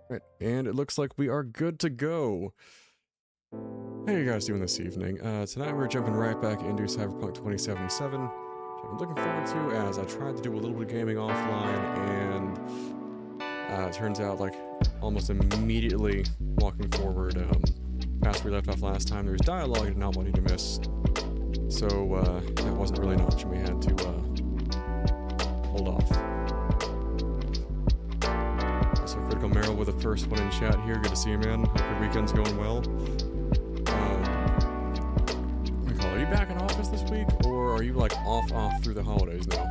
Right, and it looks like we are good to go. How are you guys doing this evening? Tonight we're jumping right back into Cyberpunk 2077, which I've been looking forward to as I tried to do a little bit of gaming offline, and it turns out, like, almost immediately walking forward, past where we left off last time, there's dialogue I did not want you to miss. So, that wasn't really an option. We had to, hold off. So, Critical Meryl with the first one in chat here. Good to see you, man. Hope your weekend's going well. Are you back in office this week, or are you, like, off through the holidays now?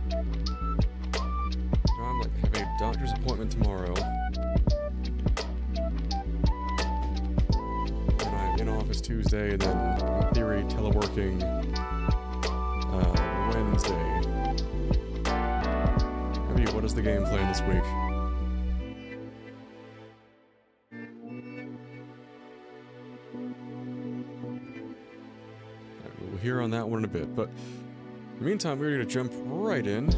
So I'm, like, have a doctor's appointment tomorrow. And I'm in office Tuesday, and then, in theory, teleworking, Wednesday. Maybe, what is the game plan this week? We'll hear on that one in a bit, but in the meantime, we're going to jump right in.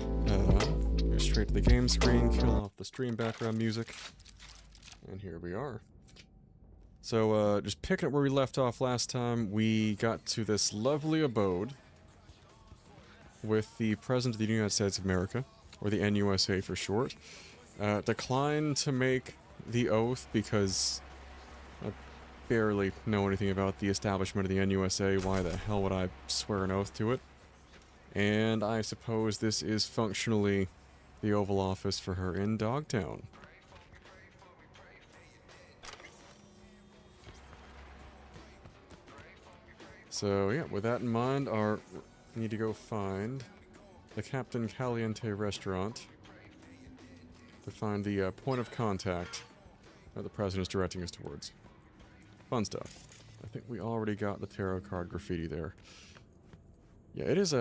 Go straight to the game screen, kill off the stream background music, and here we are. So, just picking up where we left off last time, we got to this lovely abode with the President of the United States of America, or the NUSA for short. Declined to make the oath because I barely know anything about the establishment of the NUSA. Why the hell would I swear an oath to it? And I suppose this is functionally the Oval Office for her in Dogtown. So yeah, with that in mind, we need to go find the Captain Caliente restaurant to find the point of contact that the President is directing us towards. Fun stuff. I think we already got the tarot card graffiti there. Yeah, it is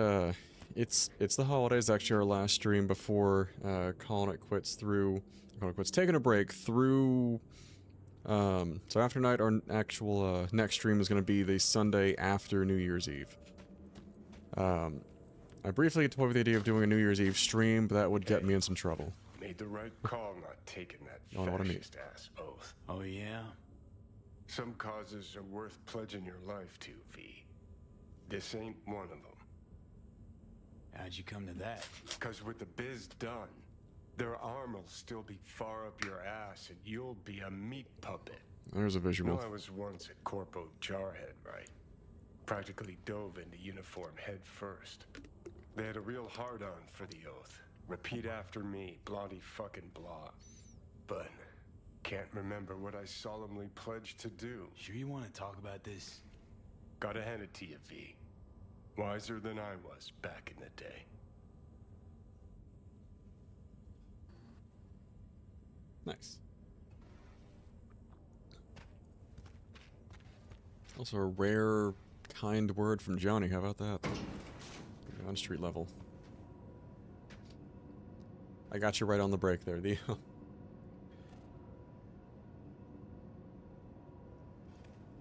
it's the holidays, actually our last stream before calling it quits, taking a break through. So after night, our actual next stream is going to be the Sunday after New Year's Eve. I briefly toyed with the idea of doing a New Year's Eve stream, but that would get me in some trouble. Made the right call not taking that fascist-ass oath. Oh, yeah? Some causes are worth pledging your life to, V. This ain't one of them. How'd you come to that? Because with the biz done, their arm will still be far up your ass and you'll be a meat puppet. There's a visual. Well, I was once a corpo jarhead, right? Practically dove into uniform head first. They had a real hard-on for the oath. Repeat after me, Blondie fucking blah. But can't remember what I solemnly pledged to do. Sure you want to talk about this? Gotta hand it to you, V. Wiser than I was back in the day. Nice. Also a rare, kind word from Johnny. How about that? On street level. I got you right on the break there, the.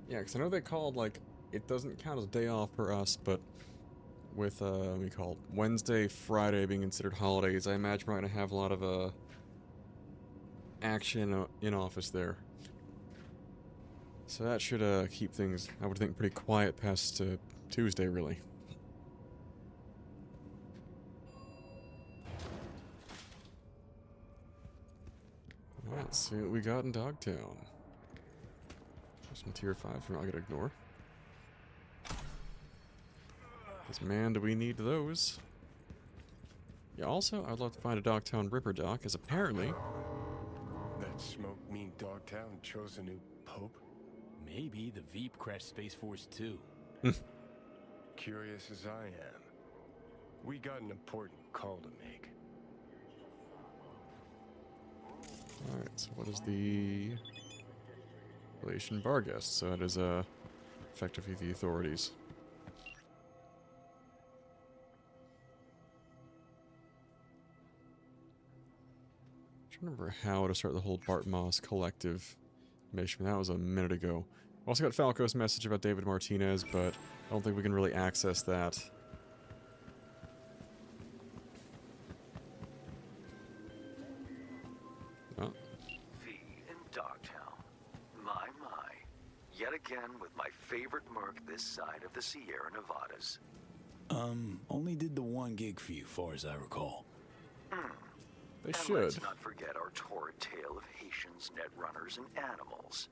Yeah, because I know they called, like, it doesn't count as a day off for us, but with, what we call Wednesday, Friday being considered holidays, I imagine we're going to have a lot of, action in office there. So that should, keep things, I would think, pretty quiet past, Tuesday, really. Alright, let's see what we got in Dogtown. Some tier 5 from I gotta ignore. Because man, do we need those. Yeah, also, I'd love to find a Dogtown Ripper Doc, as apparently... That smoke mean Dogtown chose a new pope? Maybe the Veep crashed Space Force too. Curious as I am. We got an important call to make. Alright, so what is the... Relation Barguest? So it is, effectively the authorities. I don't remember how to start the whole Bart Moss collective mission. That was a minute ago. Also got Falco's message about David Martinez, but I don't think we can really access that. Oh, again with my favorite merc this side of the Sierra Nevadas. Only did the one gig for you, far as I recall. They And should. let's not forget our torrid tale of Haitians, netrunners, and animals.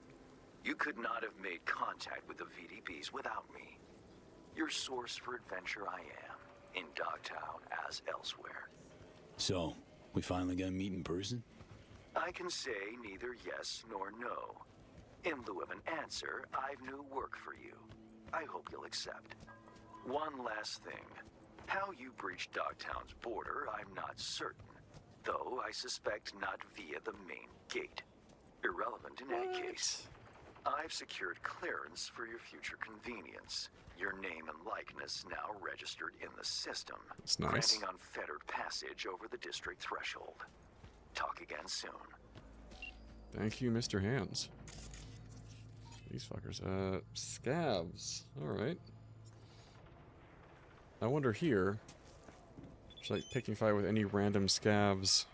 You could not have made contact with the VDPs without me. Your source for adventure I am, in Dogtown as elsewhere. So, we finally gonna meet in person? I can say neither yes nor no. In lieu of an answer, I've new work for you. I hope you'll accept. One last thing. How you breached Dogtown's border, I'm not certain. Though I suspect not via the main gate. Irrelevant in any case. I've secured clearance for your future convenience. Your name and likeness now registered in the system. That's nice. Granting unfettered passage over the district threshold. Talk again soon. Thank you, Mr. Hands. These fuckers. Scavs. Alright. I wonder here, should like picking fight with any random scavs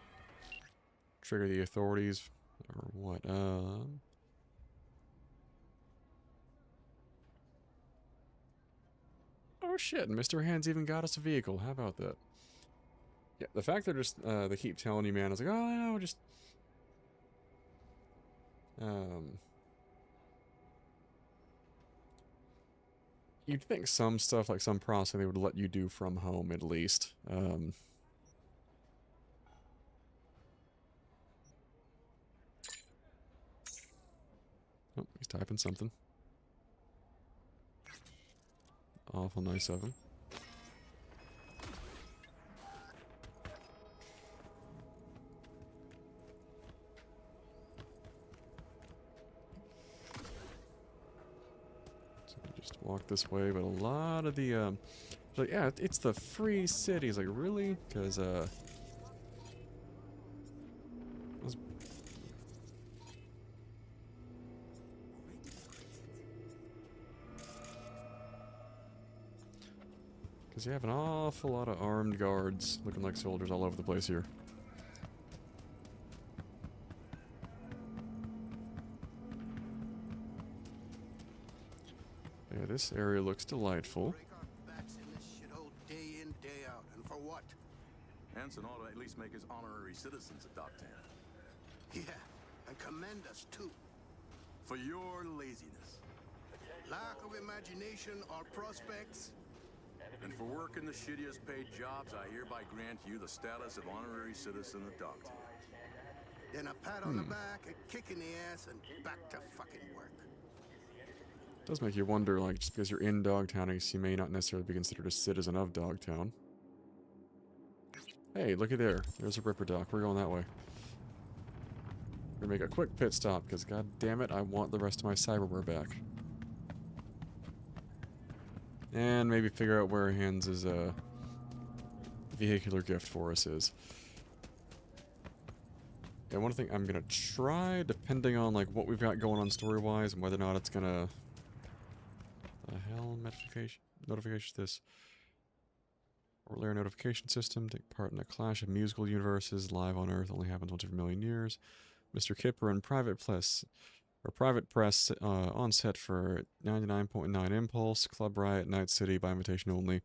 trigger the authorities or what? Oh shit, Mr. Hands even got us a vehicle. How about that? Yeah, the fact they're just they keep telling you, man, it's like, oh no, just you'd think some stuff, like some processing, they would let you do from home at least. Oh, he's typing something. Awful nice of him. Just walk this way, but a lot of the, like, yeah, it's the free city. It's like, really? Because, you have an awful lot of armed guards looking like soldiers all over the place here. Yeah, this area looks delightful. Break our backs in this shithole day in, day out. And for what? Hanson ought to at least make us honorary citizens of Dogtown. Yeah, and commend us too. For your laziness. Lack of imagination or prospects. And for working the shittiest paid jobs, I hereby grant you the status of honorary citizen of Dogtown. Then a pat on the back, a kick in the ass, and back to fucking work. It does make you wonder, like, just because you're in Dogtown, I guess you may not necessarily be considered a citizen of Dogtown. Hey, looky there. There's a Ripper Dock. We're going that way. We're gonna make a quick pit stop, because god damn it, I want the rest of my cyberware back. And maybe figure out where Hans' vehicular gift for us is. And one thing I'm gonna try, depending on like what we've got going on story-wise and whether or not it's gonna... The hell notification this? Layer notification system, take part in a clash of musical universes, live on Earth, only happens once every million years. Mr. Kipper and Private Press on set for 99.9 Impulse, Club Riot, Night City by invitation only,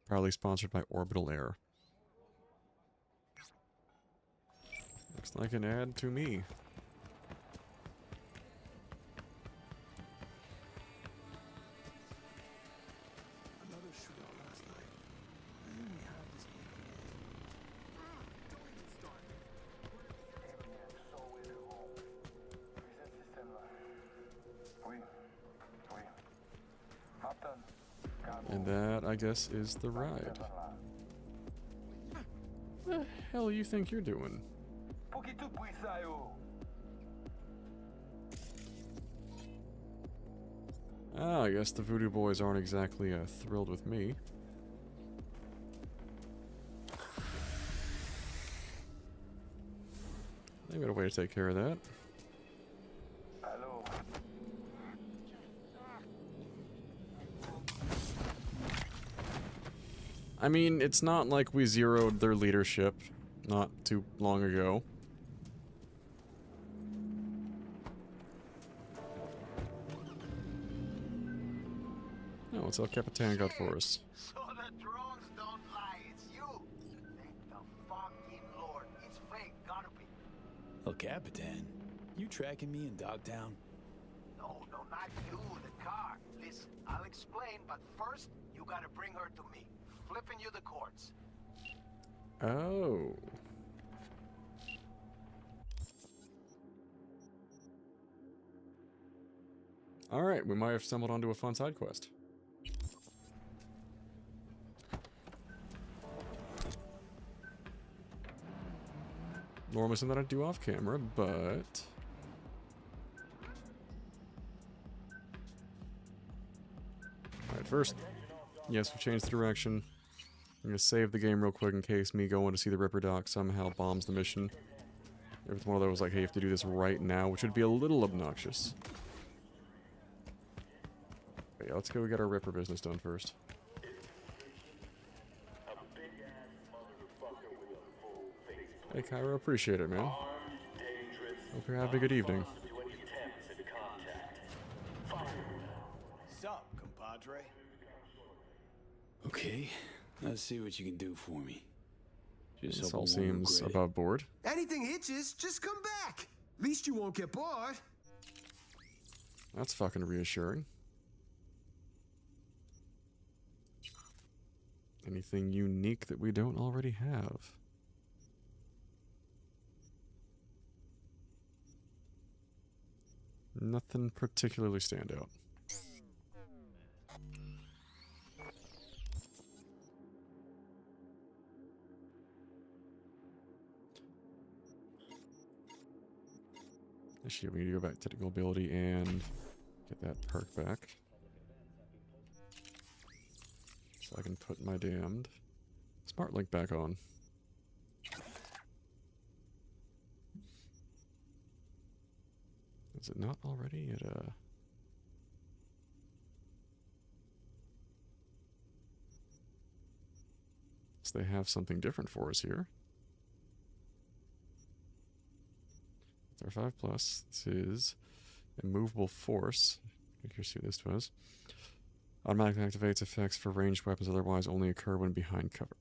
proudly sponsored by Orbital Air. Looks like an ad to me. Another shootout last night. I only have this And that, I guess, is the ride. The hell you think you're doing? Ah, I guess the Voodoo Boys aren't exactly thrilled with me. They got a way to take care of that. I mean, it's not like we zeroed their leadership not too long ago. What's El Capitan got for us? So the drones don't lie, it's you. Thank the fucking Lord. It's fake, gotta be. El Capitan, you tracking me in Dogtown? No, not you, the car. Listen, I'll explain, but first, you gotta bring her to me. Flipping you the cords. Oh. Alright, we might have stumbled onto a fun side quest. Normally something that I do off camera, but... Alright, first, yes, we changed the direction. I'm gonna save the game real quick in case me going to see the Ripper Doc somehow bombs the mission. If it's one of those like, hey, you have to do this right now, which would be a little obnoxious. But yeah, let's go get our Ripper business done first. Hey, Cairo, appreciate it, man. Hope you're having a good evening. Sup, compadre? Okay, let's see what you can do for me. Just This hope I all won't seems regret it. above board. Anything hitches, just come back. Least you won't get bored. That's fucking reassuring. Anything unique that we don't already have? Nothing particularly stand out. Actually, we need to go back to technical ability and get that perk back. So I can put my damned smart link back on. Is it not already at So they have something different for us here. It's our 5+. This is immovable force. Here's who this was. Automatically activates effects for ranged weapons otherwise only occur when behind cover.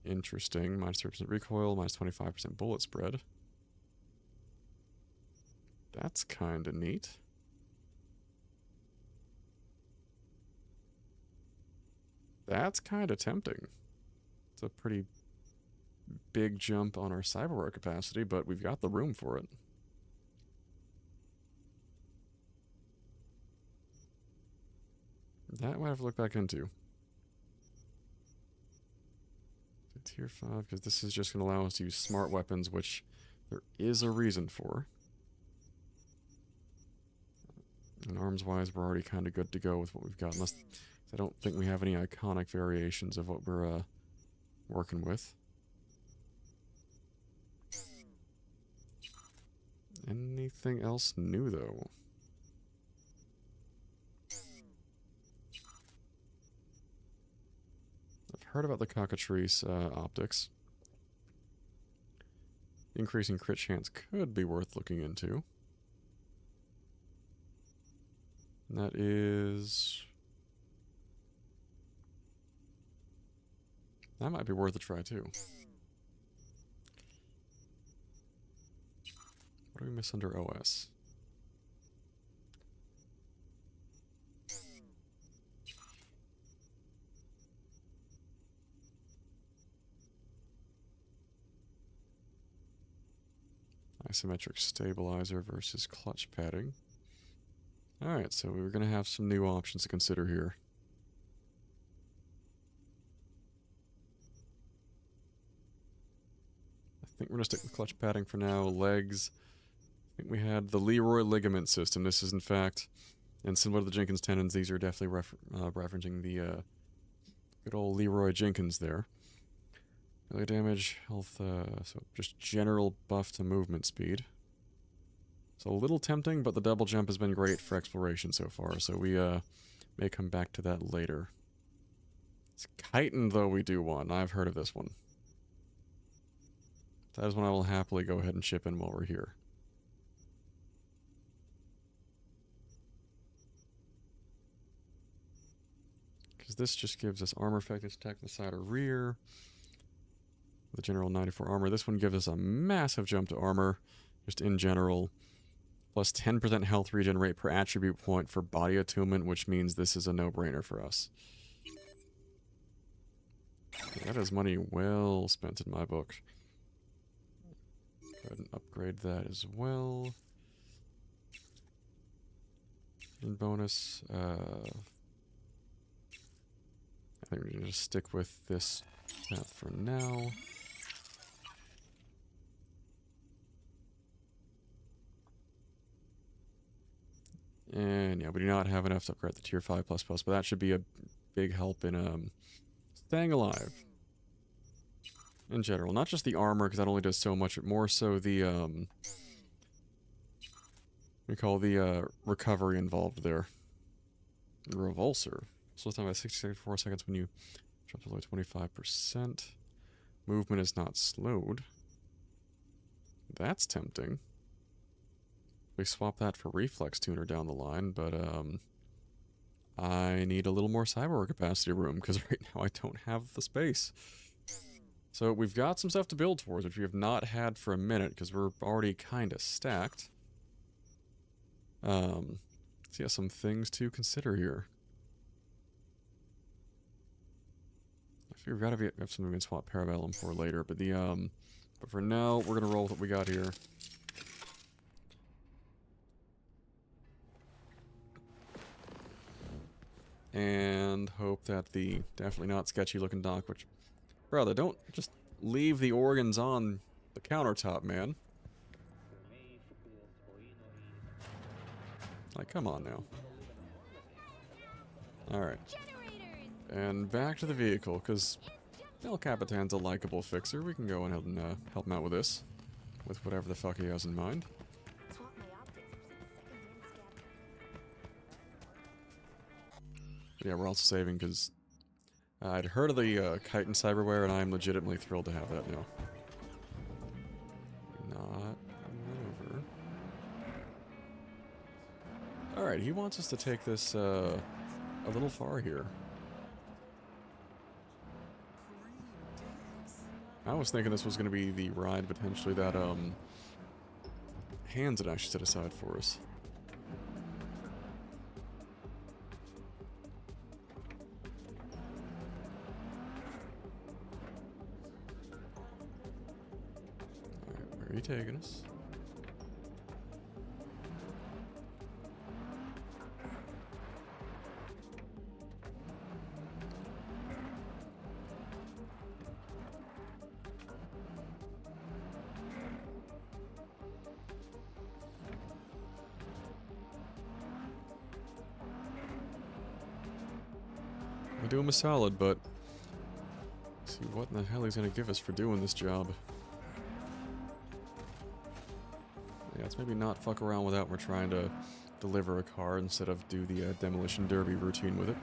Interesting. Minus 30% recoil, minus 25% bullet spread. That's kinda neat. That's kinda tempting. It's a pretty big jump on our cyberware capacity, but we've got the room for it. That might have to look back into. Tier 5, because this is just going to allow us to use smart weapons, which there is a reason for. And arms-wise, we're already kind of good to go with what we've got, unless I don't think we have any iconic variations of what we're working with. Anything else new, though? I've heard about the cockatrice optics. Increasing crit chance could be worth looking into. And that is... that might be worth a try, too. What do we miss under OS? Isometric stabilizer versus clutch padding. Alright, so we're going to have some new options to consider here. I think we're going to stick with clutch padding for now. Legs. I think we had the Leroy ligament system. This is, in fact, and similar to the Jenkins tendons, these are definitely referencing the good old Leroy Jenkins there. Melee damage, health, so just general buff to movement speed. So a little tempting, but the double jump has been great for exploration so far, so we may come back to that later. It's chitin, though, we do want. I've heard of this one. That is one I will happily go ahead and chip in while we're here. Because this just gives us armor effectiveness, attack from the side or rear. The general 94 armor. This one gives us a massive jump to armor, just in general. Plus 10% health regen rate per attribute point for body attunement, which means this is a no-brainer for us. That is money well spent in my book. Go ahead and upgrade that as well. And bonus, I think we're going to just stick with this path for now. And yeah, we do not have enough to upgrade the tier 5++, but that should be a big help in staying alive. In general, not just the armor, because that only does so much, but more so the we call the recovery involved there. The revulsor. Slow time by 64 seconds when you drop to below 25%. Movement is not slowed. That's tempting. We swap that for reflex tuner down the line, but I need a little more cyber capacity room because right now I don't have the space. So we've got some stuff to build towards, which we have not had for a minute because we're already kind of stacked. So yeah, some things to consider here. I figure we've got to have something we can swap Parabellum for later, but but for now we're gonna roll with what we got here. And hope that the definitely not sketchy looking dock, which, brother, don't just leave the organs on the countertop, man. Like, come on now. Alright. And back to the vehicle, because El Capitan's a likable fixer. We can go ahead and help him out with this. With whatever the fuck he has in mind. Yeah, we're also saving because I'd heard of the kite and cyberware, and I'm legitimately thrilled to have that now. Not over. Alright, he wants us to take this a little far here. I was thinking this was going to be the ride, potentially, that Hands had actually set aside for us. Where are you taking us? I do him a solid, but let's see what in the hell he's gonna give us for doing this job. Yeah, let's maybe not fuck around with that. We're trying to deliver a car instead of do the demolition derby routine with it.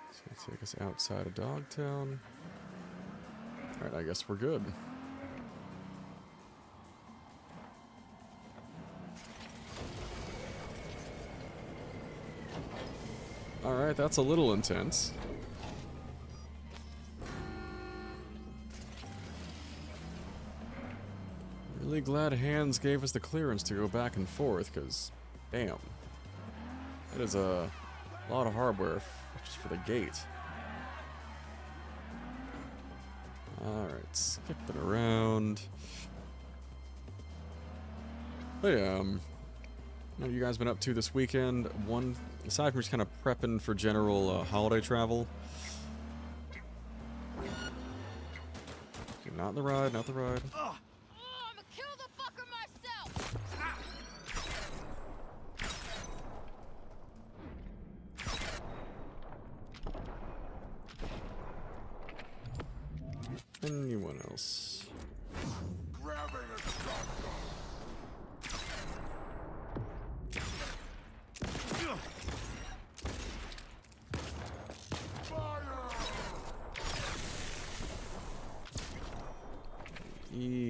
It's gonna take us outside of Dogtown. Alright, I guess we're good. Alright, that's a little intense. Really glad Hands gave us the clearance to go back and forth, because, damn. That is a lot of hardware just for the gate. Alright, skipping around. But yeah, what have you guys been up to this weekend? One, aside from just kind of prepping for general holiday travel. Okay, not the ride, not the ride. Oh, I'ma kill the fucker myself! Anyone else?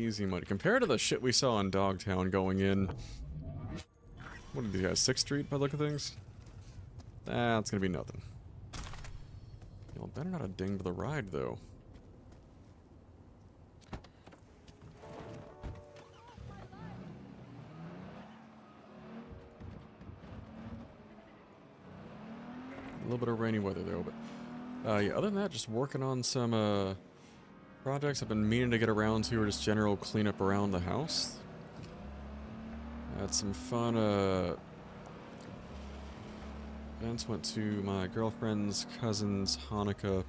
Easy money. Compared to the shit we saw in Dogtown going in... What are these guys, 6th Street by the look of things? That's gonna be nothing. Y'all better not have dinged the ride, though. A little bit of rainy weather, though, but... yeah, other than that, just working on some, projects I've been meaning to get around to, or just general cleanup around the house. Had some fun, events. Went to my girlfriend's cousin's Hanukkah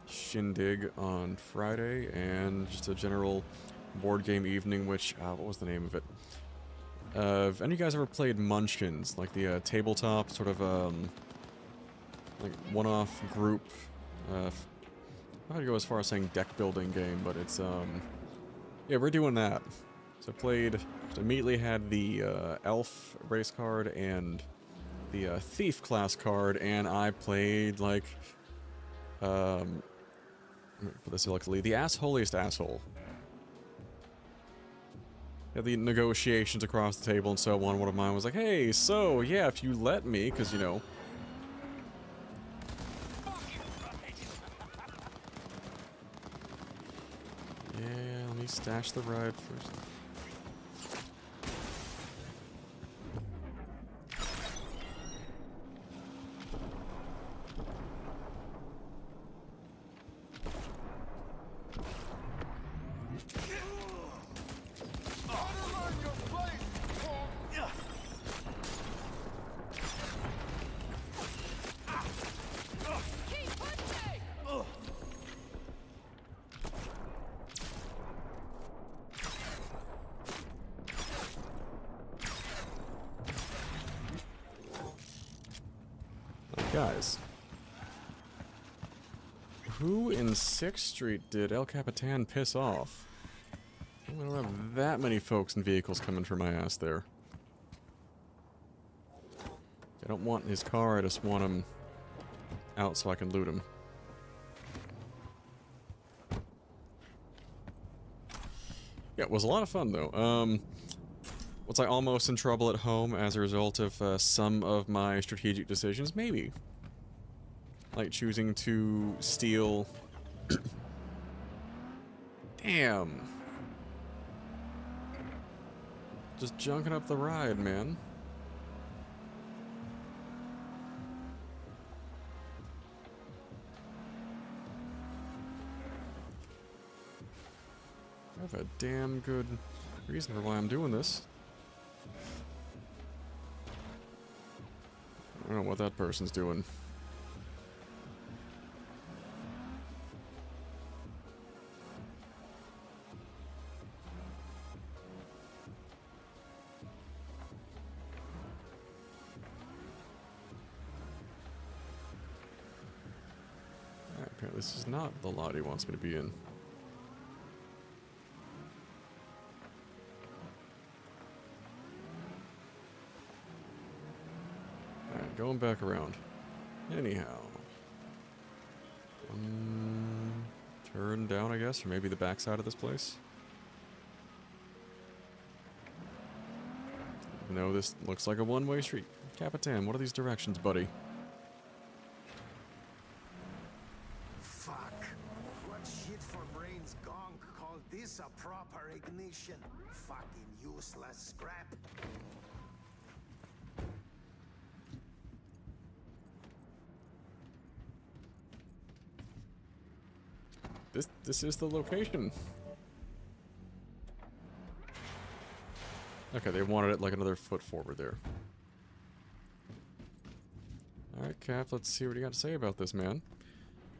shindig on Friday, and just a general board game evening, which, what was the name of it? Have any of you guys ever played Munchkins? Like the, tabletop, sort of, like, one-off group, I'm not gonna go as far as saying deck-building game, but it's, yeah, we're doing that. So I played, so immediately had the, Elf race card and the, Thief class card, and I played, like, for this luckily, the assholiest asshole. Yeah, the negotiations across the table and so on. One of mine was like, hey, so, yeah, if you let me, because, you know... Yeah, let me stash the ride first. Guys, who in 6th Street did El Capitan piss off? I don't have that many folks and vehicles coming for my ass there. I don't want his car, I just want him out so I can loot him. Yeah, it was a lot of fun though. Was I almost in trouble at home as a result of some of my strategic decisions? Maybe. Like choosing to steal... Damn. Just junking up the ride, man. I have a damn good reason for why I'm doing this. I don't know what that person's doing. Alright, apparently this is not the lot he wants me to be in. Going back around. Anyhow. Turn down, I guess, or maybe the backside of this place. No, this looks like a one-way street. Capitan, what are these directions, buddy? Fuck. What shit for brains gonk called this a proper ignition? Fucking useless scrap. This is the location. Okay, they wanted it like another foot forward there. Alright, Cap, let's see what you got to say about this, man.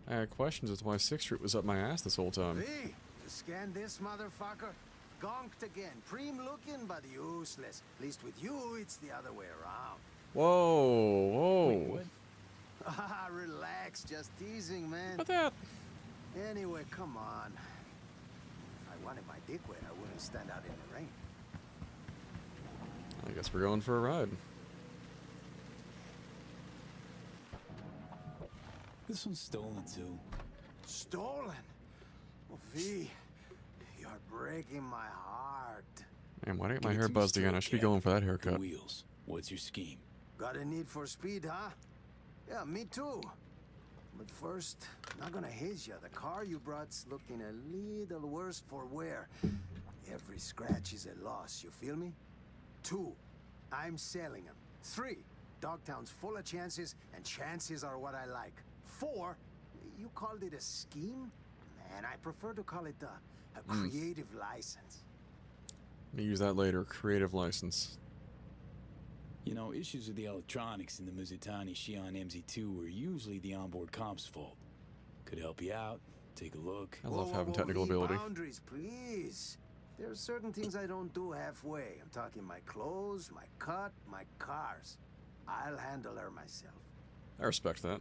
I had questions as to why 6th Street was up my ass this whole time. Hey, you scan this motherfucker? Gonked again. Preem looking, but useless. At least with you, it's the other way around. Whoa, whoa. Ah, relax. Just teasing, man. What that? Anyway, come on. If I wanted my dick wet, I wouldn't stand out in the rain. I guess we're going for a ride. This one's stolen too. Stolen? Oh, V. You You're breaking my heart. Man, why didn't Give my it hair to me buzzed again? I straight, should be Cap. going for that The haircut. wheels. What's your scheme? Got a need for speed, huh? Yeah, me too. But first, not gonna haze you. The car you brought's looking a little worse for wear. Every scratch is a loss, you feel me? 2, I'm selling them. 3, Dogtown's full of chances, and chances are what I like. 4, you called it a scheme? Man, I prefer to call it a creative license. Let me use that later. Creative license. You know, issues with the electronics in the Muzutani Shion MZ2 were usually the onboard comp's fault. Could help you out. Take a look. I love having Whoa, technical V, ability. Boundaries, please. There are certain things I don't do halfway. I'm talking my clothes, my cut, my cars. I'll handle her myself. I respect that.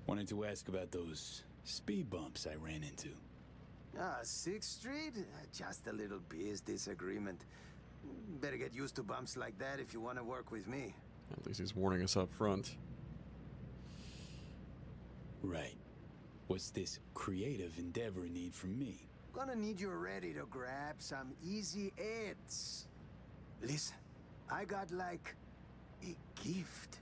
Wanted to ask about those speed bumps I ran into. 6th Street? Just a little biz disagreement. Better get used to bumps like that if you want to work with me. At least he's warning us up front. Right. What's this creative endeavor need from me? Gonna need you ready to grab some easy hits. Listen, I got like a gift.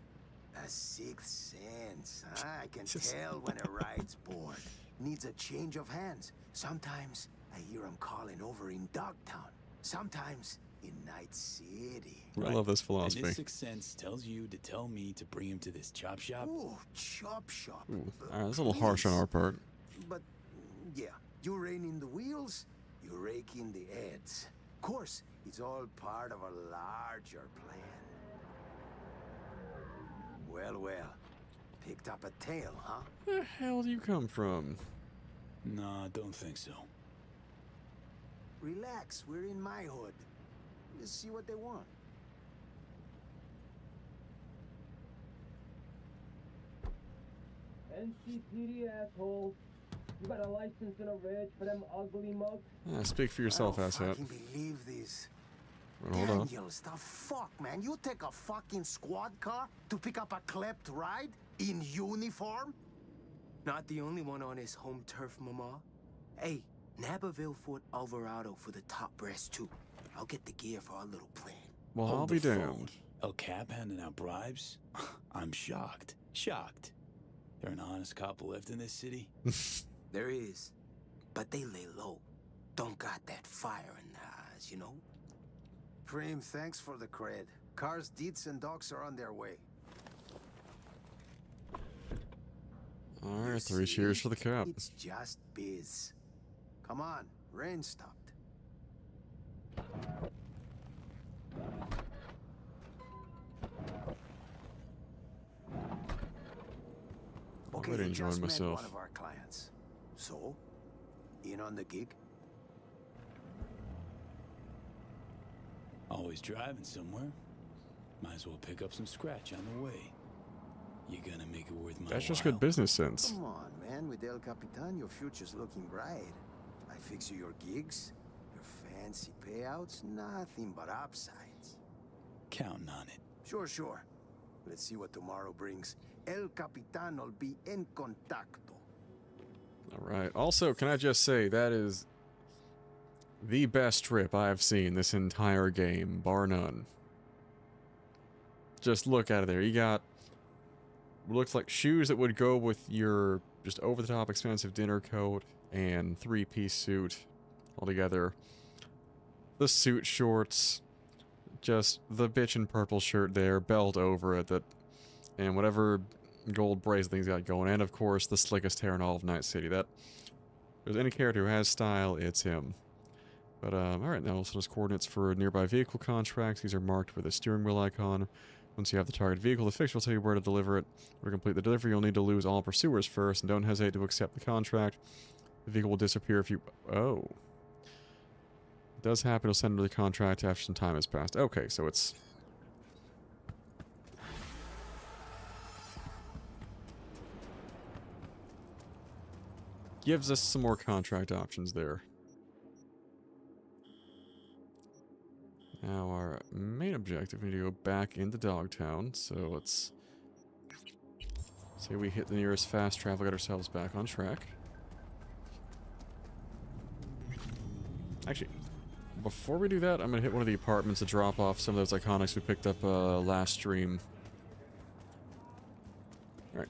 A 6th sense. I can tell when a ride's bored. Needs a change of hands. Sometimes I hear 'em calling over in Dogtown. Sometimes in Night City. I love this And philosophy. this 6th sense tells you to tell me to bring him to this chop shop? Ooh, chop shop. Ooh, that's a little harsh on Please. our part. But yeah, you rein in the wheels, you rake in the heads. Of course, it's all part of a larger plan. Well, well. Picked up a tail, huh? Where the hell do you come from? Nah, don't think so. Relax, we're in my hood. Just see what they want. NCPD assholes. You got a license and a reg for them ugly mugs? Speak for yourself, I don't asshat. fucking believe this. Hold on. Daniels, the fuck, man? You take a fucking squad car to pick up a klept ride in uniform? Not the only one on his home turf, mama. Hey, Naperville Fort Alvarado for the top brass too. I'll get the gear for our little plan. Well, Hold I'll the be phone. damned. El Cap handing out bribes? I'm shocked. Shocked. There an honest couple left in this city? There is, but they lay low. Don't got that fire in their eyes, you know? Preem, thanks for the cred. Cars, deeds, and dogs are on their way. Alright, 3 cheers for the cap. It's just biz. Come on, rain stopped. I'm really enjoying just met myself. one of our clients. So, in on the gig? Always driving somewhere. Might as well pick up some scratch on the way. You gonna make it worth my That's just while? good business sense. Come on, man. With El Capitan, your future's looking bright. I fix you your gigs, your fancy payouts, nothing but upsides. Counting on it. Sure, sure. Let's see what tomorrow brings. El Capitan will be en contacto. Alright. Also, can I just say, that is the best trip I have seen this entire game, bar none. Just look out of there. You got what looks like shoes that would go with your just over-the-top expensive dinner coat and 3-piece suit altogether. The suit shorts, just the bitchin' purple shirt there, belt over it, that, and whatever gold bracelet things got going, and of course the slickest hair in all of Night City. That, if there's any character who has style, it's him. But alright, now also there's coordinates for nearby vehicle contracts. These are marked with a steering wheel icon. Once you have the target vehicle, the fixer will tell you where to deliver it. To complete the delivery, you'll need to lose all pursuers first, and don't hesitate to accept the contract. The vehicle will disappear if you... Oh. It does happen, it'll send the contract after some time has passed. Okay, so it's... gives us some more contract options there. Now our main objective, we need to go back into Dogtown, so let's say we hit the nearest fast travel, get ourselves back on track. Actually, before we do that, I'm gonna hit one of the apartments to drop off some of those iconics we picked up last stream. Alright.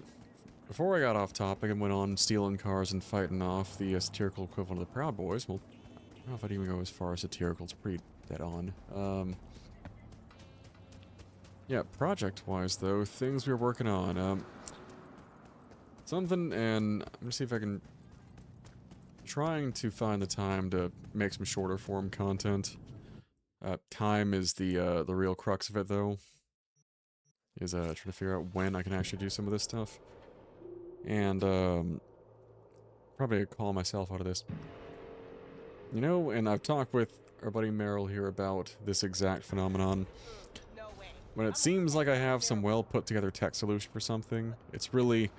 Before I got off topic and went on stealing cars and fighting off the satirical equivalent of the Proud Boys, well, I don't know if I'd even go as far as satirical, it's pretty dead on. Yeah, project-wise, though, things we're working on. Something, and I'm gonna see if I can... Trying to find the time to make some shorter form content. Time is the real crux of it, though. Is trying to figure out when I can actually do some of this stuff. And, probably call myself out of this. You know, and I've talked with our buddy Merrill here about this exact phenomenon. When it seems like I have some well put together tech solution for something, it's really...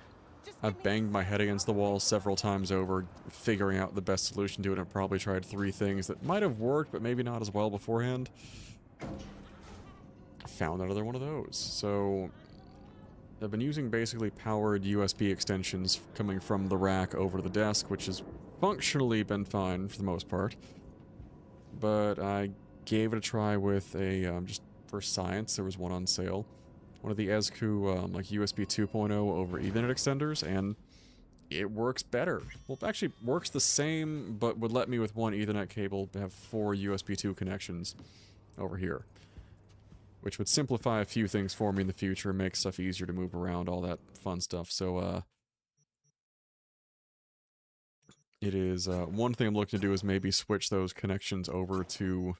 I've banged my head against the wall several times over, figuring out the best solution to it. I've probably tried 3 things that might have worked, but maybe not as well beforehand. Found another one of those. So, I've been using basically powered USB extensions coming from the rack over to the desk, which has functionally been fine for the most part. But I gave it a try with a, just for science, there was one on sale. One of the ESCU, like USB 2.0 over Ethernet extenders, and it works better. Well, it actually works the same, but would let me with one Ethernet cable have 4 USB 2 connections over here. Which would simplify a few things for me in the future, make stuff easier to move around, all that fun stuff. So, it is, one thing I'm looking to do is maybe switch those connections over to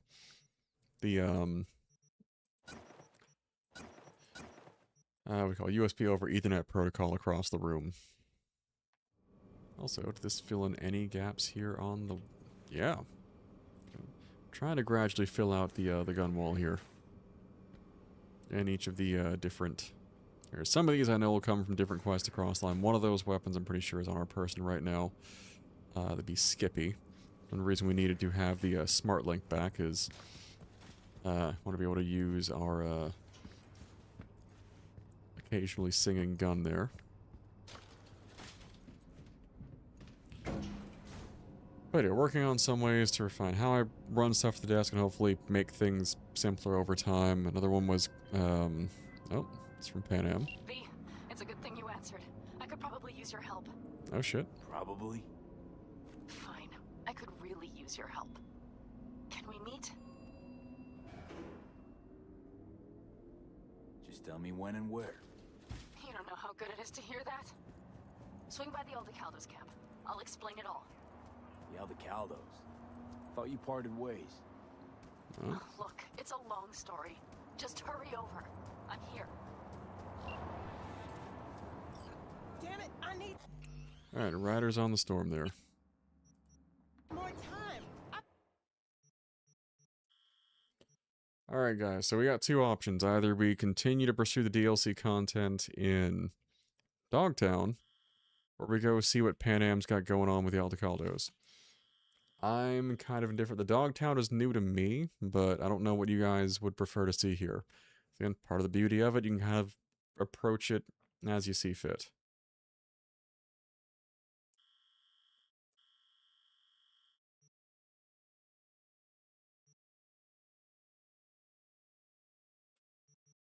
the, we call USB over Ethernet protocol across the room. Also, did this fill in any gaps here on the... Yeah. Trying to gradually fill out the gun wall here. And each of the different... Here, some of these I know will come from different quests across the line. One of those weapons I'm pretty sure is on our person right now. That'd be Skippy. And the reason we needed to have the smart link back is... want to be able to use our... occasionally singing gun there. But yeah, working on some ways to refine how I run stuff to the desk and hopefully make things simpler over time. Another one was, oh, it's from Pan Am. V, it's a good thing you answered. I could probably use your help. Oh shit. Probably. Fine. I could really use your help. Can we meet? Just tell me when and where. You don't know how good it is to hear that. Swing by the Aldecaldos camp. I'll explain it all. The Aldecaldos. Thought you parted ways. Huh? Look, it's a long story. Just hurry over. I'm here. Damn it, I need Alright, Riders on the Storm there. more time. Alright guys, so we got 2 options. Either we continue to pursue the DLC content in Dogtown, or we go see what Pan Am's got going on with the Aldecaldos. I'm kind of indifferent. The Dogtown is new to me, but I don't know what you guys would prefer to see here. Again, part of the beauty of it, you can kind of approach it as you see fit.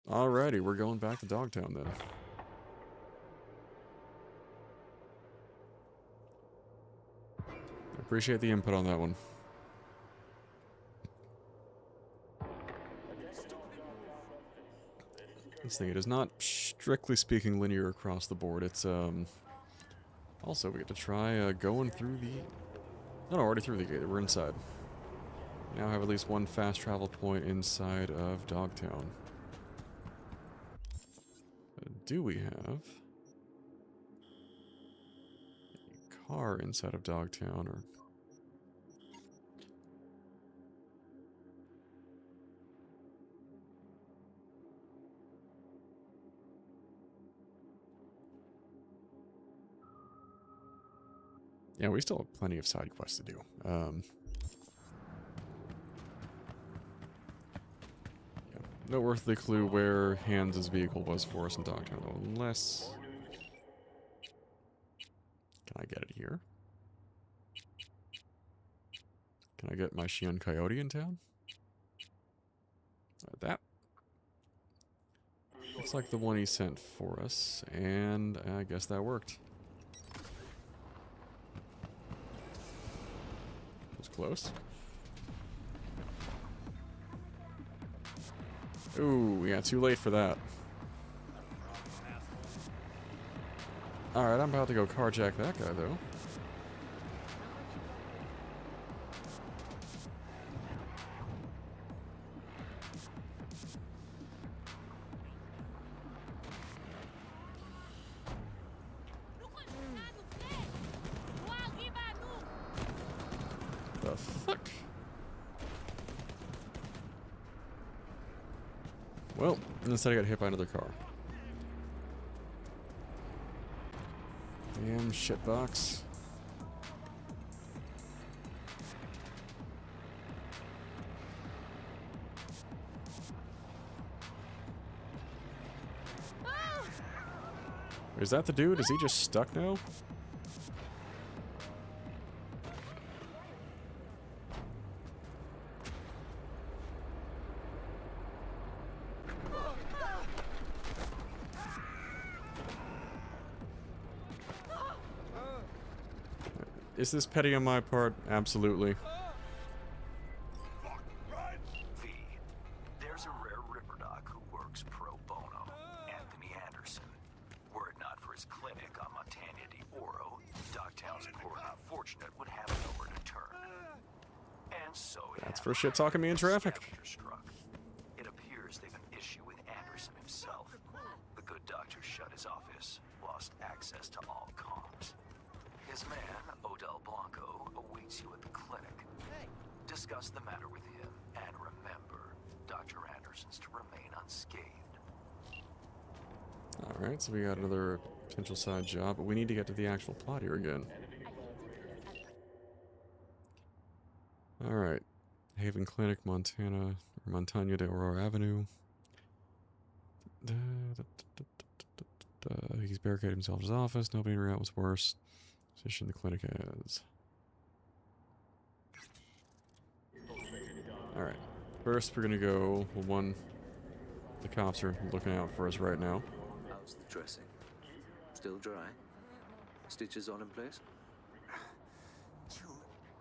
Alrighty, we're going back to Dogtown then. I appreciate the input on that one. This thing, it is not, strictly speaking, linear across the board. It's, also, we get to try, going through the... Not already through the gate, we're inside. We now have at least one fast travel point inside of Dogtown. Do we have a car inside of Dogtown, or... Yeah, we still have plenty of side quests to do. Yeah. No earthly clue where Hans' vehicle was for us in Dogtown, though, unless... Can I get it here? Can I get my Shion Coyote in town? That looks like the one he sent for us, and I guess that worked. Was close. Ooh, yeah, too late for that. Alright, I'm about to go carjack that guy, though. The fuck? Well, instead I got hit by another car. Damn shitbox. Is that the dude? Is he just stuck now? Is this petty on my part? Absolutely. V, there's a rare ripper doc who works pro bono, Anthony Anderson. Were it not for his clinic on Montana de Oro, Dogtown's poor and unfortunate would have nowhere to turn. And so That's for shit talking me in traffic. struck. It appears they've an issue with Anderson himself. The good doctor shut his office, lost access to all comms. His man, Odell Blanco, awaits you at the clinic. Discuss the matter with him, and remember, Dr. Anderson's to remain unscathed. Alright, so we got another potential side job, but we need to get to the actual plot here again. Alright. Haven Clinic, Montana, or Montana de Aurora Avenue. He's barricaded himself in his office. Nobody knew was worse. Position the clinic as. Alright. First, we're gonna go. Well, one. The cops are looking out for us right now. How's the dressing? Still dry? Stitches all in place? Joe,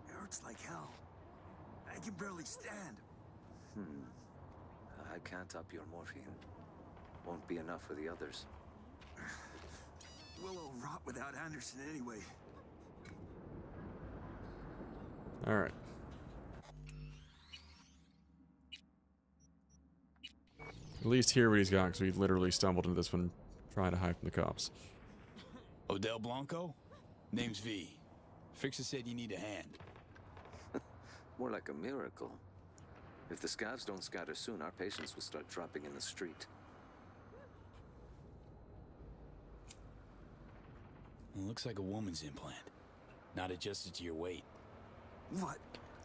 it hurts like hell. I can barely stand. I can't up your morphine. Won't be enough for the others. We'll all rot without Anderson anyway. Alright. At least hear what he's got, because we literally stumbled into this one trying to hide from the cops. Odell Blanco? Name's V. Fixer said you need a hand. More like a miracle. If the scavs don't scatter soon, our patients will start dropping in the street. It looks like a woman's implant. Not adjusted to your weight. What?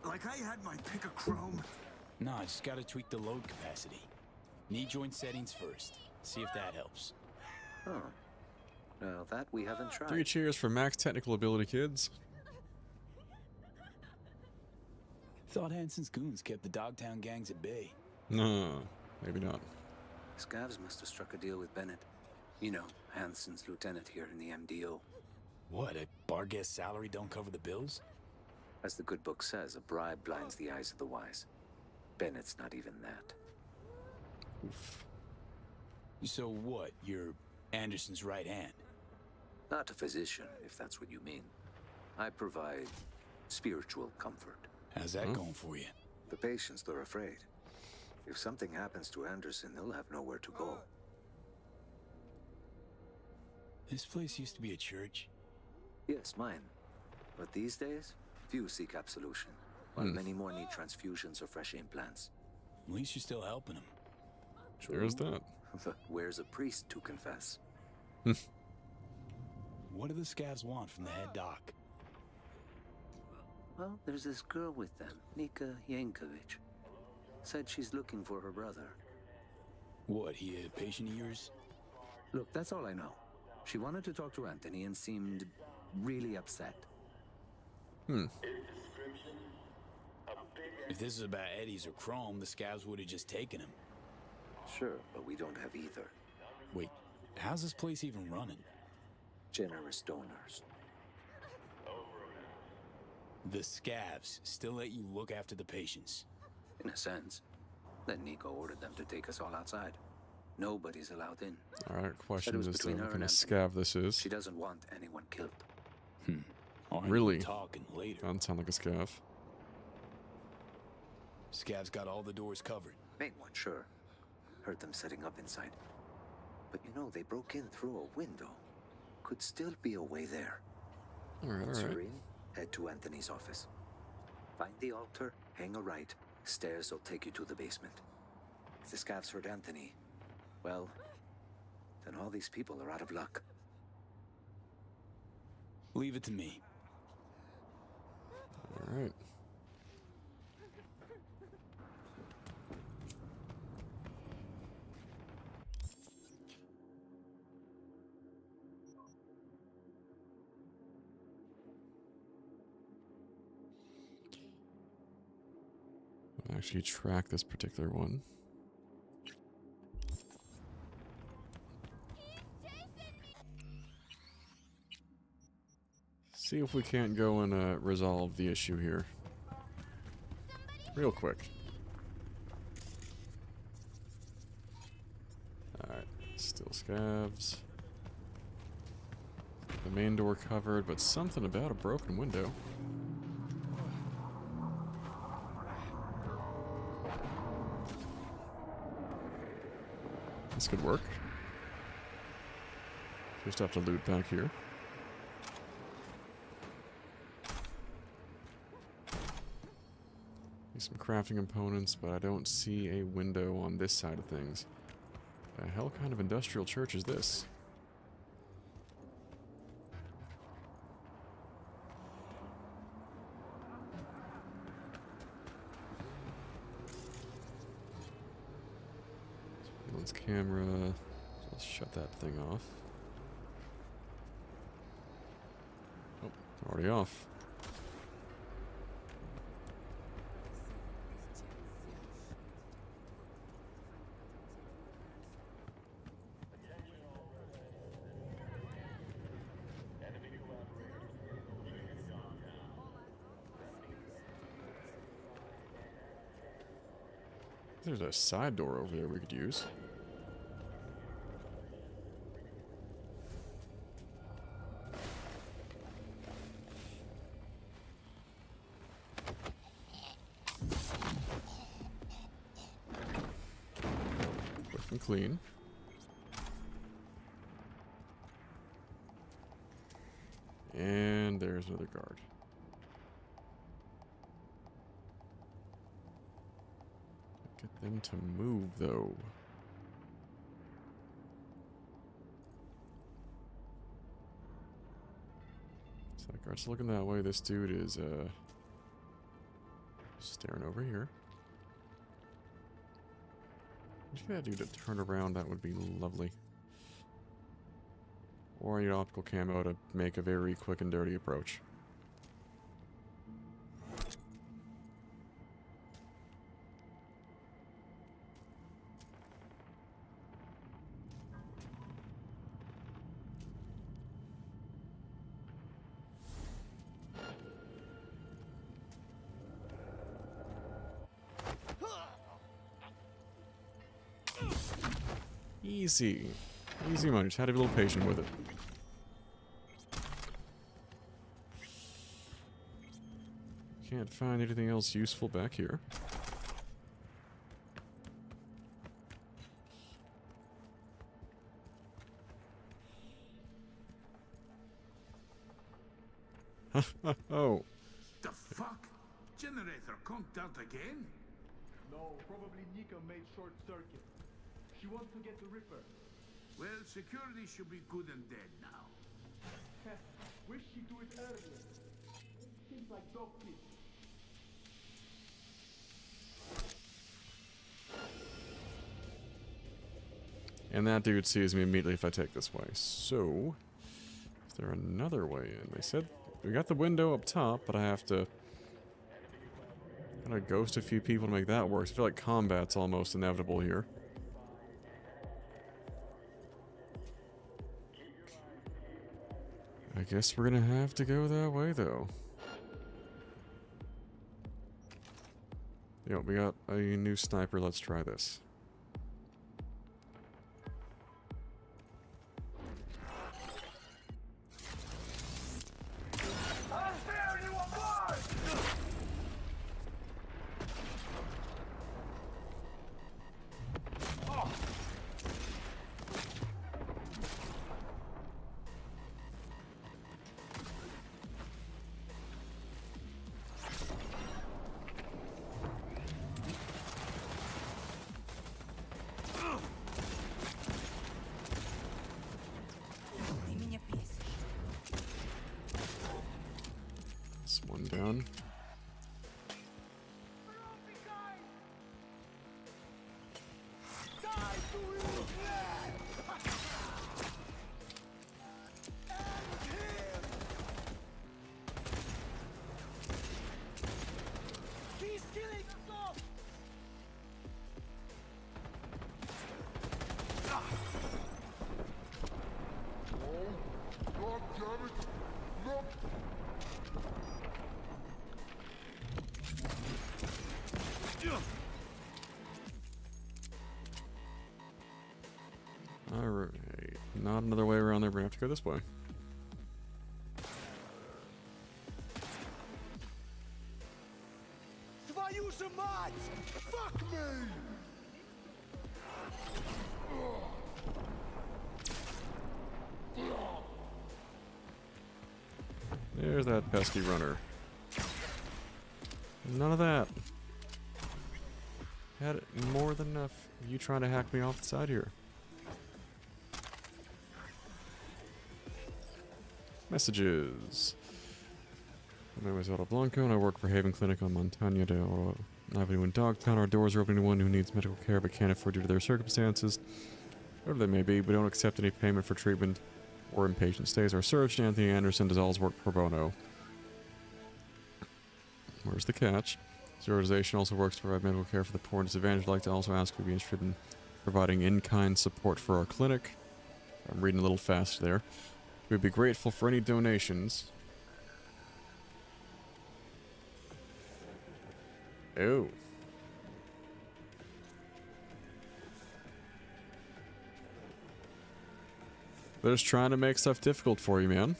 Like I had my pick of chrome? Nah, just gotta tweak the load capacity. Knee joint settings first. See if that helps. Oh. Well, that we haven't tried. 3 cheers for max technical ability, kids. Thought Hanson's goons kept the Dogtown gangs at bay. No, maybe not. Scavs must have struck a deal with Bennett. You know, Hanson's lieutenant here in the MDO. What, a bar guest salary don't cover the bills? As the good book says, a bribe blinds the eyes of the wise. Bennett's not even that. Oof. So what, you're Anderson's right hand? Not a physician, if that's what you mean. I provide spiritual comfort. How's that going for you? The patients, they're afraid. If something happens to Anderson, they'll have nowhere to go. This place used to be a church. Yes, mine. But these days, few seek absolution, while many more need transfusions or fresh implants. At least you're still helping them. There's that. But where's a priest to confess? What do the scavs want from the head doc? Well, there's this girl with them, Nika Yankovic. Said she's looking for her brother. What, he a patient of yours? Look, that's all I know. She wanted to talk to Anthony and seemed really upset. If this is about Eddie's or Chrome, the scabs would have just taken him. Sure, but we don't have either. Wait, how's this place even running? Generous donors. The scabs still let you look after the patients. In a sense. Then Nico ordered them to take us all outside. Nobody's allowed in. Alright, question Said it was is between what her kind and of Anthony. scab this is. She doesn't want anyone killed. Aren't Really? you talking later. Doesn't sound like a scav. Scabs got all the doors covered. Main one, sure. Heard them setting up inside. But you know, they broke in through a window. Could still be a way there. Alright. Serene, head to Anthony's office. Find the altar, hang a right. Stairs will take you to the basement. If the scavs heard Anthony, well, then all these people are out of luck. Leave it to me. Alright. I'll actually track this particular one. See if we can't go and resolve the issue here. Real quick. Alright, still scavs. The main door covered, but something about a broken window. This could work. Just have to loot back here. Some crafting components, but I don't see a window on this side of things. The hell kind of industrial church is this? Surveillance camera. Let's shut that thing off. Oh, already off. There's a side door over there we could use. Quick and clean. And there's another guard. Get them to move, though. So that guard's looking that way. This dude is, staring over here. Just get that dude to turn around. That would be lovely. Or I need optical camo to make a very quick and dirty approach. Easy. Easy money. Just had to be a little patient with it. Can't find anything else useful back here. Oh. The fuck? Generator conked out again? No, probably Nika made short circuit. She wants to get the Ripper. Well, security should be good and dead now. Wish she'd do it earlier. Seems like dog shit. And that dude sees me immediately if I take this way. So, is there another way in? They said we got the window up top, but I have to Gotta ghost a few people to make that work. I feel like combat's almost inevitable here. I guess we're gonna have to go that way, though. Yo, we got a new sniper. Let's try this. This one down. Alright, not another way around there, we're gonna have to go this way. Fuck me! There's that pesky runner. None of that. Had more than enough of you trying to hack me off the side here. Messages. My name is Otto Blanco and I work for Haven Clinic on Montaña de Oro Avenue in Dogtown. Our doors are open to anyone who needs medical care but can't afford due to their circumstances. Whatever they may be, we don't accept any payment for treatment or inpatient stays. Our surgeon, Anthony Anderson, does all his work pro bono. Where's the catch? This organization also works to provide medical care for the poor and disadvantaged. I'd like to also ask if we'd be interested in providing in-kind support for our clinic. I'm reading a little fast there. We'd be grateful for any donations. Oh. They're just trying to make stuff difficult for you, man.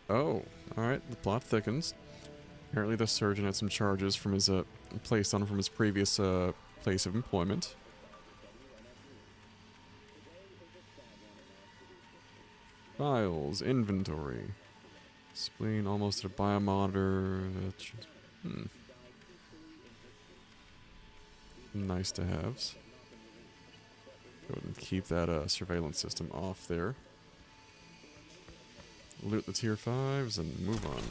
Oh, alright, the plot thickens. Apparently the surgeon had some charges from his, placed on him from his previous, place of employment. Files, inventory. Spleen almost at a biomonitor. Nice to haves. Go ahead and keep that surveillance system off there. Loot the tier 5s and move on.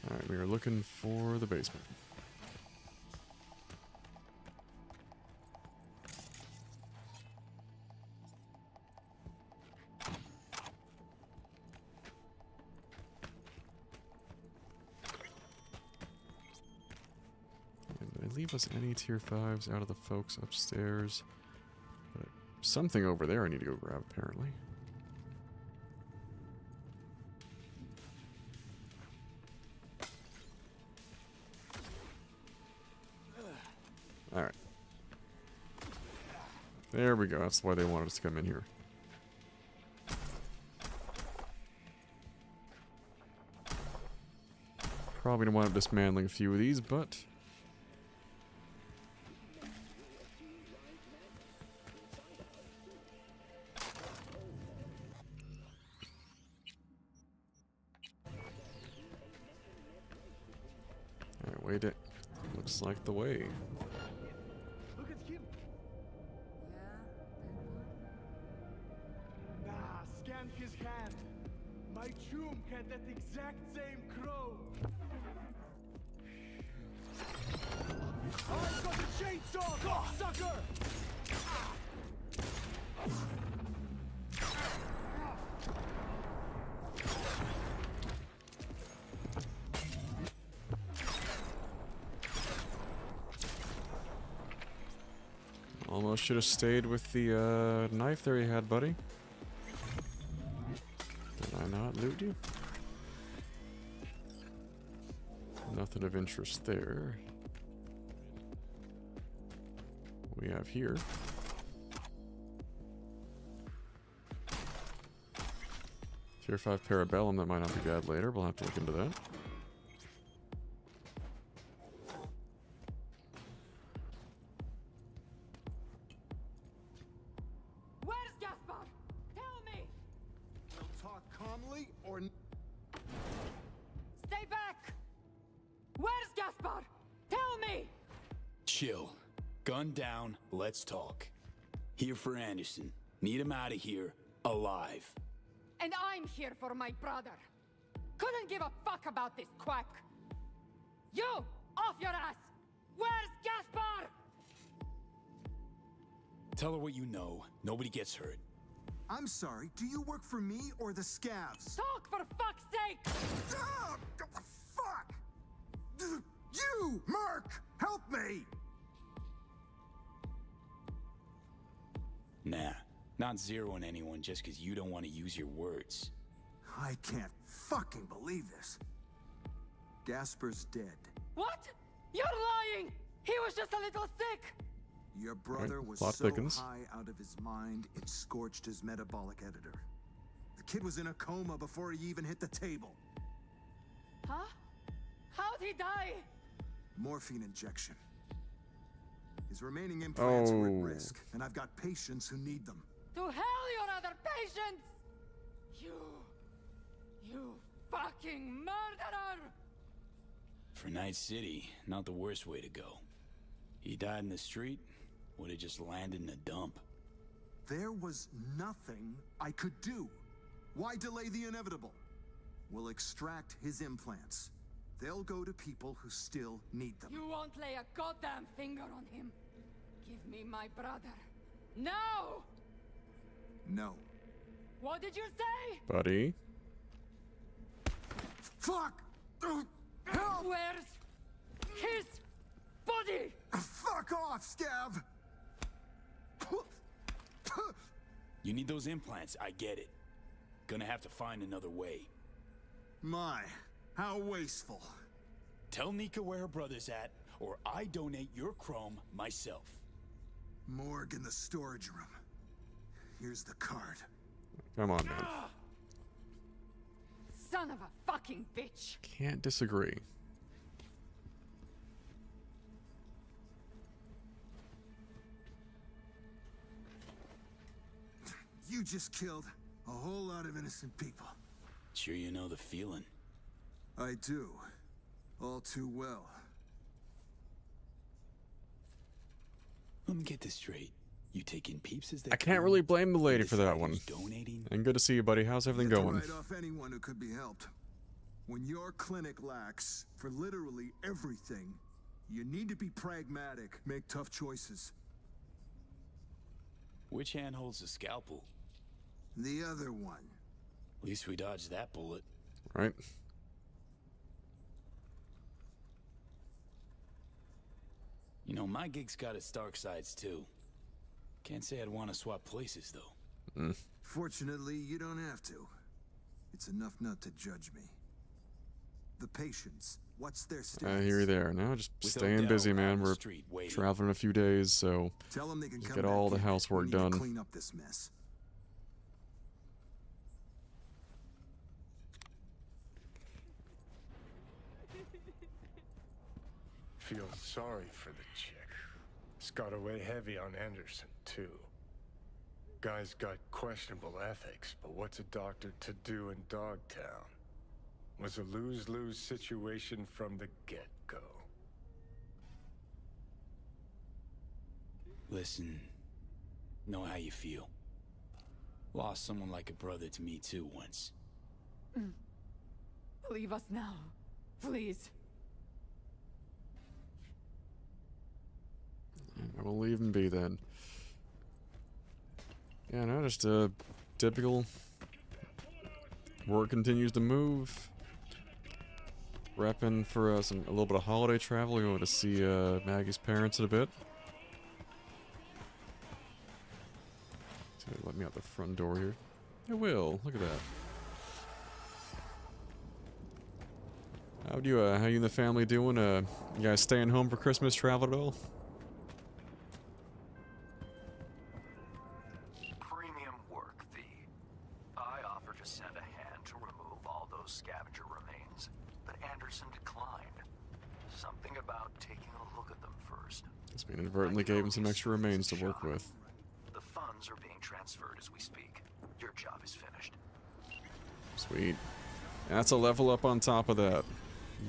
Alright, we are looking for the basement. Did I leave us any tier 5s out of the folks upstairs? Something over there I need to go grab, apparently. Alright. There we go. That's why they wanted us to come in here. Probably gonna wind up dismantling a few of these, but... Alright, wait it. Looks like the way. My chum had that exact same crow. I've got the chainsaw, sucker! Almost should have stayed with the knife there you had, buddy. Did I not loot you? Nothing of interest there. We have here. Tier 5 Parabellum, that might not be bad later. We'll have to look into that. Where's Gaspar? Tell me! We'll talk calmly or... Stay back! Where's Gaspar? Tell me! Chill. Gun down, let's talk. Here for Anderson. Need him out of here, alive. And I'm here for my brother. Couldn't give a fuck about this quack. You! Off your ass! Where's Gaspar? Tell her what you know. Nobody gets hurt. I'm sorry, do you work for me or the scavs? Talk for fuck's sake! Ah, fuck! You, Merc! Help me! Nah, not zeroing anyone just because you don't want to use your words. I can't fucking believe this. Gasper's dead. What? You're lying! He was just a little sick! Your brother was plot so thickens. high out of his mind, it scorched his metabolic editor. The kid was in a coma before he even hit the table. Huh? How'd he die? Morphine injection. His remaining implants were at risk, and I've got patients who need them. To hell, your other patients! You fucking murderer! For Night City, not the worst way to go. He died in the street, would have just landed in a dump. There was nothing I could do. Why delay the inevitable? We'll extract his implants. They'll go to people who still need them. You won't lay a goddamn finger on him. Give me my brother. Now! No. What did you say? Buddy. Fuck! Help! Where's his body? Fuck off, Scav! You need those implants, I get it. Gonna have to find another way. My, how wasteful. Tell Nika where her brother's at, or I donate your chrome myself. Morgue in the storage room. Here's the card. Come on, man. Son of a fucking bitch. Can't disagree. You just killed a whole lot of innocent people. Sure you know the feeling. I do. All too well. Let me get this straight. You taking peeps as they I can't really blame the lady for that one. Donating? And good to see you, buddy. How's everything going? Write off anyone who could be helped. When your clinic lacks for literally everything, you need to be pragmatic, make tough choices. Which hand holds the scalpel? The other one. At least we dodged that bullet. Right. You know, my gig's got its dark sides too. Can't say I'd want to swap places though. Fortunately, you don't have to. It's enough not to judge me. The patients, what's their status? I hear you there. Now just With staying Odell busy, out man. on the We're street waiting. traveling a few days, so Tell them they can just come get all the back in. housework We need to done. clean up this mess. Feel sorry for the chick. It's got away heavy on Anderson, too. Guy's got questionable ethics, but what's a doctor to do in Dogtown? Was a lose-lose situation from the get-go. Listen, know how you feel. Lost someone like a brother to me too once. Leave us now. Please. I will leave him be then. Yeah, no, just a typical work continues to move. Repping for a little bit of holiday travel. We want to see Maggie's parents in a bit. So let me out the front door here. It will. Look at that. How you and the family doing? You guys staying home for Christmas? Travel at all? Premium work, V. I offered to send a hand to remove all those scavenger remains, but Anderson declined. Something about taking a look at them first. Just inadvertently gave him some extra remains to work with. The funds are being transferred as we speak. Your job is finished. Sweet. That's a level up on top of that.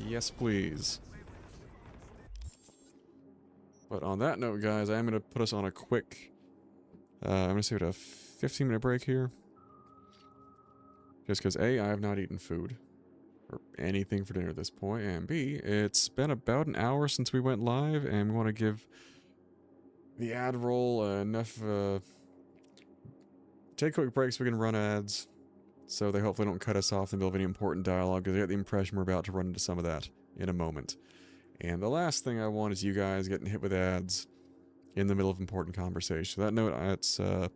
Yes, please. But on that note, guys, I am going to put us on a quick... I'm going to say a 15-minute break here. Just because, A, I have not eaten food. Or anything for dinner at this point. And B, it's been about an hour since we went live. And we want to give the ad roll enough... take quick breaks so we can run ads. So they hopefully don't cut us off in the middle of any important dialogue, because I get the impression we're about to run into some of that in a moment. And the last thing I want is you guys getting hit with ads in the middle of important conversation. That note, it's about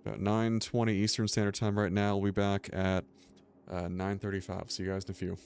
9:20 Eastern Standard Time right now. We'll be back at 9:35. See you guys in a few.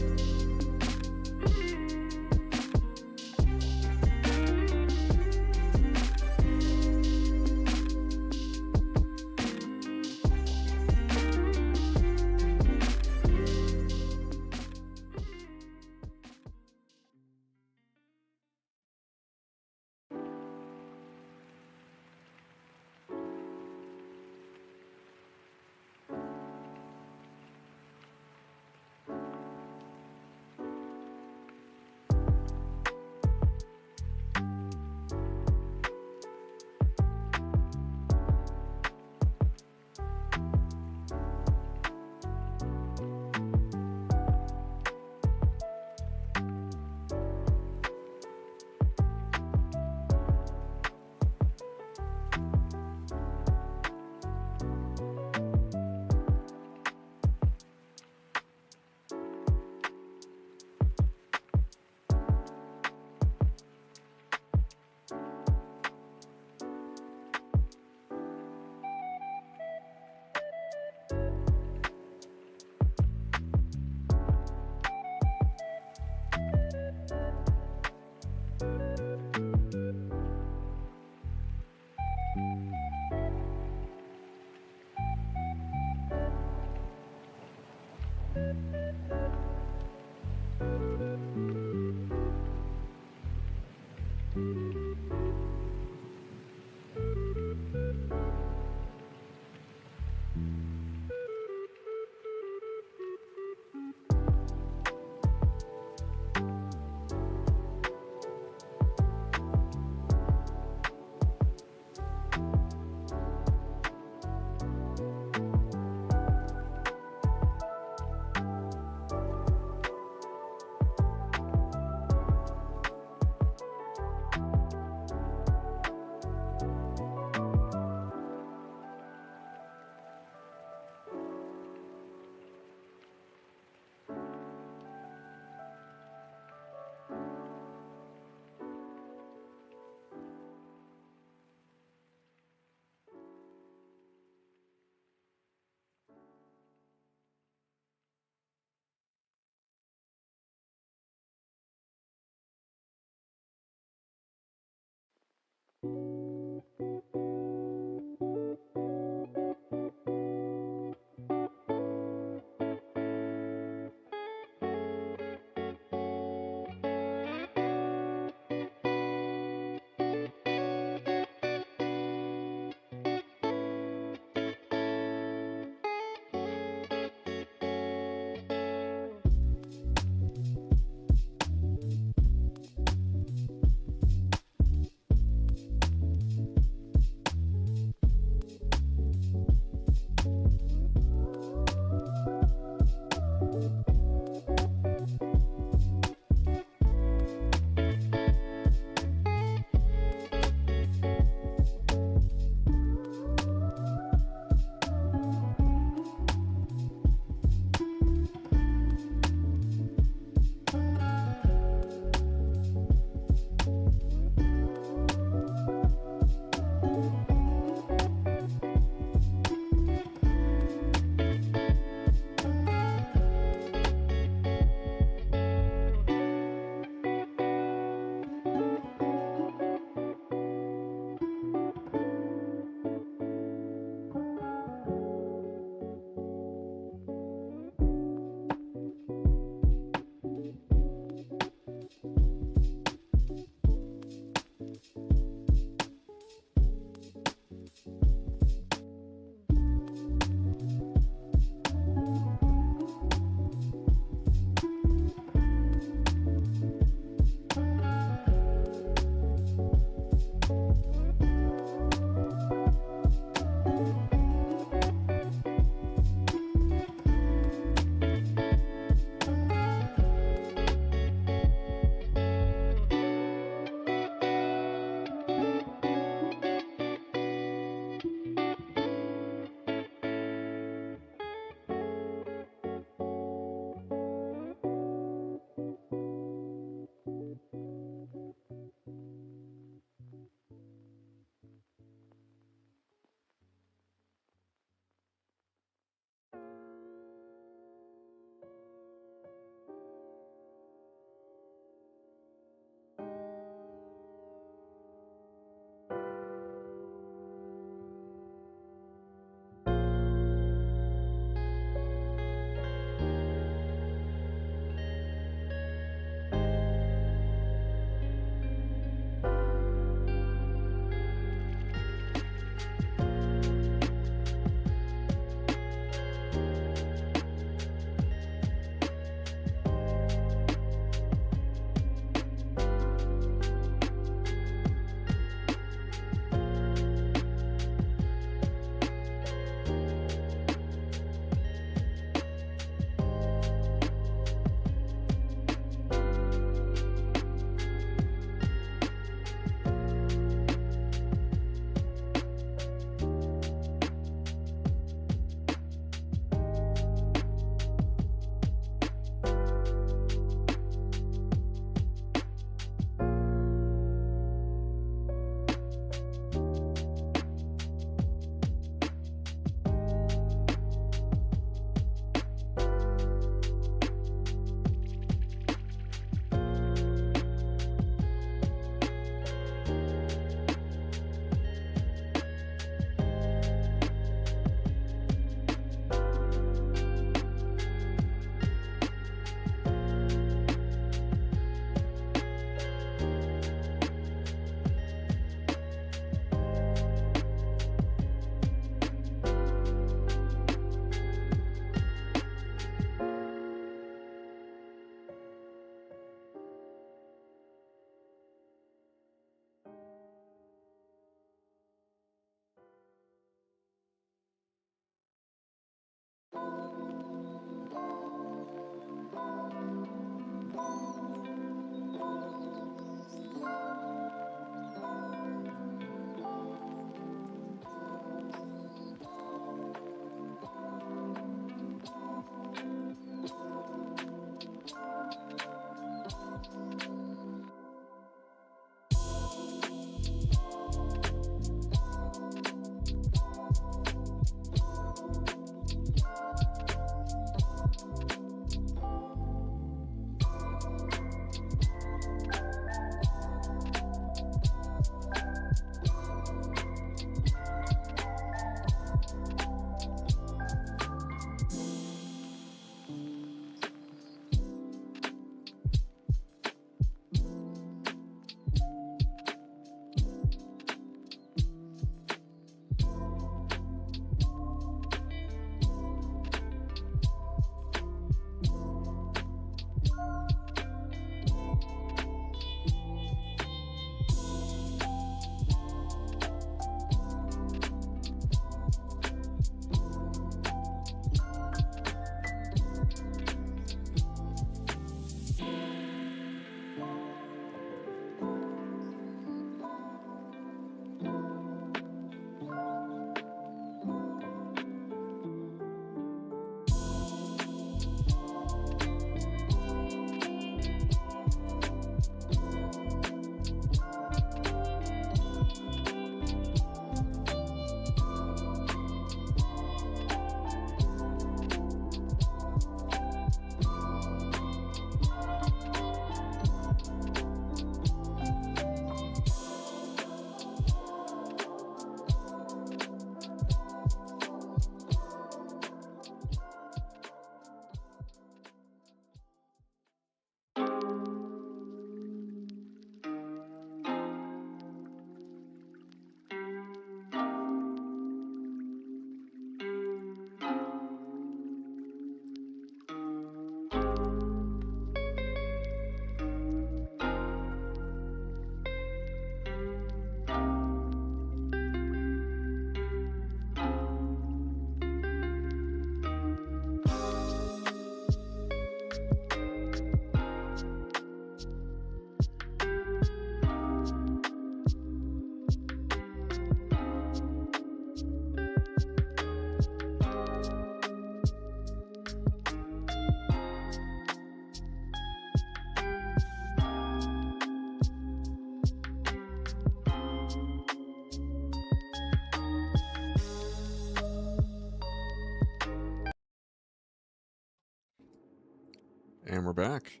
And we're back.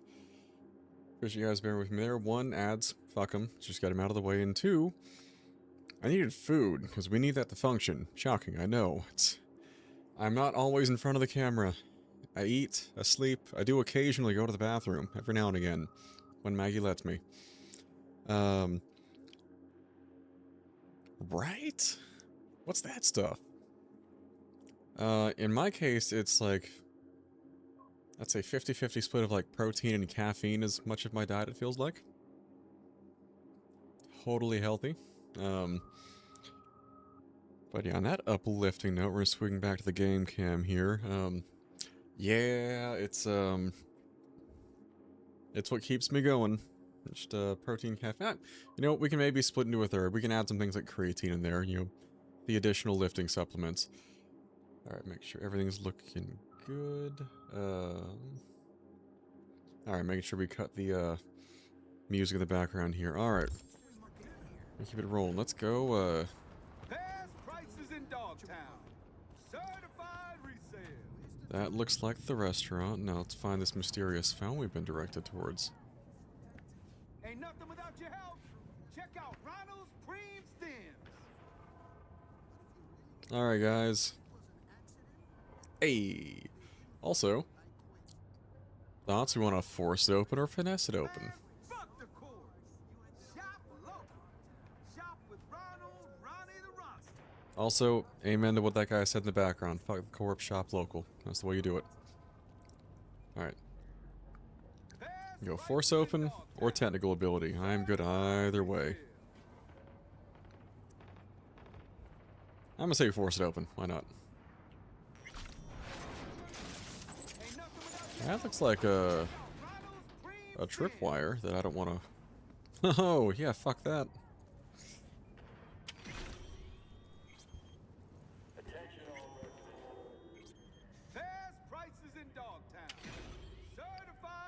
Appreciate you guys bearing with me there. One, ads. Fuck them. Just got them out of the way. And two, I needed food, because we need that to function. Shocking, I know. I'm not always in front of the camera. I eat, I sleep, I do occasionally go to the bathroom, every now and again, when Maggie lets me. Right? What's that stuff? In my case, it's like, I'd say 50-50 split of like protein and caffeine as much of my diet it feels like. Totally healthy. But yeah, on that uplifting note, we're swinging back to the game cam here. Yeah, it's what keeps me going. Just protein, caffeine. You know, we can maybe split into a third. We can add some things like creatine in there, you know, the additional lifting supplements. Alright, make sure everything's looking good. Alright, making sure we cut the music in the background here. Alright. Keep it rolling. Let's go, Best prices in Dogtown. Certified resale. that looks like the restaurant. Now let's find this mysterious fountain we've been directed towards. Ain't nothing without your help. Check out Ronald's Cream Stems. Alright, guys. Hey! Also, thoughts we want to force it open or finesse it open? Fuck the course. Shop local. Shop with Ronald, Ronnie the Roster. Also, amen to what that guy said in the background. Fuck the co-op, shop local. That's the way you do it. Alright. Go force open or technical ability. I am good either way. I'm gonna say force it open. Why not? That looks like a tripwire that I don't want to... Oh, yeah, fuck that.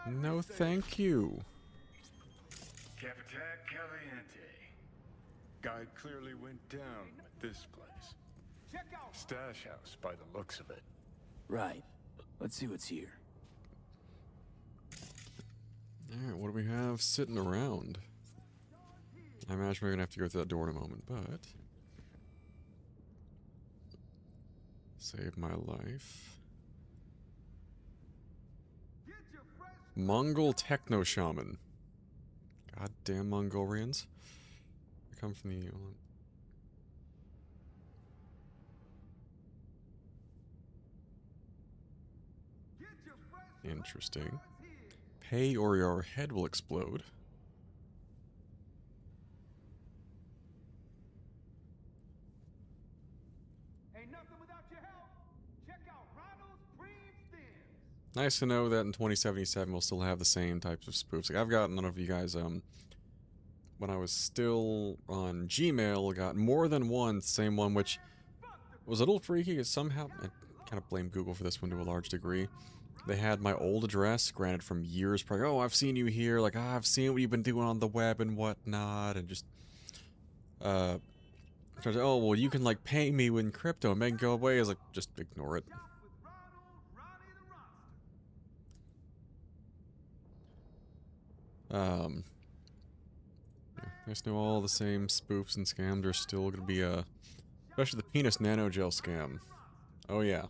No, thank you. Capitan Caliente. Guy clearly went down with this place. Stash house by the looks of it. Right. Let's see what's here. Alright, what do we have sitting around? I imagine we're gonna have to go through that door in a moment, but... Save my life. Mongol Techno Shaman. Goddamn Mongolians. They come from the... Interesting. Pay or your head will explode. Ain't nothing without your help. Check out Ronald's Cream Stems. Nice to know that in 2077 we'll still have the same types of spoofs. Like I've gotten, none of you guys, when I was still on Gmail, got more than one, same one, which was a little freaky because somehow, I kind of blame Google for this one to a large degree. They had my old address, granted from years prior. Oh, I've seen you here. Like, I've seen what you've been doing on the web and whatnot. And just, oh, well, you can, like, pay me with crypto and make it go away. I was like, just ignore it. Nice to know all the same spoofs and scams are still going to be, especially the penis nanogel scam. Oh, yeah.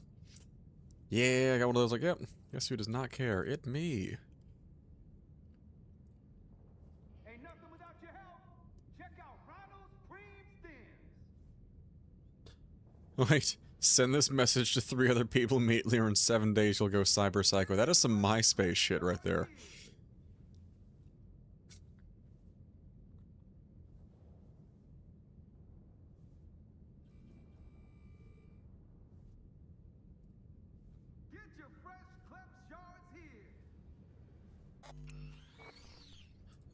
Yeah, I got one of those, like, yep. Guess who does not care? It me. Ain't nothing without your help. Check out Ronald's Cream Stems. Wait, send this message to 3 other people immediately, or in 7 days you'll go cyber psycho. That is some MySpace shit right there.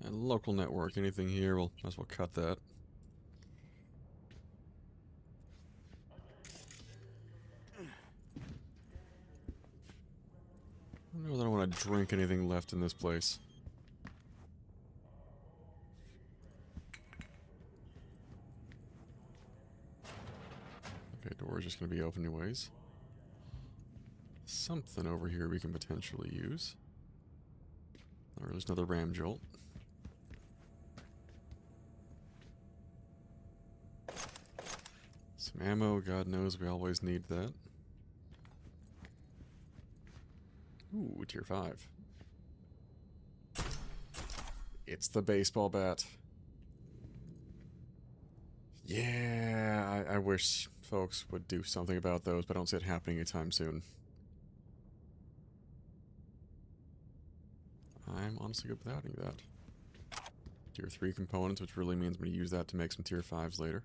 And local network, anything here, we'll might as well cut that. I don't know that I want to drink anything left in this place. Okay, door's just gonna be open anyways. Something over here we can potentially use. Or there's another ram jolt. Some ammo, God knows we always need that. Ooh, tier 5. It's the baseball bat. Yeah, I wish folks would do something about those, but I don't see it happening anytime soon. I'm honestly good without any of that. Tier 3 components, which really means I'm going to use that to make some tier 5s later.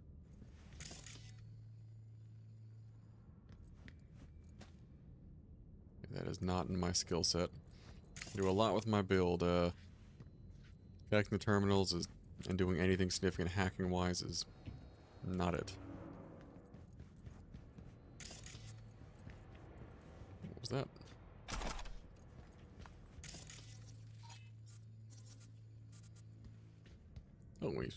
That is not in my skill set. I do a lot with my build. Hacking the terminals is, and doing anything significant hacking-wise is not it. What was that? Oh, we've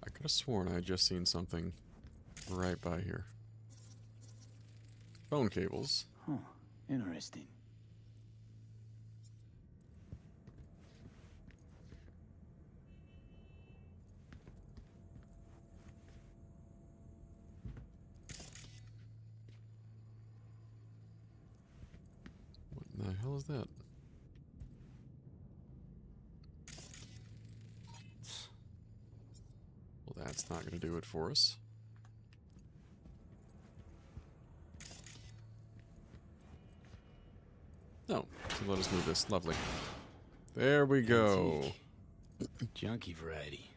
I could have sworn I had just seen something right by here. Phone cables. Huh. Interesting. What the hell is that? Well, that's not going to do it for us. No, so let us move this. Lovely. There we go. Junky variety.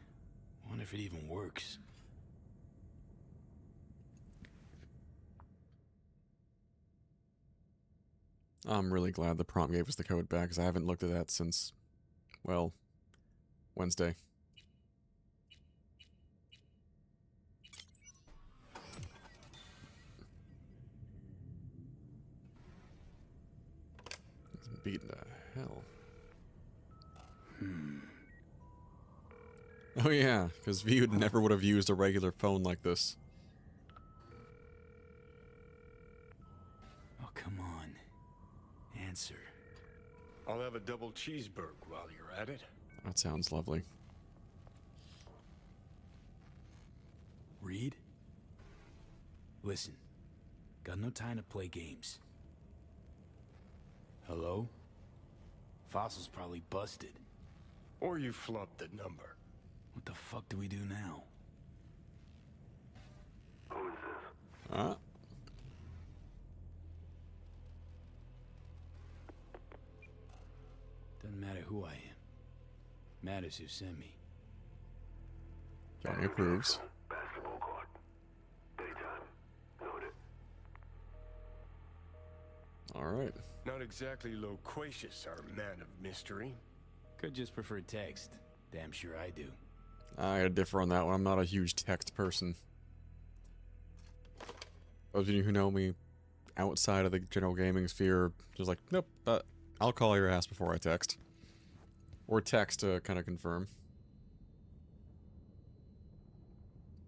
Wonder if it even works. I'm really glad the prompt gave us the code back, because I haven't looked at that since, well, Wednesday. Beating the hell. Oh yeah, because View never would have used a regular phone like this. Oh, come on. Answer. I'll have a double cheeseburger while you're at it. That sounds lovely. Reed? Listen. Got no time to play games. Hello? Fossil's probably busted. Or you flubbed the number. What the fuck do we do now? Who is this? Ah. Doesn't matter who I am. Matters who sent me. Johnny approves. Basketball court. Daytime. Noted. Alright. Not exactly loquacious, our man of mystery. Could just prefer text. Damn sure I do. I gotta differ on that one. I'm not a huge text person. Those of you who know me outside of the general gaming sphere, just like, nope, I'll call your ass before I text. Or text to kind of confirm.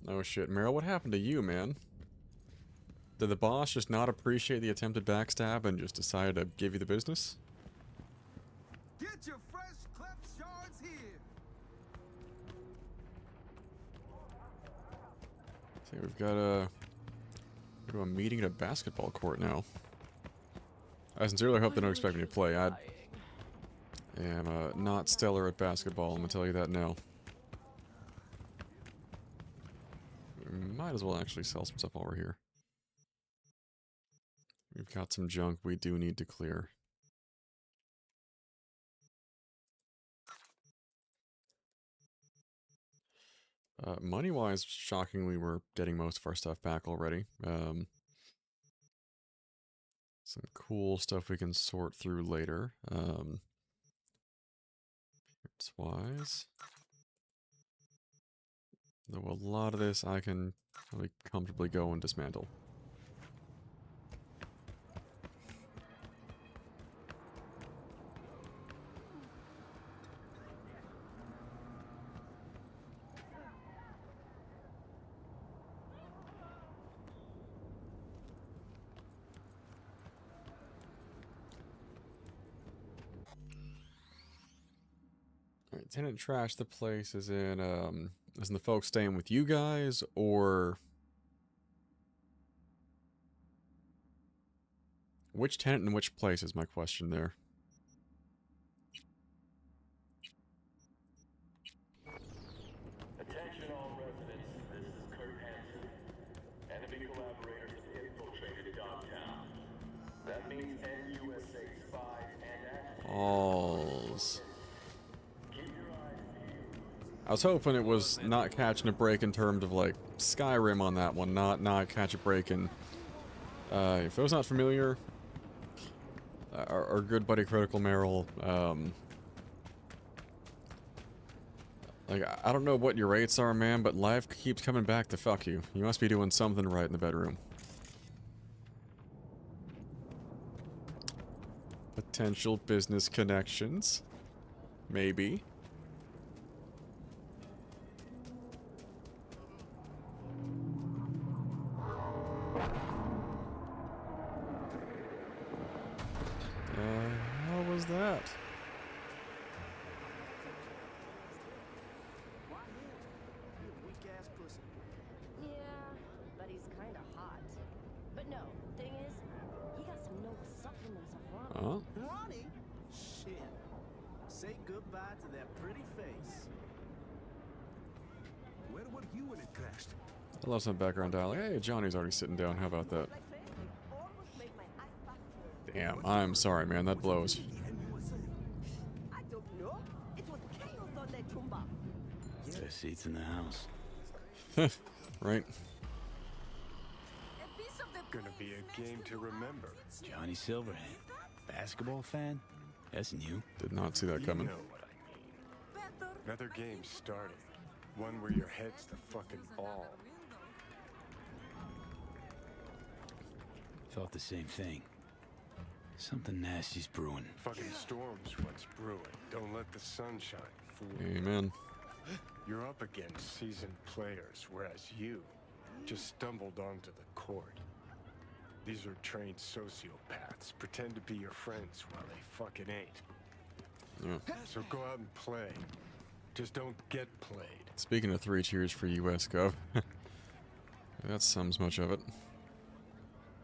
Oh shit, Meryl, what happened to you, man? Did the boss just not appreciate the attempted backstab and just decide to give you the business? Get your fresh cleft shards here. See, we've got a meeting at a basketball court now. I sincerely hope they don't expect me to play. I am not stellar at basketball, I'm gonna tell you that now. We might as well actually sell some stuff while we're here. We've got some junk we do need to clear. Money-wise, shockingly, we're getting most of our stuff back already. Some cool stuff we can sort through later. Wise. Though a lot of this I can really comfortably go and dismantle. Alright, tenant trash the place is in the folks staying with you guys, or which tenant in which place is my question there. Attention all residents, this is Kurt Hansen. Enemy collaborators have infiltrated downtown. That means NUSA spies and Balls. I was hoping it was not catching a break in terms of like Skyrim on that one, not catch a break in. If those not familiar, our good buddy Critical Merrill, like I don't know what your rates are, man, but life keeps coming back to fuck you. You must be doing something right in the bedroom. Potential business connections, maybe. How was that? Yeah, but he's kind of hot. But no, thing is, he got some noble supplements of Ronnie. Oh. Ronnie? Shit. Say goodbye to that pretty face. Where were you when it crashed? I love some background dialogue. Hey, Johnny's already sitting down. How about that? Damn, I'm sorry, man. That blows. I don't know. It was chaos on that Chumba. Best seats in the house. Right. Gonna be a game to remember. Johnny Silverhand. Basketball fan? That's new. Did not see that coming. You know what I mean. Another game started. One where your head's the fucking ball. Felt the same thing. Something nasty's brewing. Fucking storm's what's brewing. Don't let the sunshine fool you. Amen. You're up against seasoned players, whereas you just stumbled onto the court. These are trained sociopaths. Pretend to be your friends while they fucking ain't. Yeah. So go out and play. Just don't get played. Speaking of 3 cheers for US Gov, that sums much of it.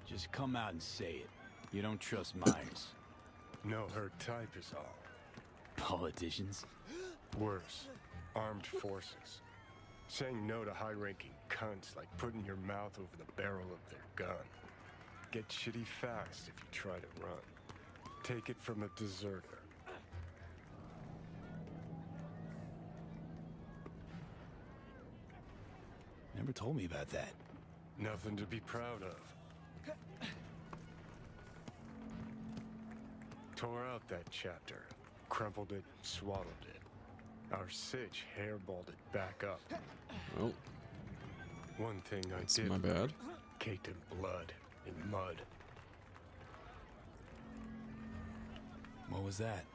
Just come out and say it. You don't trust Myers. No, her type is all. Politicians? Worse, armed forces. Saying no to high-ranking cunts like putting your mouth over the barrel of their gun. Get shitty fast if you try to run. Take it from a deserter. Never told me about that. Nothing to be proud of. Tore out that chapter, crumpled it, swaddled it. Our sitch hairballed it back up. Well, one thing I that's did. my bad. Caked in blood, in mud. What was that?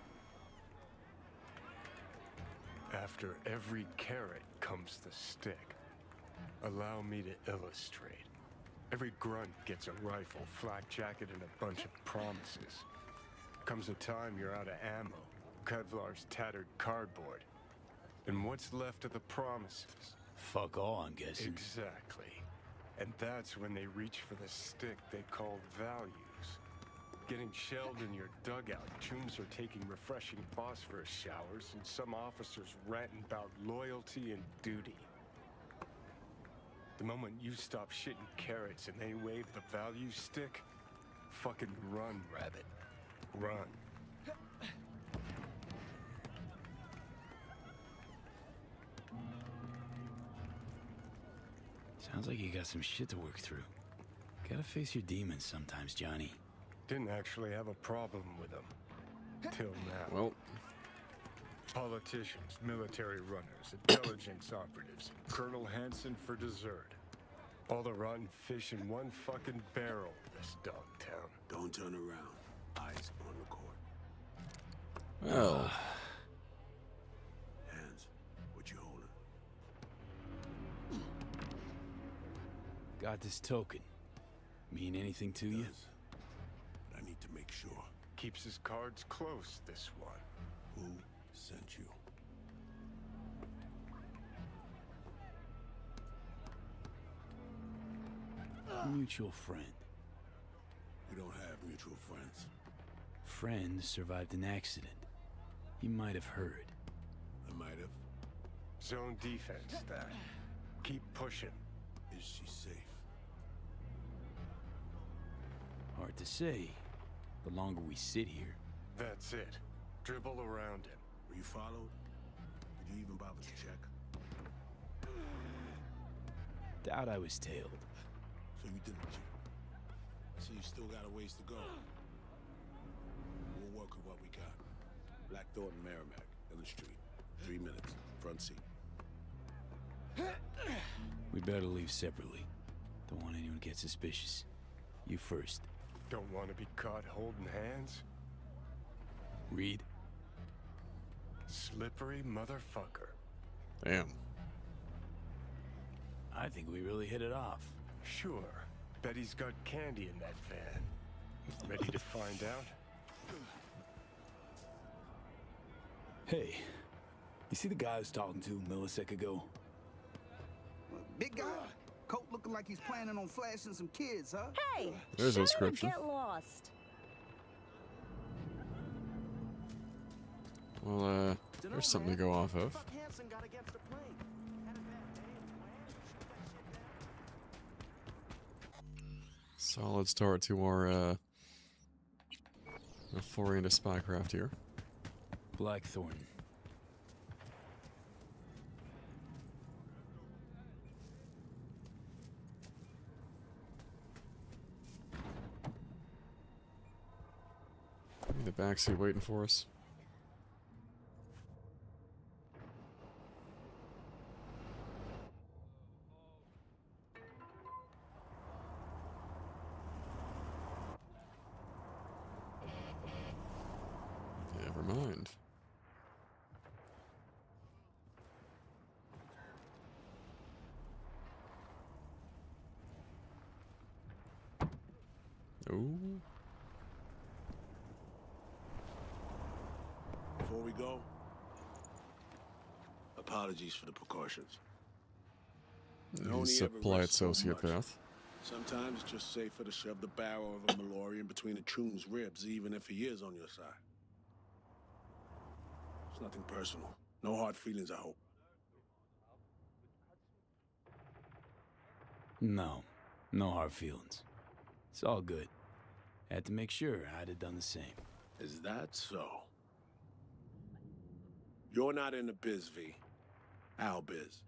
After every carrot comes the stick. Allow me to illustrate. Every grunt gets a rifle, flak jacket, and a bunch of promises. Comes a time you're out of ammo, Kevlar's tattered cardboard. And what's left of the promises? Fuck all, I'm guessing. Exactly. And that's when they reach for the stick they call values. Getting shelled in your dugout, tombs are taking refreshing phosphorus showers, and some officers ranting about loyalty and duty. The moment you stop shitting carrots and they wave the value stick, fucking run, rabbit. Run. Sounds like you got some shit to work through. Gotta face your demons sometimes, Johnny. Didn't actually have a problem with them. Till now. Well. Politicians, military runners, intelligence operatives, Colonel Hanson for dessert. All the rotten fish in one fucking barrel, this dogtown. Don't turn around. Eyes on the court. Well. Hands. What you holding? Got this token. Mean anything to you? But I need to make sure. Keeps his cards close, this one. Who sent you? Mutual friend. We don't have mutual friends. Friend survived an accident. You might have heard. I might have. Zone defense, that. Keep pushing. Is she safe? Hard to say. The longer we sit here. That's it. Dribble around him. Were you followed? Did you even bother to check? Doubt I was tailed. So you didn't check. So you still got a ways to go. We'll work with what we got. Blackthorn and Merrimack in the street. 3 minutes. Front seat. We better leave separately. Don't want anyone to get suspicious. You first. Don't want to be caught holding hands? Reed? Slippery motherfucker. Damn. I think we really hit it off. Sure. Bet he's got candy in that van. Ready to find out? Hey, you see the guy I was talking to a millisecond ago? Big guy? Coat looking like he's planning on flashing some kids, huh? Hey! There's shut inscription. up and get lost. Well, there's something to go off of. Fuck Hanson got against the plane. Had a bad day. Solid start to our foray into spycraft here. Blackthorn. In the backseat waiting for us. Never mind. Ooh. Before we go, apologies for the precautions. I only He's a ever polite risk so much. sociopath. Sometimes it's just safer to shove the barrel of a Malorian between a Troon's ribs, even if he is on your side. It's nothing personal. No hard feelings, I hope. No. No hard feelings. It's all good. Had to make sure I'd have done the same. Is that so? You're not in the biz, V. Our biz.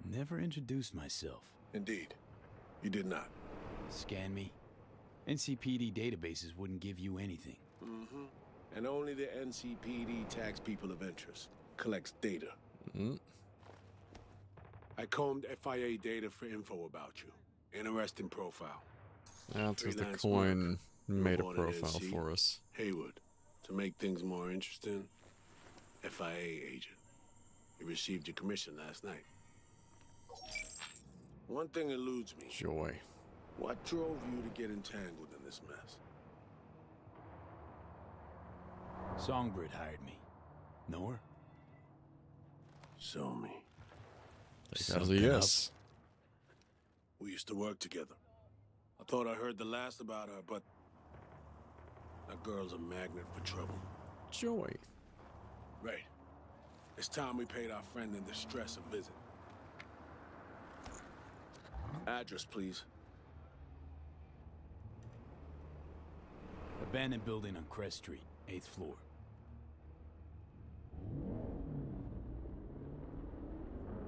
Never introduced myself. Indeed. You did not. Scan me. NCPD databases wouldn't give you anything. Mm-hmm. And only the NCPD tags people of interest. Collects data. I combed FIA data for info about you. Interesting profile. That's because the Freelance coin work. made a You're born in profile NC. for us. Haywood. To make things more interesting, FIA agent. You received your commission last night. One thing eludes me. Joy. What drove you to get entangled in this mess? Songbird hired me. Know her? Show me. Take that as a yes. We used to work together. I thought I heard the last about her, but that girl's a magnet for trouble. Joy. Right. It's time we paid our friend in distress a visit. Address, please. Abandoned building on Crest Street, 8th floor.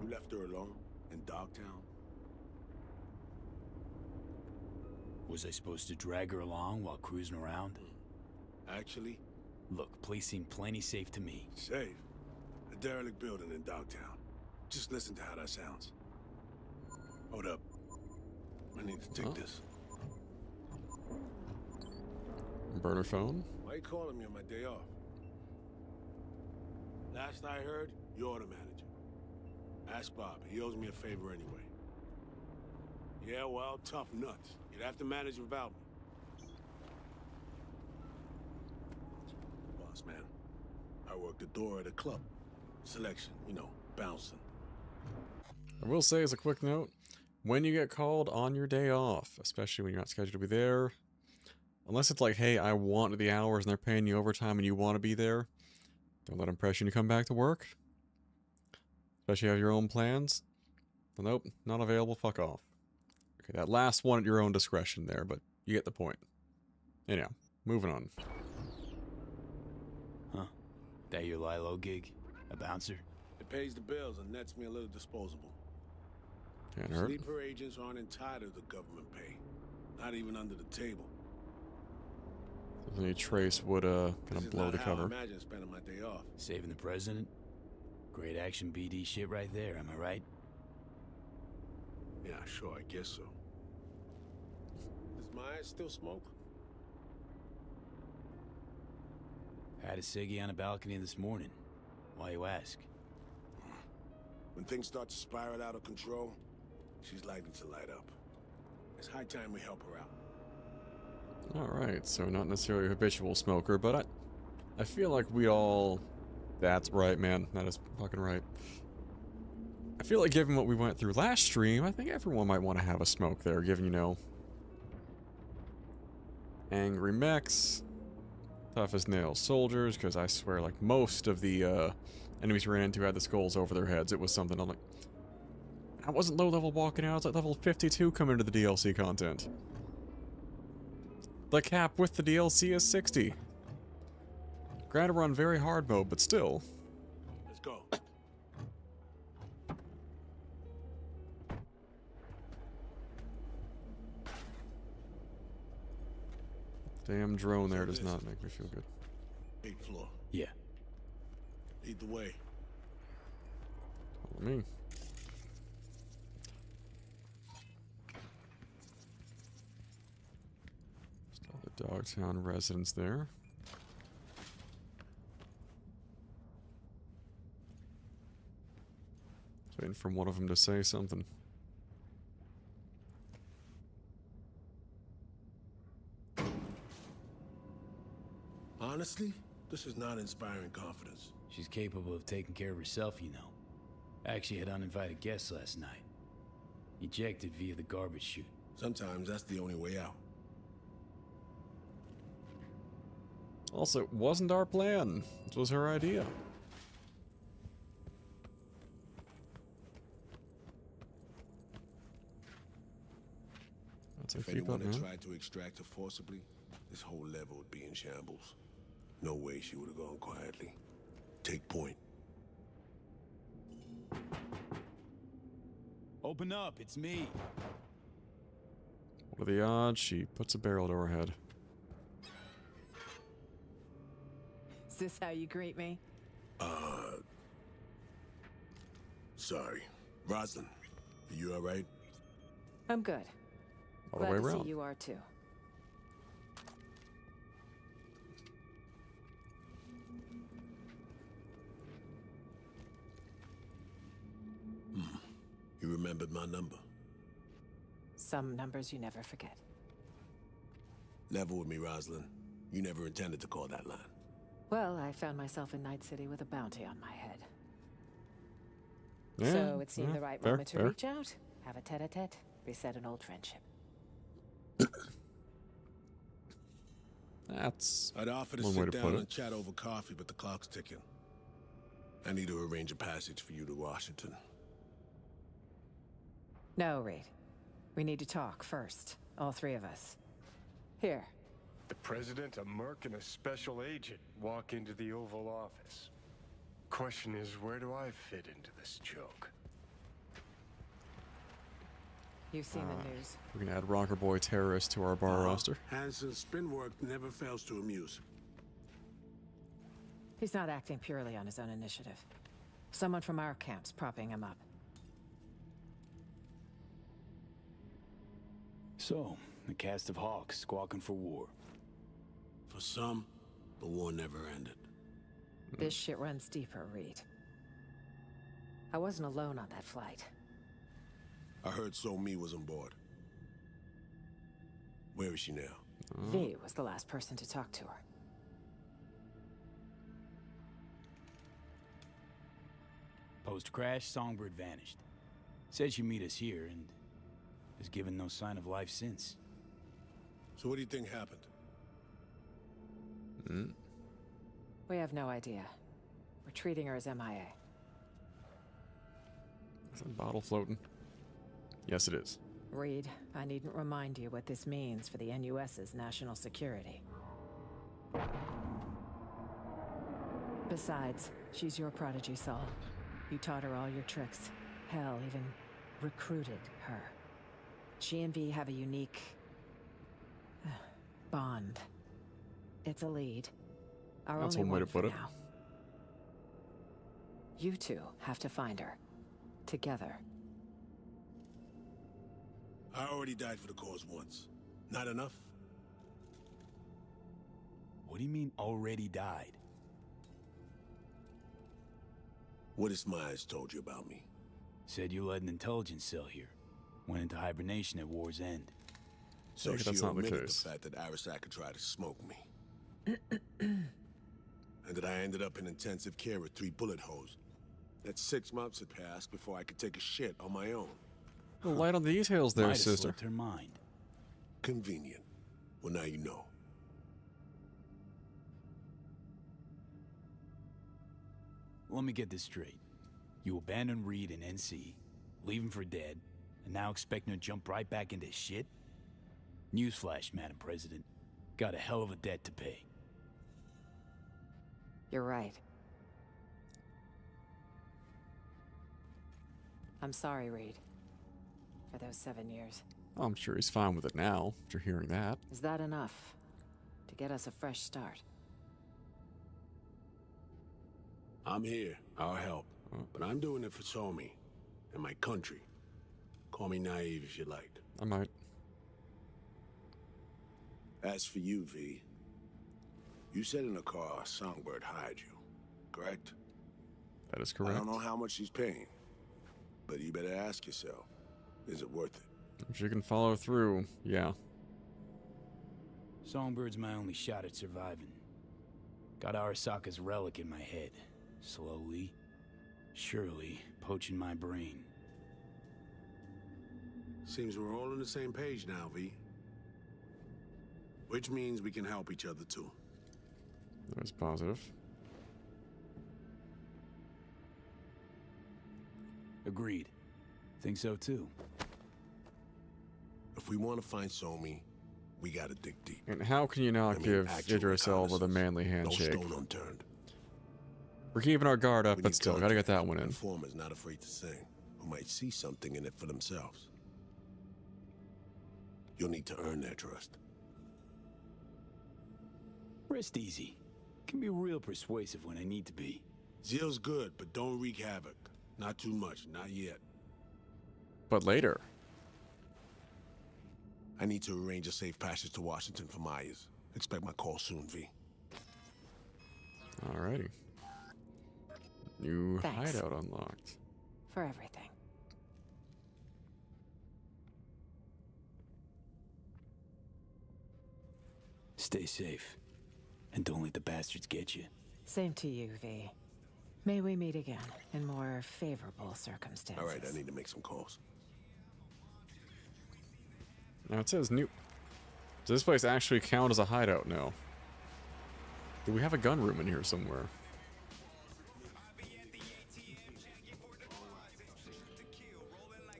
You left her alone in Dogtown? Was I supposed to drag her along while cruising around? Actually? Look, place seemed plenty safe to me. Safe? A derelict building in Dogtown. Just listen to how that sounds. Hold up. I need to take this. Burner phone? Why you calling me on my day off? Last I heard, you're the manager. Ask Bob. He owes me a favor anyway. Yeah, well, tough nuts. You'd have to manage without me. Boss man, I work the door at a club. Selection, you know, bouncing. I will say as a quick note, when you get called on your day off, especially when you're not scheduled to be there, unless it's like, hey, I want the hours and they're paying you overtime and you want to be there, don't let them pressure you to come back to work. Especially if you have your own plans. Well, nope, not available, fuck off. Okay, that last one at your own discretion there, but you get the point. Anyhow, moving on. Huh? That your Lilo gig? A bouncer? It pays the bills and nets me a little disposable. Can't hurt. Sleeper agents aren't entitled to government pay. Not even under the table. If any trace would kind of blow the cover. I imagine spending my day off. Saving the president? Great action BD shit right there, am I right? Yeah, sure, I guess so. Does Maya still smoke? Had a ciggy on a balcony this morning. Why you ask? When things start to spiral out of control, she's likely to light up. It's high time we help her out. Alright, so not necessarily a habitual smoker, but I feel like we all... That's right, man. That is fucking right. I feel like given what we went through last stream, I think everyone might want to have a smoke there, given, you know... Angry mechs, tough as nails soldiers, because I swear, like, most of the enemies we ran into had the skulls over their heads. It was something I'm like... I wasn't low level walking out, I was at level 52 coming into the DLC content. The cap with the DLC is 60. Granted, we're on very hard mode, but still. Let's go. Damn drone there does not make me feel good. 8th floor. Yeah. Lead the way. Follow me. Still the Dogtown residence there. Waiting for one of them to say something. Honestly, this is not inspiring confidence. She's capable of taking care of herself, you know. Actually had uninvited guests last night. Ejected via the garbage chute. Sometimes that's the only way out. Also, it wasn't our plan. This was her idea. If anyone had tried to extract her forcibly, this whole level would be in shambles. No way she would have gone quietly. Take point. Open up, it's me. What are the odds she puts a barrel to her head? Is this how you greet me? Sorry. Rosalind, are you alright? I'm good. All the Glad way to around. see you are too. You remembered my number. Some numbers you never forget. Level with me, Rosalind. You never intended to call that line. Well, I found myself in Night City with a bounty on my head. Yeah, So it seemed yeah, the right fair, moment to fair. reach out, have a tete-a-tete, reset an old friendship. That's I'd offer to one way sit to down put and it. chat over coffee, but the clock's ticking. I need to arrange a passage for you to Washington. No, Reed. We need to talk first. All three of us. Here. The president, a merc, and a special agent walk into the Oval Office. Question is, where do I fit into this joke? You've seen the news. We're gonna add Rocker Boy Terrorist to our bar roster. Hansen's spin work never fails to amuse. He's not acting purely on his own initiative. Someone from our camp's propping him up. So, the cast of hawks squawking for war. For some, the war never ended. This shit runs deeper, Reed. I wasn't alone on that flight. I heard So-Mi was on board. Where is she now? V was the last person to talk to her. Post-crash, Songbird vanished. Said she'd meet us here and has given no sign of life since. So what do you think happened? We have no idea. We're treating her as MIA. Is that a bottle floating? Yes, it is. Reed, I needn't remind you what this means for the NUS's national security. Besides, she's your prodigy, Saul. You taught her all your tricks. Hell, even recruited her. She and V have a unique bond. It's a lead. Our That's only one way to for put it. now. You two have to find her. Together. I already died for the cause once. Not enough? What do you mean, already died? What has Myers told you about me? Said you led an intelligence cell here. Went into hibernation at war's end. So Yeah, she that's not the omitted case. the fact that Arasaka tried to smoke me. And that I ended up in intensive care with 3 bullet holes. That 6 months had passed before I could take a shit on my own. Light on the details there, Might have sister. slipped her mind. Convenient. Well, now you know. Let me get this straight. You abandoned Reed and NC, leave him for dead, and now expecting to jump right back into shit? Newsflash, Madam President. Got a hell of a debt to pay. You're right. I'm sorry, Reed. For those 7 years. I'm sure he's fine with it now, after hearing that. Is that enough? To get us a fresh start? I'm here. I'll help. But I'm doing it for So-Mi and my country. Call me naive if you like. I might. As for you, V, you said in the car Songbird hired you, correct? That is I correct. don't know how much she's paying, but you better ask yourself, is it worth it? If you can follow through, yeah. Songbird's my only shot at surviving. Got Arasaka's relic in my head. Slowly, surely, poaching my brain. Seems we're all on the same page now, V. Which means we can help each other too. That's positive. Agreed. Think so too. If we want to find Somi, we gotta dig deep. And how can you not give Idris Elba the manly handshake? No stone unturned. We're keeping our guard up, We but need still, gotta get that one in. Informers not afraid to sing, who might see something in it for themselves. You'll need to earn their trust. Rest easy. Can be real persuasive when I need to be. Zeal's good, but don't wreak havoc. Not too much, not yet. But later. I need to arrange a safe passage to Washington for Myers. Expect my call soon, V. Alrighty. New Thanks. hideout unlocked. For everything. Stay safe. And don't let the bastards get you. Same to you, V. May we meet again in more favorable circumstances. All right, I need to make some calls. Now it says new. Does this place actually count as a hideout now? Do we have a gun room in here somewhere?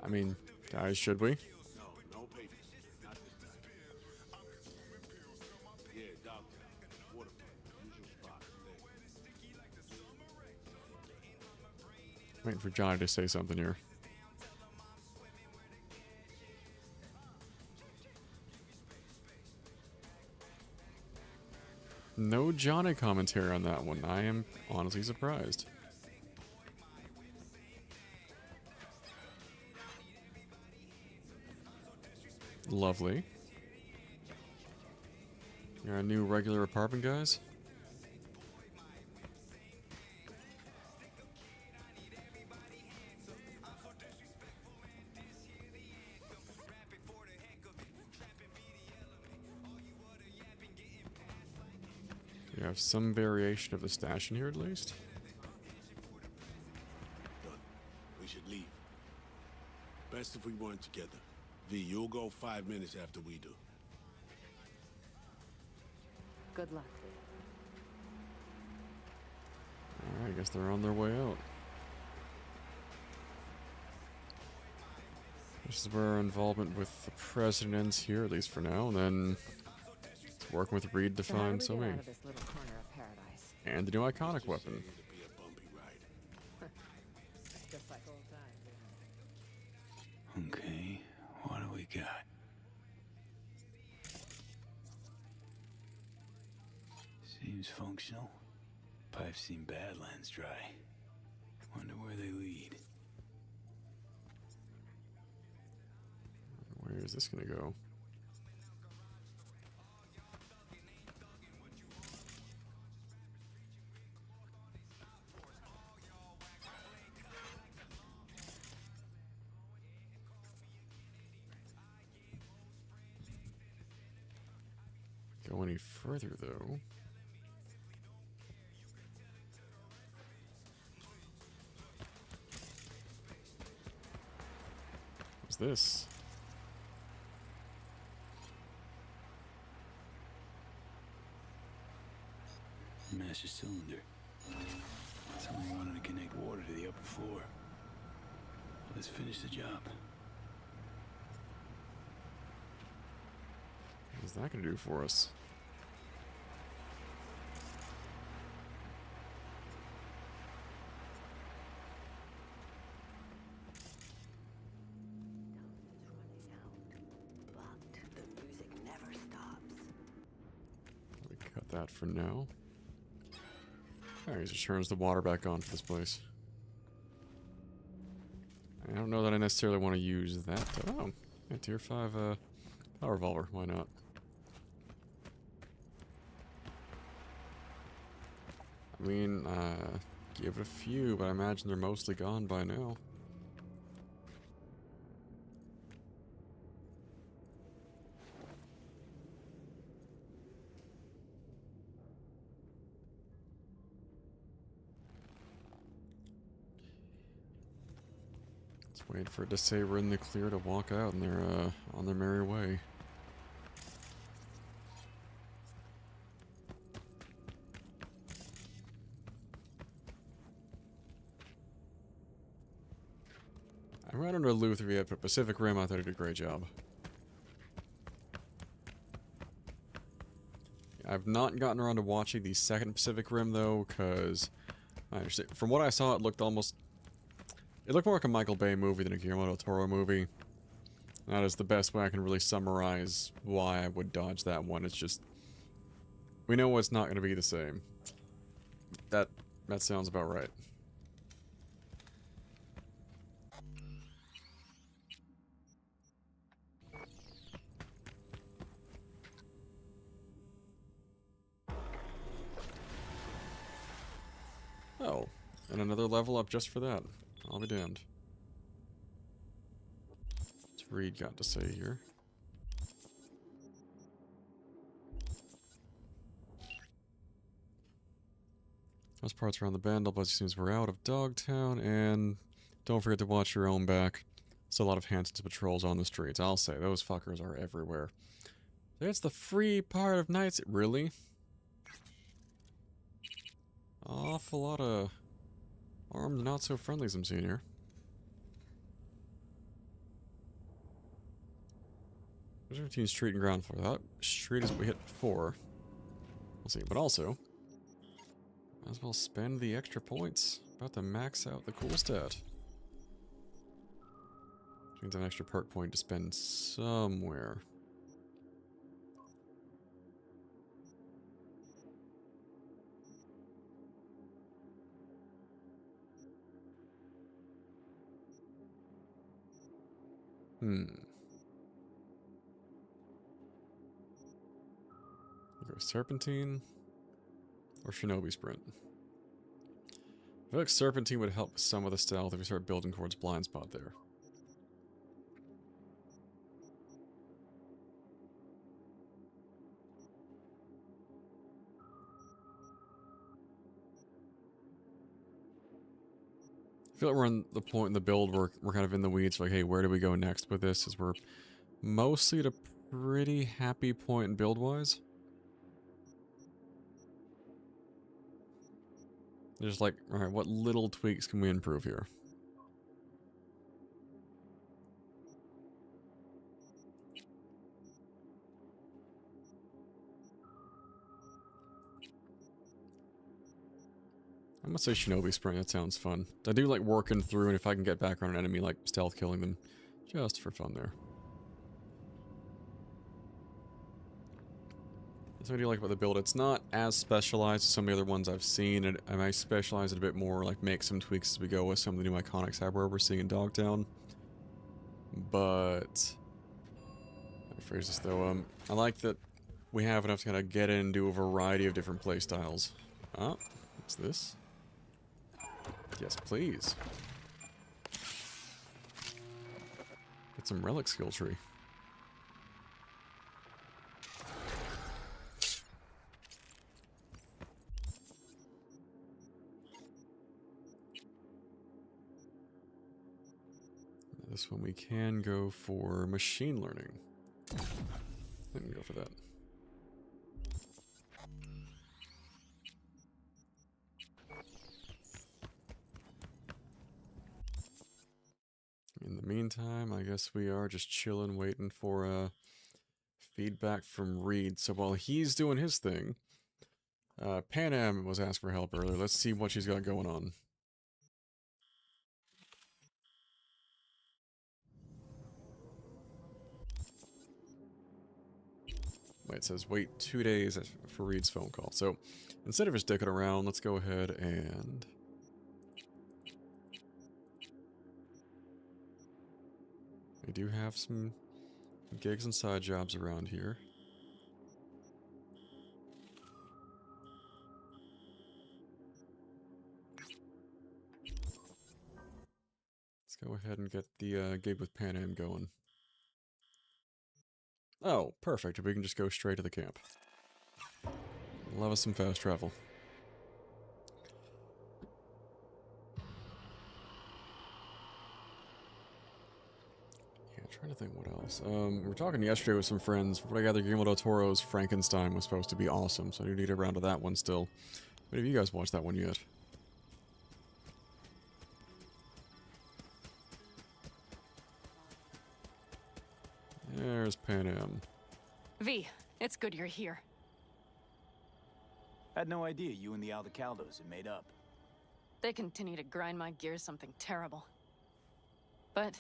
I mean, guys, should we? No papers. Not this time. Yeah, doctor. Water plant. Usual spot. Waiting for Johnny to say something here. No Johnny commentary on that one. I am honestly surprised. Lovely. You're a new regular apartment, guys? You have some variation of the stash in here at least. Done. We should leave. Best if we weren't together. V, you'll go 5 minutes after we do. Good luck. Alright, I guess they're on their way out. This is where our involvement with the president ends here, at least for now, and then it's working with Reed to So how do find we get Somi. out of this little corner of paradise? And the new iconic weapon. Just like old times. Okay, what do we got? Seems functional. Pipes seem badlands dry. Wonder where they lead. Where is this gonna go? Go any further though? What's this? Master cylinder. Something running to connect water to the upper floor. Let's finish the job. What's that gonna do for us? The music never stops. We cut that for now. Alright, just turns the water back on for this place. I don't know that I necessarily want to use that. Oh, a tier 5 power revolver. Why not? I mean, give it a few, but I imagine they're mostly gone by now. Just wait for it to say we're in the clear to walk out, and they're on their merry way. I'm right under Luther yet, but Pacific Rim I thought he did a great job. I've not gotten around to watching the second Pacific Rim though, because I understand from what I saw it looked more like a Michael Bay movie than a Guillermo del Toro movie. That is the best way I can really summarize why I would dodge that one. It's just we know it's not going to be the same. That sounds about right. Oh, and another level up just for that. I'll be damned. What's Reed got to say here? Those parts around the band, but it seems we're out of Dogtown, and don't forget to watch your own back. There's a lot of Hanson's patrols on the streets. I'll say, those fuckers are everywhere. That's the free part of nights. Really? Awful lot of armed not-so-friendlies I'm seeing here. There's routine street and ground floor. That street is what we hit before. We'll see, but also, might as well spend the extra points. About to max out the cool stat. Which means an extra perk point to spend somewhere. You go Serpentine or Shinobi Sprint. I feel like Serpentine would help with some of the stealth if we start building towards Blind Spot there. I feel like we're on the point in the build where we're kind of in the weeds, like, hey, where do we go next with this? As we're mostly at a pretty happy point build-wise. Just like, alright, what little tweaks can we improve here? I'm gonna say Shinobi Sprint, that sounds fun. I do like working through, and if I can get back on an enemy, like stealth killing them, just for fun there. That's what I do like about the build. It's not as specialized as some of the other ones I've seen, and I might specialize it a bit more, like make some tweaks as we go with some of the new iconic cyber we're seeing in Dogtown. But I phrase this though, I like that we have enough to kind of get in and do a variety of different play styles. Ah, what's this? Yes, please. Get some relic skill tree. This one we can go for machine learning. I can go for that. In the meantime, I guess we are just chilling, waiting for feedback from Reed. So while he's doing his thing, Pan Am was asked for help earlier. Let's see what she's got going on. Wait, it says wait 2 days for Reed's phone call. So instead of just dicking around, let's go ahead and we do have some gigs and side jobs around here. Let's go ahead and get the gig with Pan Am going. Oh, perfect. We can just go straight to the camp. Love us some fast travel. trying to think what else. We were talking yesterday with some friends. From what I gather, Guillermo del Toro's Frankenstein was supposed to be awesome, so I do need to get around to that one still. But have you guys watched that one yet? There's Pan Am. V, it's good you're here. Had no idea you and the Aldecaldos had made up. They continue to grind my gears something terrible. But,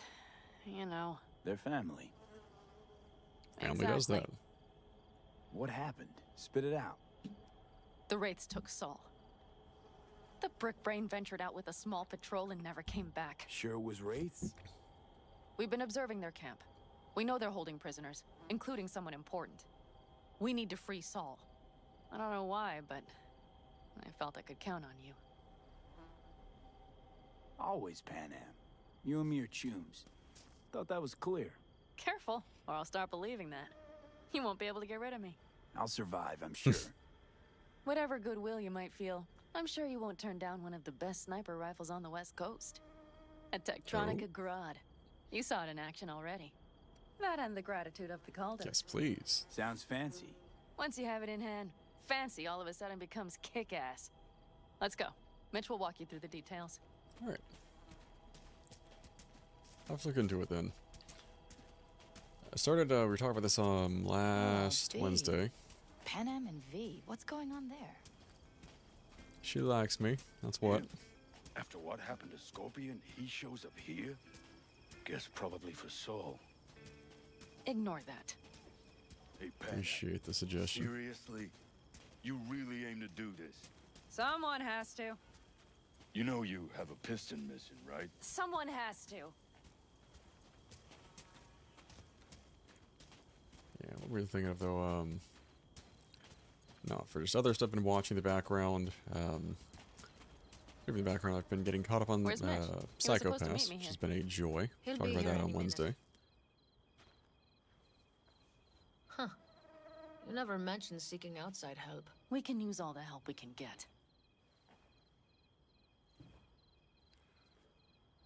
you know... They're family. Family does that. What happened? Spit it out. The Wraiths took Saul. The Brickbrain ventured out with a small patrol and never came back. Sure it was Wraiths? We've been observing their camp. We know they're holding prisoners, including someone important. We need to free Saul. I don't know why, but I felt I could count on you. Always Pan Am. You and me are chums. Thought that was clear. Careful, or I'll start believing that. You won't be able to get rid of me. I'll survive, I'm sure. Whatever goodwill you might feel, I'm sure you won't turn down one of the best sniper rifles on the West Coast. A Tektronica Grad. You saw it in action already. That and the gratitude of the Calder. Yes, please. Sounds fancy. Once you have it in hand, fancy all of a sudden becomes kick-ass. Let's go. Mitch will walk you through the details. Alright. Let's look into it then. I started, we were talking about this last Wednesday. Pan Am and V, what's going on there? She likes me, that's what. After what happened to Scorpion, he shows up here? Guess probably for Saul. Ignore that. Hey, Pan, Appreciate the suggestion. seriously? You really aim to do this? Someone has to. You know you have a piston missing, right? Someone has to. Yeah, what were you thinking of though? No, for just other stuff I've been watching in the background. In the background, I've been getting caught up on Psychopaths, which has been a joy. Talking about that on Wednesday. Huh. You never mentioned seeking outside help. We can use all the help we can get.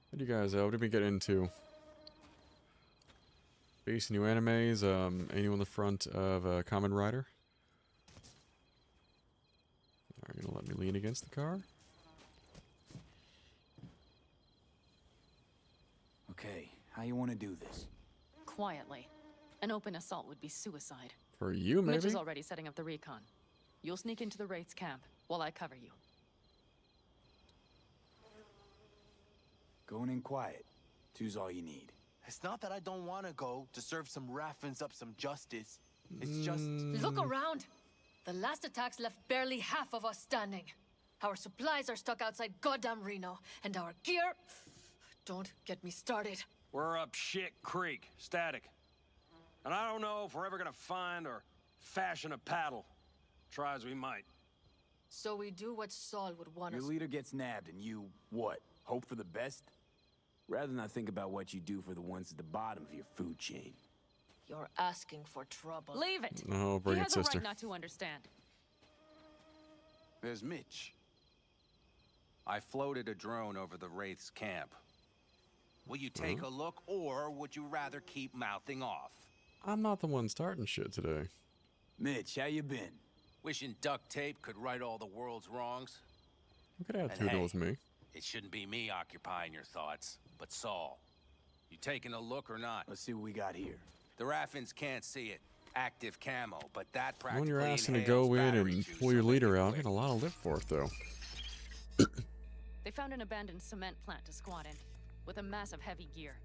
What do you guys, what did we get into? Base new animes, anyone on the front of Kamen Rider? Are you gonna let me lean against the car? Okay, how you want to do this? Quietly. An open assault would be suicide. For you, maybe? Mitch is already setting up the recon. You'll sneak into the Wraith's camp while I cover you. Going in quiet. Two's all you need. It's not that I don't want to go to serve some Raffins up some justice. It's just... Look around! The last attacks left barely half of us standing. Our supplies are stuck outside goddamn Reno, and our gear... Don't get me started. We're up shit creek, static. And I don't know if we're ever gonna find or fashion a paddle. Try as we might. So we do what Saul would want Your us... leader gets nabbed and you, what, hope for the best? Rather not think about what you do for the ones at the bottom of your food chain. You're asking for trouble. Leave it! No, bring it, sister. He has a right not to understand. There's Mitch. I floated a drone over the Wraith's camp. Will you take a look, or would you rather keep mouthing off? I'm not the one starting shit today. Mitch, how you been? Wishing duct tape could right all the world's wrongs? You could have two with me. It shouldn't be me occupying your thoughts, but Saul. You taking a look or not? Let's see what we got here. The Raffins can't see it. Active camo, but that practically When you're asking to go in and pull your leader out, I got a lot of lip for it, though. They found an abandoned cement plant to squat in, with a massive heavy gear.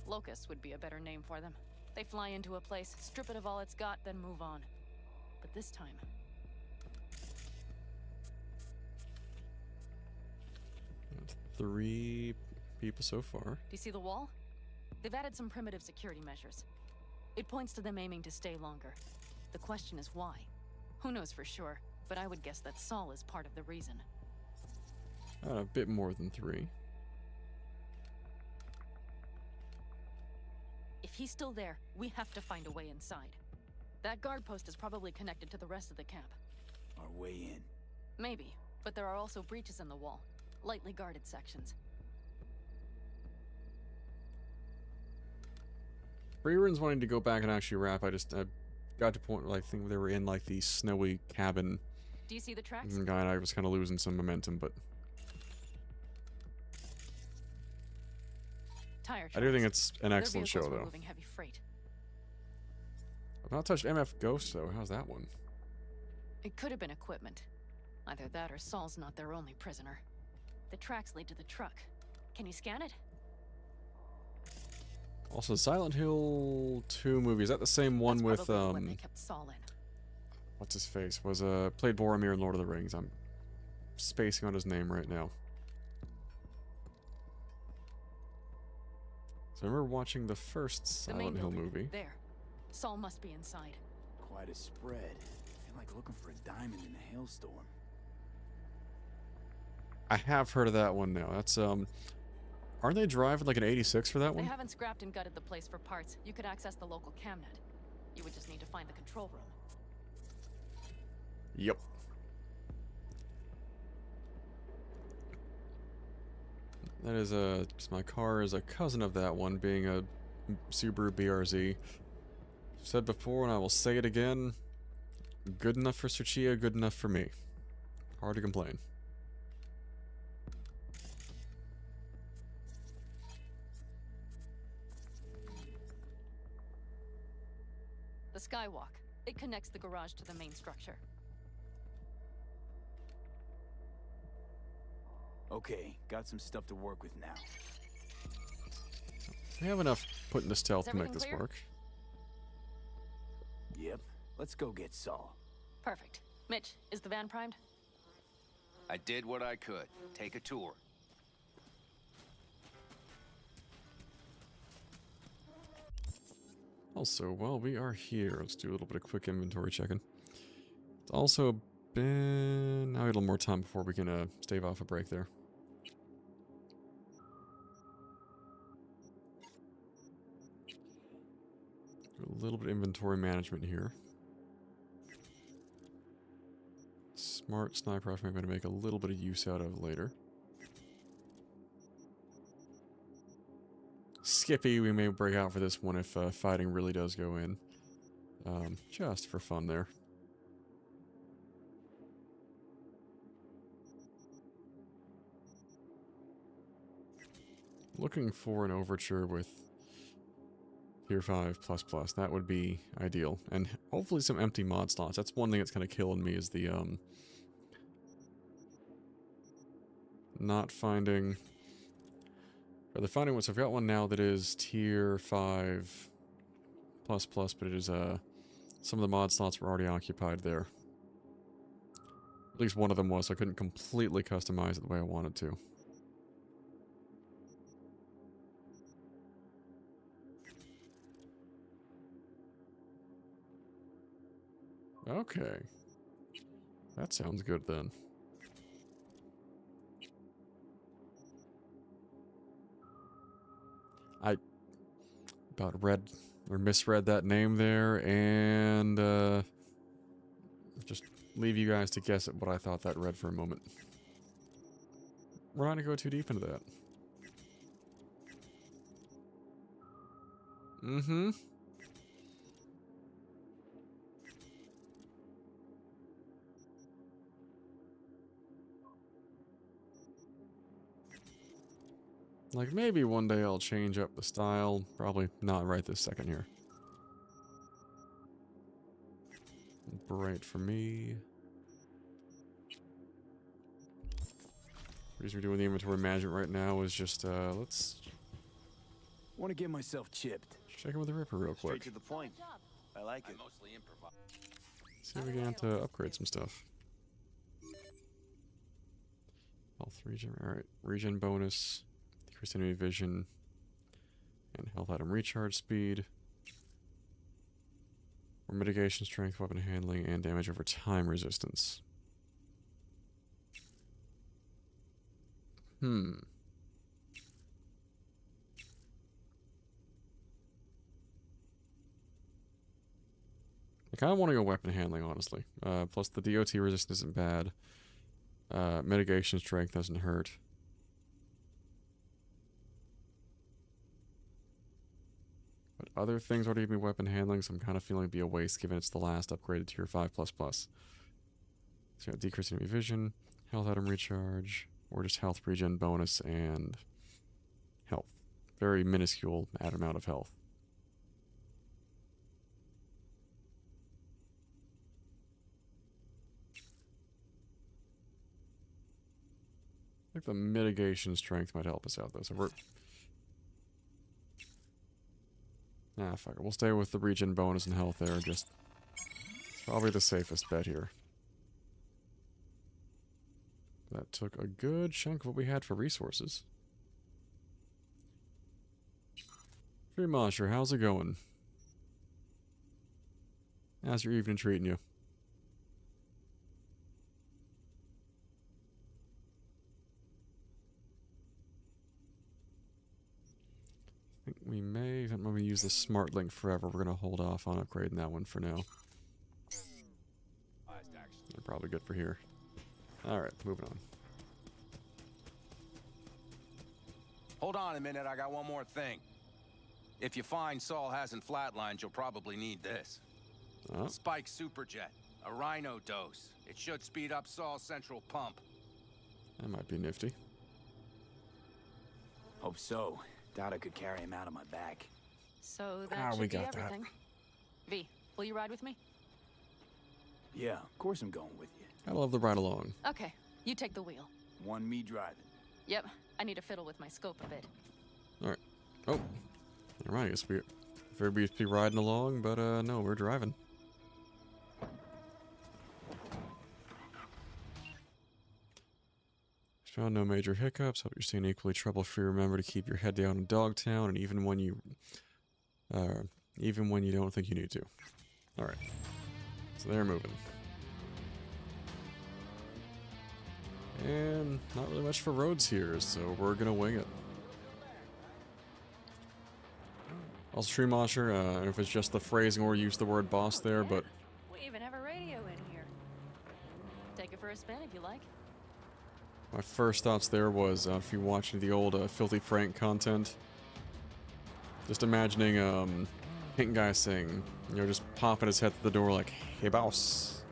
Locusts would be a better name for them. They fly into a place, strip it of all it's got, then move on. But this time... That's 3 people so far. Do you see the wall? They've added some primitive security measures. It points to them aiming to stay longer. The question is why? Who knows for sure, but I would guess that Saul is part of the reason. A bit more than 3. If he's still there, we have to find a way inside. That guard post is probably connected to the rest of the camp. Our way in. Maybe, but there are also breaches in the wall. lightly guarded sections. Freerun's wanting to go back and actually rap. I just got to point where I think they were in like the snowy cabin. Do you see the tracks? And I was kind of losing some momentum, but Tire I do think tracks. it's an Their excellent show, vehicles were though. moving heavy freight. I've not touched MF Ghost, though. How's that one? It could have been equipment. Either that or Saul's not their only prisoner. The tracks lead to the truck. Can you scan it? Also, Silent Hill 2 movie. Is that the same one with, When they kept Saul in. what's his face? Was, played Boromir in Lord of the Rings. I'm spacing on his name right now. So I remember watching the first The main Silent Hill building. movie. There. Saul must be inside. Quite a spread. I feel like looking for a diamond in a hailstorm. I have heard of that one now. That's, aren't they driving like an 86 for that They one? haven't scrapped and gutted the place for parts. You could access the local camnet. You would just need to find the control room. Yep. That is my car is a cousin of that one, being a Subaru BRZ. Said before, and I will say it again. Good enough for Suchiya, good enough for me. Hard to complain. The skywalk. It connects the garage to the main structure. Okay, got some stuff to work with now. We have enough put into stealth Is to make everything this clear? work. Yep, let's go get Saul. Perfect. Mitch, is the van primed? I did what I could. Take a tour. Also, while we are here, let's do a little bit of quick inventory checking. It's also been... Now we have a little more time before we can stave off a break there. Do a little bit of inventory management here. Smart sniper rifle I'm going to make a little bit of use out of later. Skippy we may break out for this one if fighting really does go in. Just for fun there. Looking for an overture with Tier 5++. That would be ideal. And hopefully some empty mod slots. That's one thing that's kind of killing me is the not finding... Or the finding one, so I've got one now that is Tier 5++, but it is some of the mod slots were already occupied there. At least one of them was, so I couldn't completely customize it the way I wanted to. Okay. That sounds good then. I about read or misread that name there and just leave you guys to guess at what I thought that read for a moment. We're not going to go too deep into that. Mm-hmm. Like, maybe one day I'll change up the style. Probably not right this second here. Bright for me. The reason we're doing the inventory management right now is just, let's... Want to get myself chipped. Check in with the Ripper real quick. Straight to the point. I like it. Mostly improvise. See if we can to upgrade some stuff. Health regen, alright. Regen bonus. Decreased enemy vision. And health item recharge speed. Or mitigation strength, weapon handling, and damage over time resistance. I kind of want to go weapon handling, honestly. Plus the DOT resistance isn't bad. Mitigation strength doesn't hurt. other things already give me weapon handling, so I'm kind of feeling it'd be a waste given it's the last upgraded tier 5++. So decrease enemy vision, health item recharge, or just health regen bonus and health. Very minuscule add amount of health. I think the mitigation strength might help us out though, so we're... Nah, fuck it. We'll stay with the regen bonus and health there, just... It's probably the safest bet here. That took a good chunk of what we had for resources. Free Monster, how's it going? How's your evening treating you? I think we may, I'm going to use the smart link forever. We're going to hold off on upgrading that one for now. They're probably good for here. Alright, moving on. Hold on a minute, I got one more thing. If you find Saul hasn't flatlined, you'll probably need this. Oh. Spike Superjet, a Rhino dose. It should speed up Saul's central pump. That might be nifty. Hope so. Doubt I could carry him out on my back. So that should we be got that. everything. V, will you ride with me? Yeah, of course I'm going with you. I love the ride along. Okay, you take the wheel. One me driving. Yep, I need to fiddle with my scope a bit. Alright. Oh. Alright, I guess we're be riding along, but no, we're driving. Found no major hiccups. Hope you're staying equally trouble-free. Remember to keep your head down in Dogtown, and even when you don't think you need to. Alright. So they're moving. And not really much for roads here, so we're gonna wing it. Also, Tree Mosher, I don't know if it's just the phrasing or use the word boss there, but... We even have a radio in here. Take it for a spin if you like. My first thoughts there was, if you watch the old Filthy Frank content, just imagining, Pink Guy saying, you know, just popping his head through the door like, hey boss.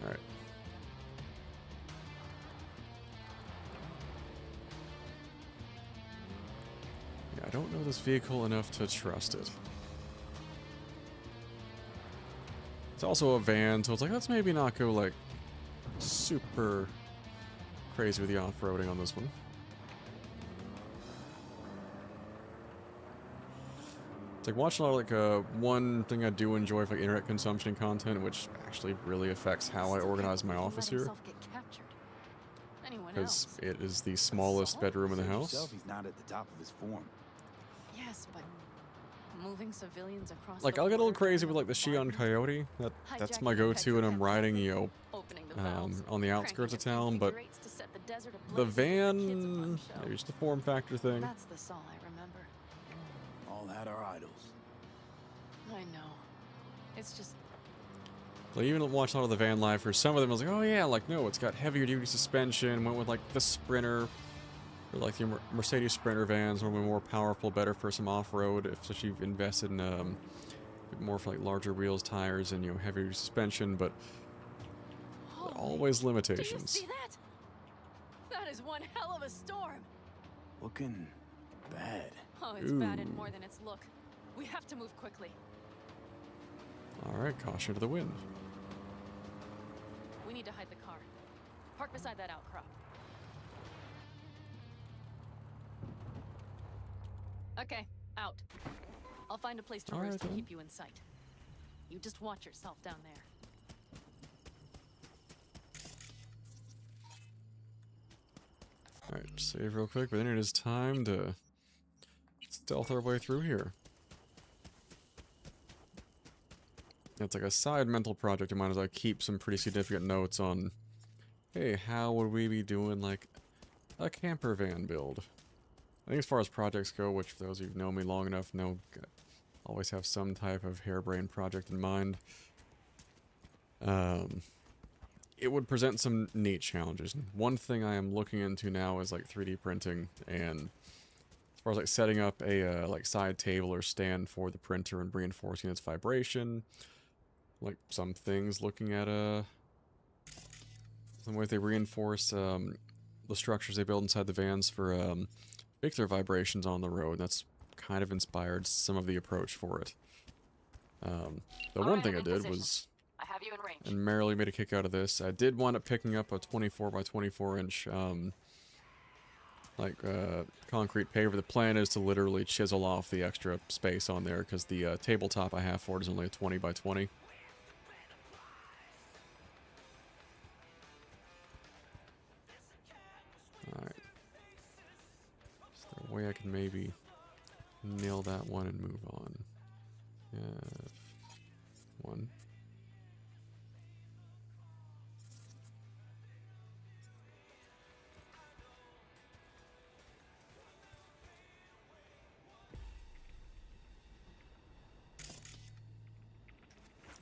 Alright. Yeah, I don't know this vehicle enough to trust it. It's also a van, so it's like, let's maybe not go, like, super crazy with the off-roading on this one. It's like watching a lot of, like, one thing I do enjoy for, like, internet consumption content, which actually really affects how I organize my office here. Because it is the smallest bedroom in the house. He's not at the top of his form. Yes, but moving civilians across Like, I'll get a little crazy with, like, the Shion Coyote. That's my go-to when I'm riding, you know, on the outskirts of town, but the van, maybe just a form factor thing. That's the Saul I remember. All had our idols. I know. It's just... Like, even watched a lot of the van life, for some of them I was like, oh yeah, like, no, it's got heavier duty suspension, went with, like, the Sprinter, or, like, the Mercedes Sprinter vans, normally more powerful, better for some off-road, if you've invested in, a bit more for, like, larger wheels, tires, and, you know, heavier duty suspension, but always limitations. Do you see that? That is one hell of a storm. Looking bad. Oh, it's bad and more than its look. We have to move quickly. Alright, caution to the wind. We need to hide the car. Park beside that outcrop. Okay, out. I'll find a place to roost and keep you in sight. You just watch yourself down there. Alright, save real quick, but then it is time to stealth our way through here. It's like a side mental project of mine as I keep some pretty significant notes on, hey, how would we be doing, like, a camper van build? I think as far as projects go, which for those of you who know me long enough know, I always have some type of harebrained project in mind. It would present some neat challenges. One thing I am looking into now is like 3D printing, and as far as like setting up a like side table or stand for the printer and reinforcing its vibration. Like some things, looking at some way they reinforce the structures they build inside the vans for make their vibrations on the road. That's kind of inspired some of the approach for it. The one thing I did was, I have you in range. and merrily made a kick out of this. I did wind up picking up a 24 by 24 inch concrete paver. The plan is to literally chisel off the extra space on there because the tabletop I have for it is only a 20 by 20. Alright. Is there a way I can maybe nail that one and move on? One.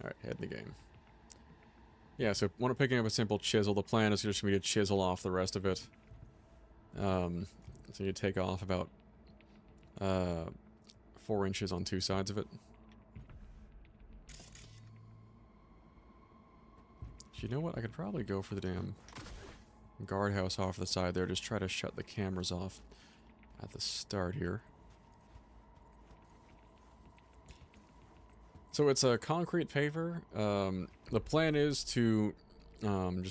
Alright, head in the game. Yeah, so when I'm picking up a simple chisel, the plan is just for me to chisel off the rest of it. So you take off about 4 inches on 2 sides of it. You know what? I could probably go for the damn guardhouse off the side there. Just try to shut the cameras off at the start here. So it's a concrete paver. The plan is to I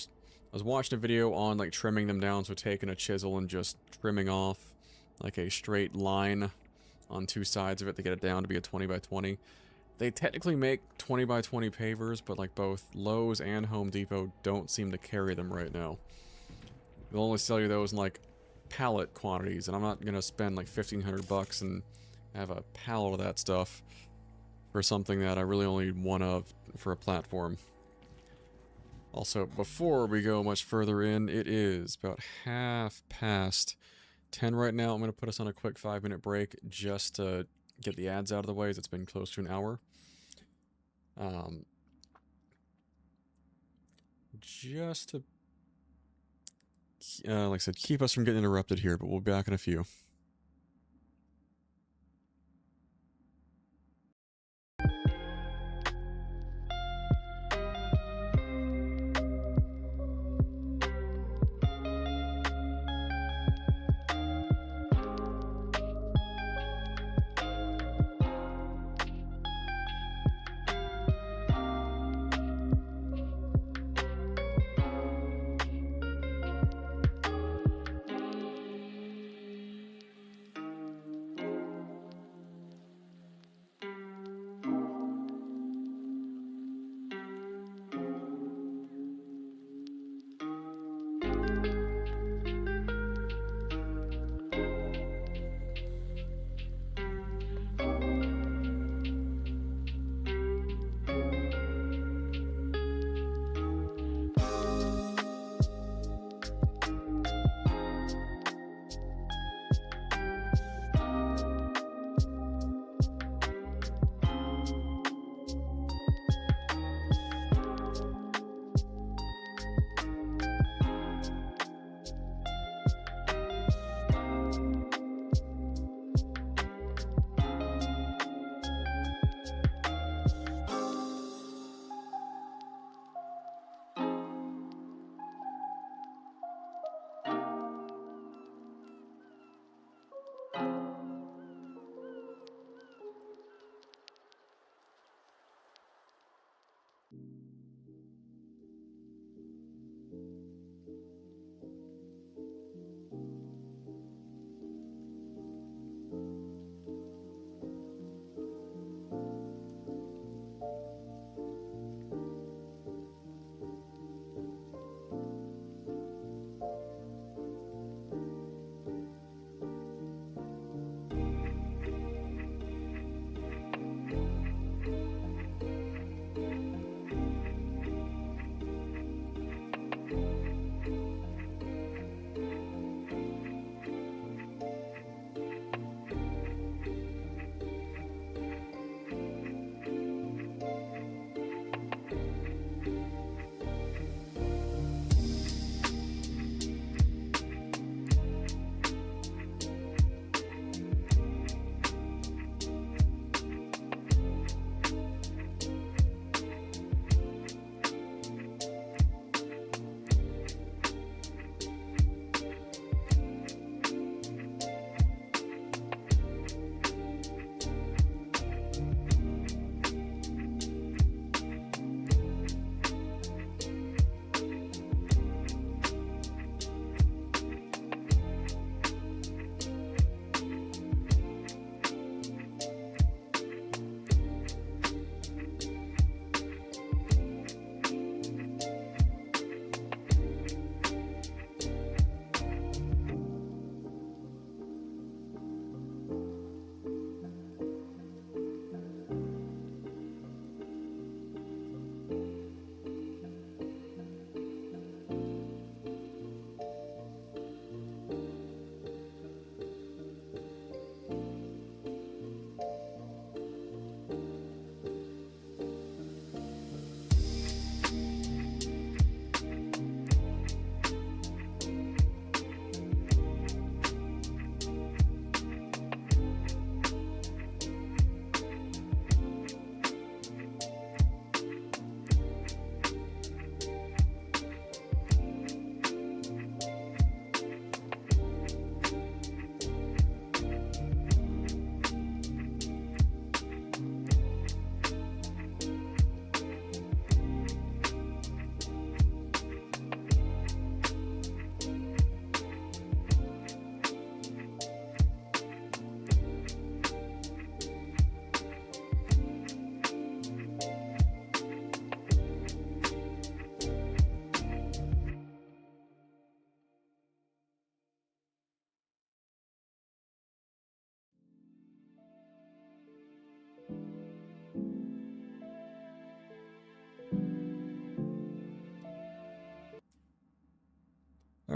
was watching a video on like trimming them down, so taking a chisel and just trimming off like a straight line on 2 sides of it to get it down to be a 20 by 20. They technically make 20 by 20 pavers, but like both Lowe's and Home Depot don't seem to carry them right now. They'll only sell you those in like pallet quantities, and I'm not gonna spend like $1,500 and have a pallet of that stuff for something that I really only need one of for a platform. Also, before we go much further in, it is about 10:30 right now. I'm gonna put us on a quick 5-minute break just to get the ads out of the way, as it's been close to an hour. Just to, like I said, keep us from getting interrupted here, but we'll be back in a few.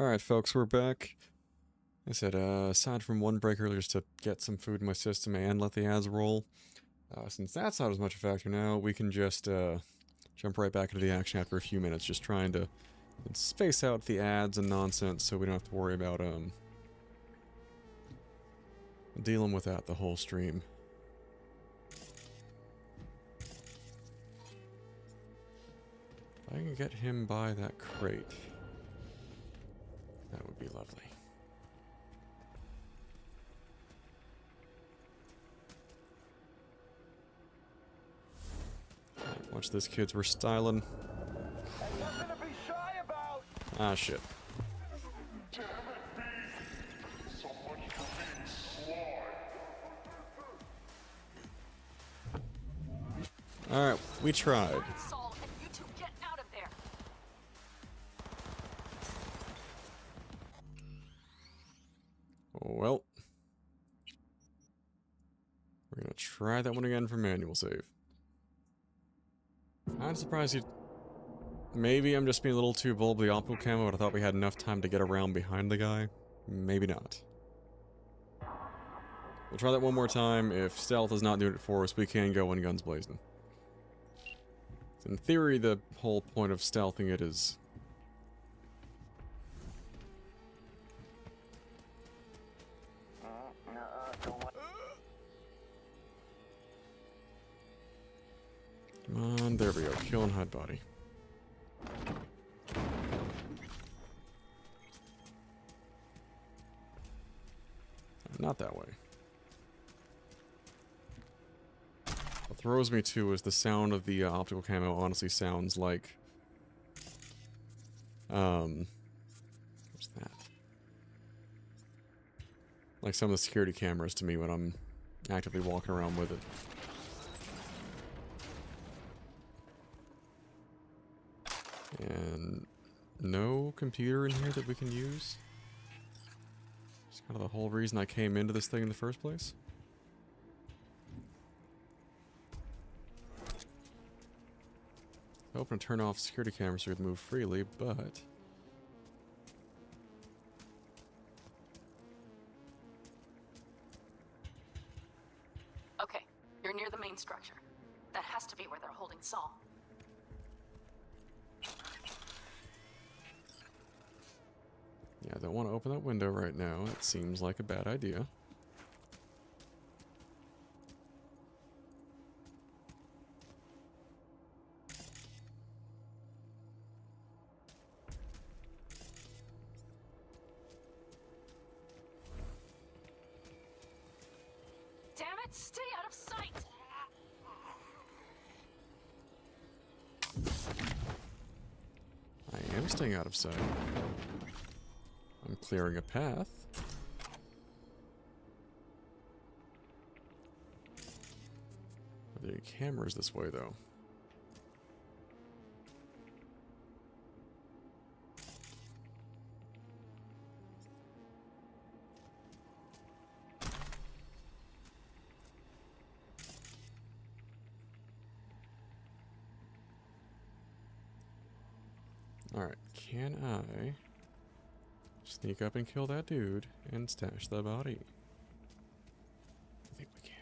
Alright, folks, we're back. I said, aside from one break earlier just to get some food in my system and let the ads roll, since that's not as much a factor now, we can just jump right back into the action after a few minutes, just trying to space out the ads and nonsense so we don't have to worry about dealing with that the whole stream. If I can get him by that crate, that would be lovely. Right, watch this, kids. We're styling. Ah, shit. Alright, we tried. Well, we're gonna try that one again for manual save. I'm surprised you... Maybe I'm just being a little too bold with the optical camo, but I thought we had enough time to get around behind the guy. Maybe not. We'll try that one more time. If stealth is not doing it for us, we can go in guns blazing. In theory, the whole point of stealthing it is... Come on, there we go. Kill and hide body. Not that way. What throws me too is the sound of the optical camo honestly sounds like... what's that? Like some of the security cameras to me when I'm actively walking around with it. And no computer in here that we can use. It's kind of the whole reason I came into this thing in the first place. I open and turn off security cameras so we can move freely, but... Okay, you're near the main structure. That has to be where they're holding Saul. Yeah, I don't want to open that window right now. It seems like a bad idea. Damn it, stay out of sight! I am staying out of sight. I'm clearing a path. Are there any cameras this way, though? Alright, can I sneak up and kill that dude and stash the body? I think we can.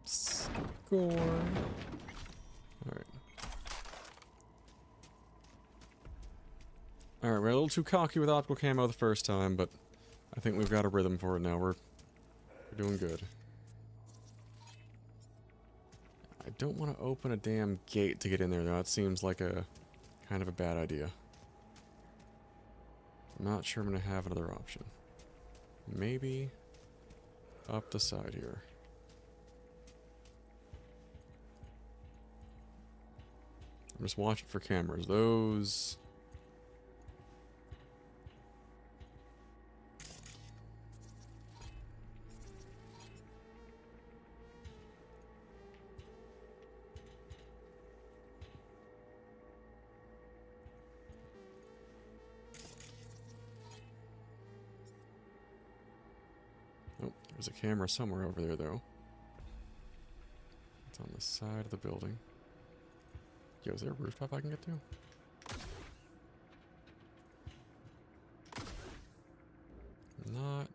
Score. Alright. Alright, we're a little too cocky with optical camo the first time, but I think we've got a rhythm for it now. We're doing good. I don't want to open a damn gate to get in there, though. That seems like a kind of a bad idea. I'm not sure I'm going to have another option. Maybe up the side here. I'm just watching for cameras. Those... There's a camera somewhere over there, though. It's on the side of the building. Yo, is there a rooftop I can get to? Not.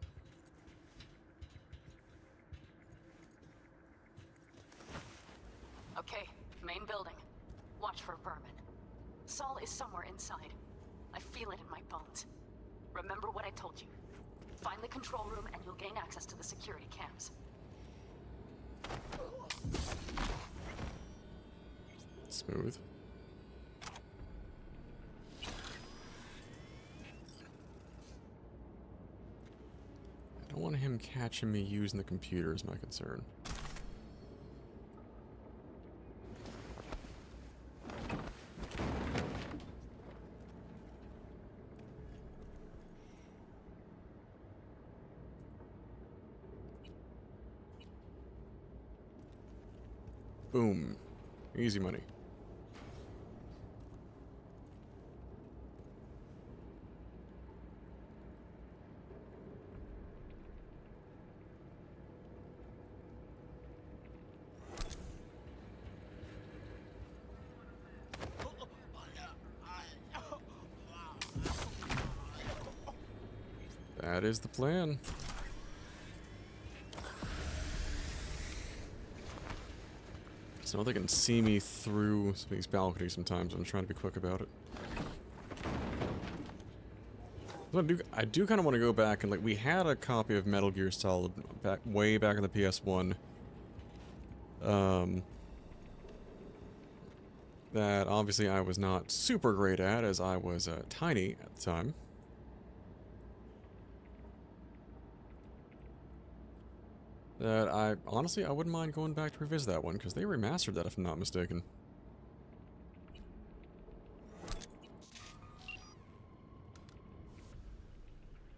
Okay, main building. Watch for vermin. Saul is somewhere inside. I feel it in my bones. Remember what I told you. Find the control room and you'll gain access to the security cams. Smooth. I don't want him catching me using the computer is my concern. Boom. Easy money. That is the plan. So they can see me through some of these balconies sometimes. I'm trying to be quick about it. I do kind of want to go back and, like, we had a copy of Metal Gear Solid way back on the PS1. That obviously I was not super great at, as I was tiny at the time. That I honestly wouldn't mind going back to revisit that one because they remastered that if I'm not mistaken.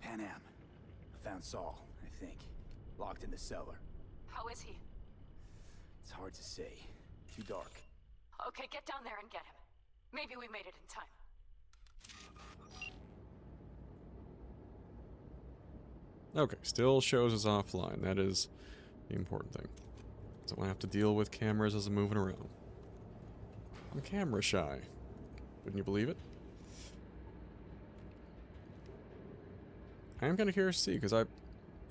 Pan Am. I found Saul, I think. Locked in the cellar. How is he? It's hard to say. Too dark. Okay, get down there and get him. Maybe we made it in time. Okay, still shows us offline. That is the important thing. So I have to deal with cameras as I'm moving around. I'm camera shy. Wouldn't you believe it? I am kind of curious to see, because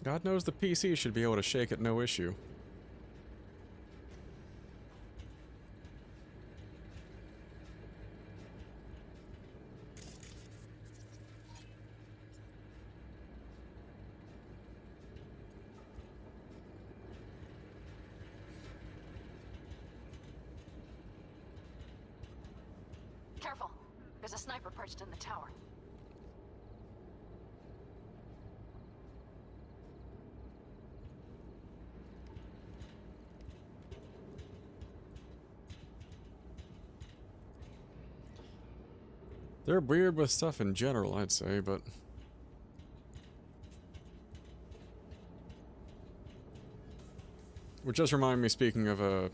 God knows the PC should be able to shake it no issue. Careful. There's a sniper perched in the tower. They're weird with stuff in general, I'd say, but... Which does remind me, speaking of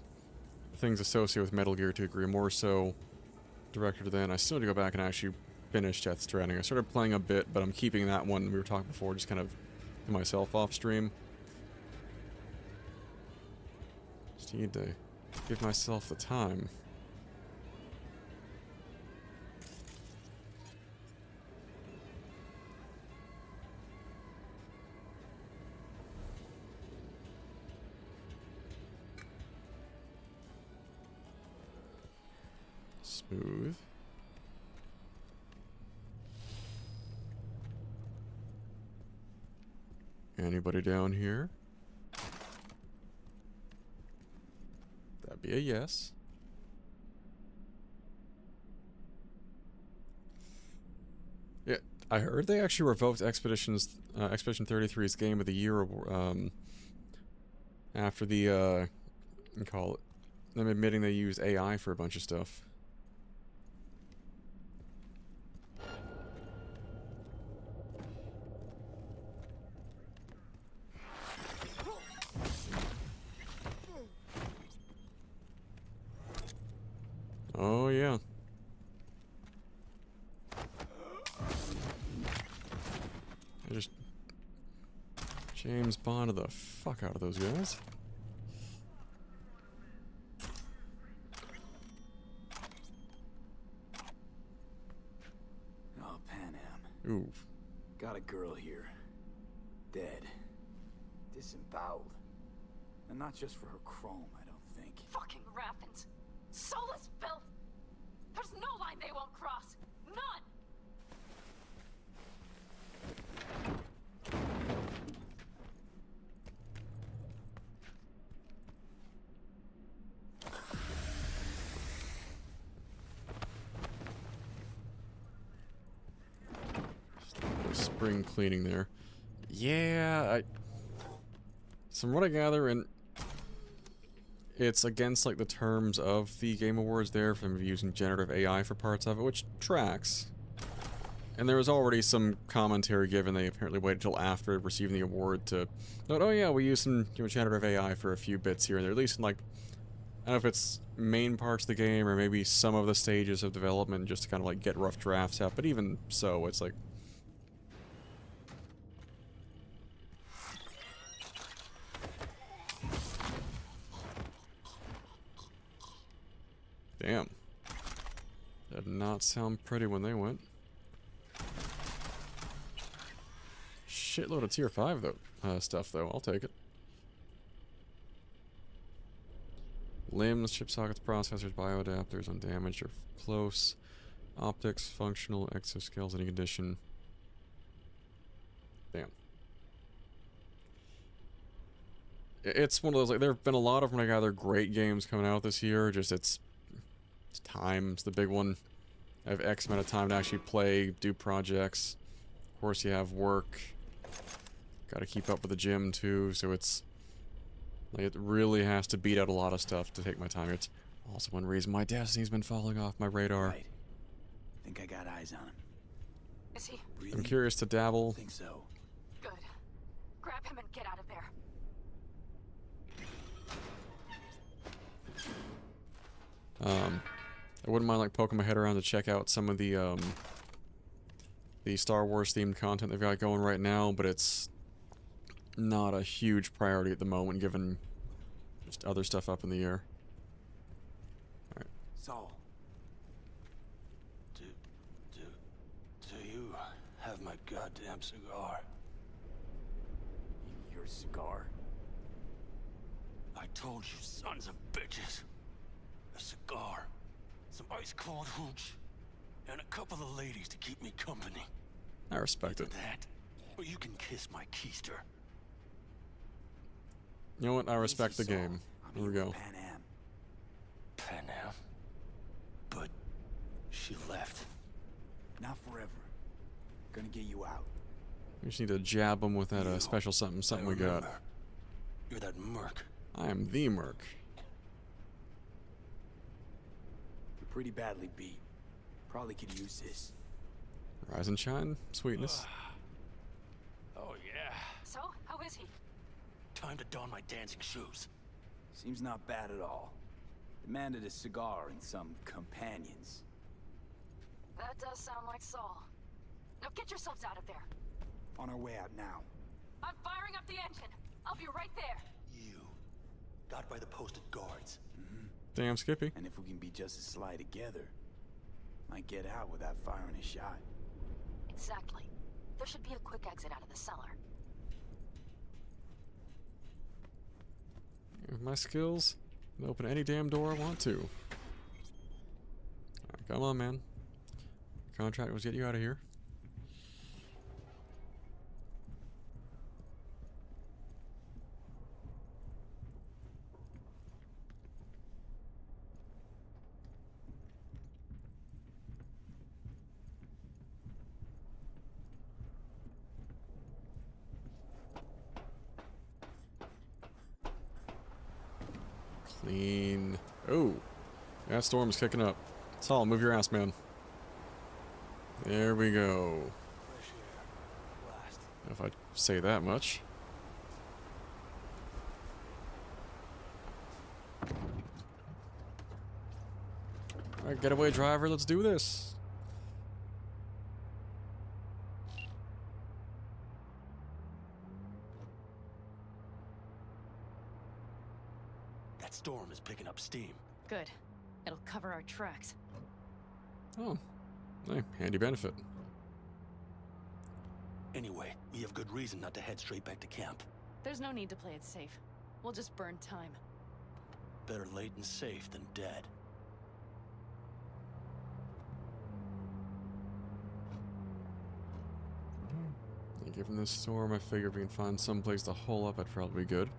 things associated with Metal Gear to a degree, more so directed than, I still need to go back and actually finish Death Stranding. I started playing a bit, but I'm keeping that one we were talking before, just kind of to myself off stream. Just need to give myself the time. Smooth. Anybody down here? That'd be a yes. Yeah, I heard they actually revoked Expedition 33's Game of the Year after the call it them admitting they use AI for a bunch of stuff. Oh, yeah. I just James Bond the fuck out of those guys. Oh, Pan Am. Ooh. Got a girl here. Dead. Disemboweled. And not just for her chrome, I don't think. Fucking raffins. Soulless filth. There's no line they won't cross. None. Spring cleaning there. Yeah, from what I gather, and it's against like the terms of the Game Awards there for them using generative AI for parts of it, which tracks. And there was already some commentary given. They apparently waited till after receiving the award to note, oh yeah, we used some generative AI for a few bits here and there, at least in like, I don't know if it's main parts of the game or maybe some of the stages of development just to kind of like get rough drafts out, but even so, it's like, damn. Did not sound pretty when they went. Shitload of tier 5 though, stuff though, I'll take it. Limbs, chip sockets, processors, bioadapters, undamaged or close. Optics, functional, exoskeletons, any condition. Damn. It's one of those, like, there have been a lot of, I gather, great games coming out this year, just it's time, it's the big one. I have X amount of time to actually play, do projects. Of course you have work. Gotta keep up with the gym too, so it's like it really has to beat out a lot of stuff to take my time. It's also one reason my Destiny's been falling off my radar. Right. Think I got eyes on him. Is he? I'm curious to dabble. I think so. Good. Grab him and get out of there. I wouldn't mind like poking my head around to check out some of the Star Wars themed content they've got going right now, but it's not a huge priority at the moment given just other stuff up in the air. Alright. Saul. Do you have my goddamn cigar? Your cigar? I told you sons of bitches. A cigar, some ice-cold hooch, and a couple of ladies to keep me company. I respect it. That, or you can kiss my keister. You know what? I respect the game. Here we go. Pan Am? But she left. Not forever. Gonna get you out. We just need to jab them with that special something we got. You're that merc. I am the merc. You're pretty badly beat. Probably could use this. Rise and shine, sweetness. Oh yeah. So, how is he? Time to don my dancing shoes. Seems not bad at all. Demanded a cigar and some companions. That does sound like Saul. Now get yourselves out of there. On our way out now. I'm firing up the engine. I'll be right there. You got by the posted guards. Damn, Skippy. And if we can be just as sly together, might get out without firing a shot. Exactly. There should be a quick exit out of the cellar. With my skills, I can open any damn door I want to. Alright, come on, man. Contract was get you out of here. Clean. Oh, that storm's kicking up. Saul, move your ass, man. There we go. If I say that much. Alright, getaway driver, let's do this. That storm is picking up steam. Good. It'll cover our tracks. Oh, hey, handy benefit. Anyway, we have good reason not to head straight back to camp. There's no need to play it safe. We'll just burn time. Better late and safe than dead. Yeah, given this storm, I figure if we can find some place to hole up, I'd probably be good.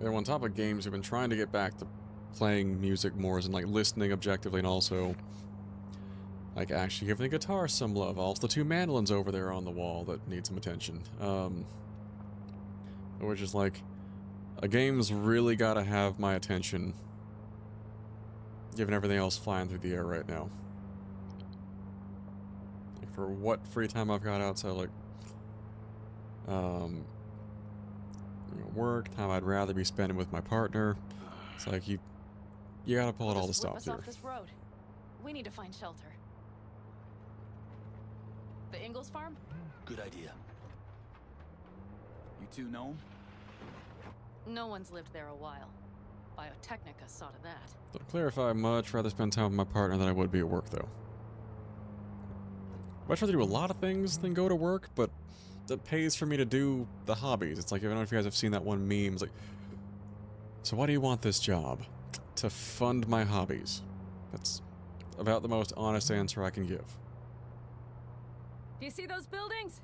And on top of games, we've been trying to get back to playing music more, as in like listening objectively, and also like actually giving the guitar some love. Also, the 2 mandolins over there on the wall that need some attention. Which is like, a game's really gotta have my attention, given everything else flying through the air right now. Like for what free time I've got outside, like, you know, work, time I'd rather be spending with my partner. It's like you gotta pull out all the stops here. Off this road. We need to find shelter. The Ingalls farm? Good idea. You two know him? No one's lived there a while. Biotechnica saw to that. To clarify, I'd much rather spend time with my partner than I would be at work, though. Much rather do a lot of things than go to work, but it pays for me to do the hobbies. It's like, I don't know if you guys have seen that one meme. It's like, so why do you want this job? To fund my hobbies. That's about the most honest answer I can give. Do you see those buildings?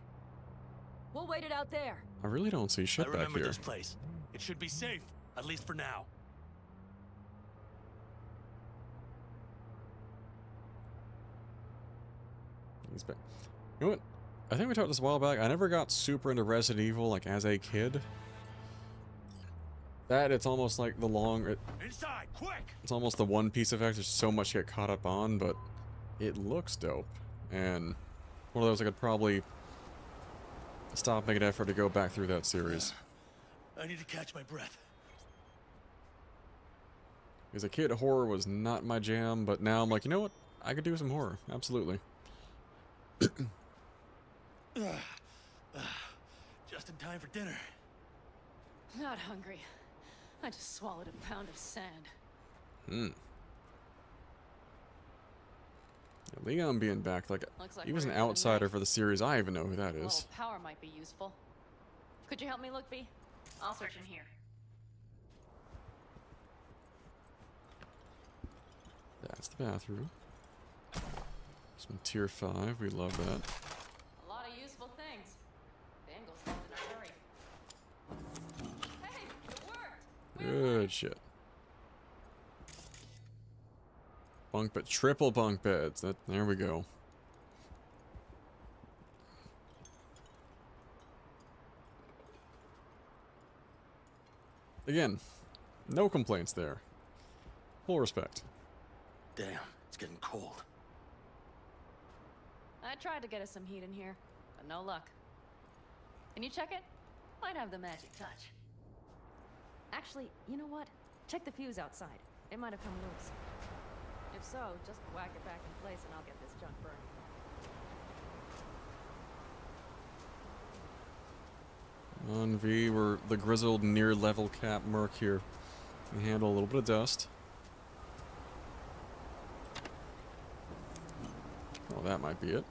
We'll wait it out there. I really don't see shit I back remember here. this place. It should be safe, at least for now. He's back. You know what? I think we talked this a while back. I never got super into Resident Evil, like, as a kid. That, it's almost like the Inside, quick! It's almost the One Piece effect. There's so much to get caught up on, but it looks dope. And one of those I could probably stop making an effort to go back through that series. I need to catch my breath. As a kid, horror was not my jam, but now I'm like, you know what? I could do some horror. Absolutely. Just in time for dinner. Not hungry. I just swallowed a pound of sand. Yeah, Leon being back, like, Looks like he was an we're in the outsider for the series. I even know who that A is. little power might be useful. Could you help me look, V? I'll search in here. That's the bathroom. Some tier 5. We love that. A lot of useful things. The Ingalls left in a hurry. Hey, it worked! Good shit. Bunk bed, triple bunk beds. There we go. Again, no complaints there. Full respect. Damn, it's getting cold. I tried to get us some heat in here, but no luck. Can you check it? Might have the magic touch. Actually, you know what? Check the fuse outside. It might have come loose. If so, just whack it back in place and I'll get this junk burning. On V, we're the grizzled near-level cap merc here. Can handle a little bit of dust. Oh, that might be it.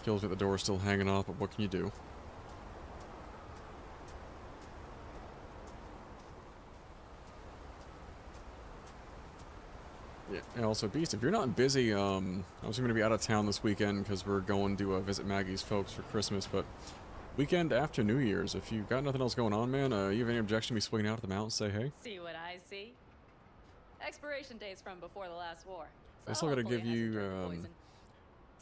Kills me the door's still hanging off, but what can you do? Yeah, and also, Beast, if you're not busy, I'm going to be out of town this weekend because we're going to visit Maggie's folks for Christmas, but weekend after New Year's, if you've got nothing else going on, man, you have any objection to me swinging out to the mountain, say hey? See what I see? Expiration dates from before the last war. I still got to give you,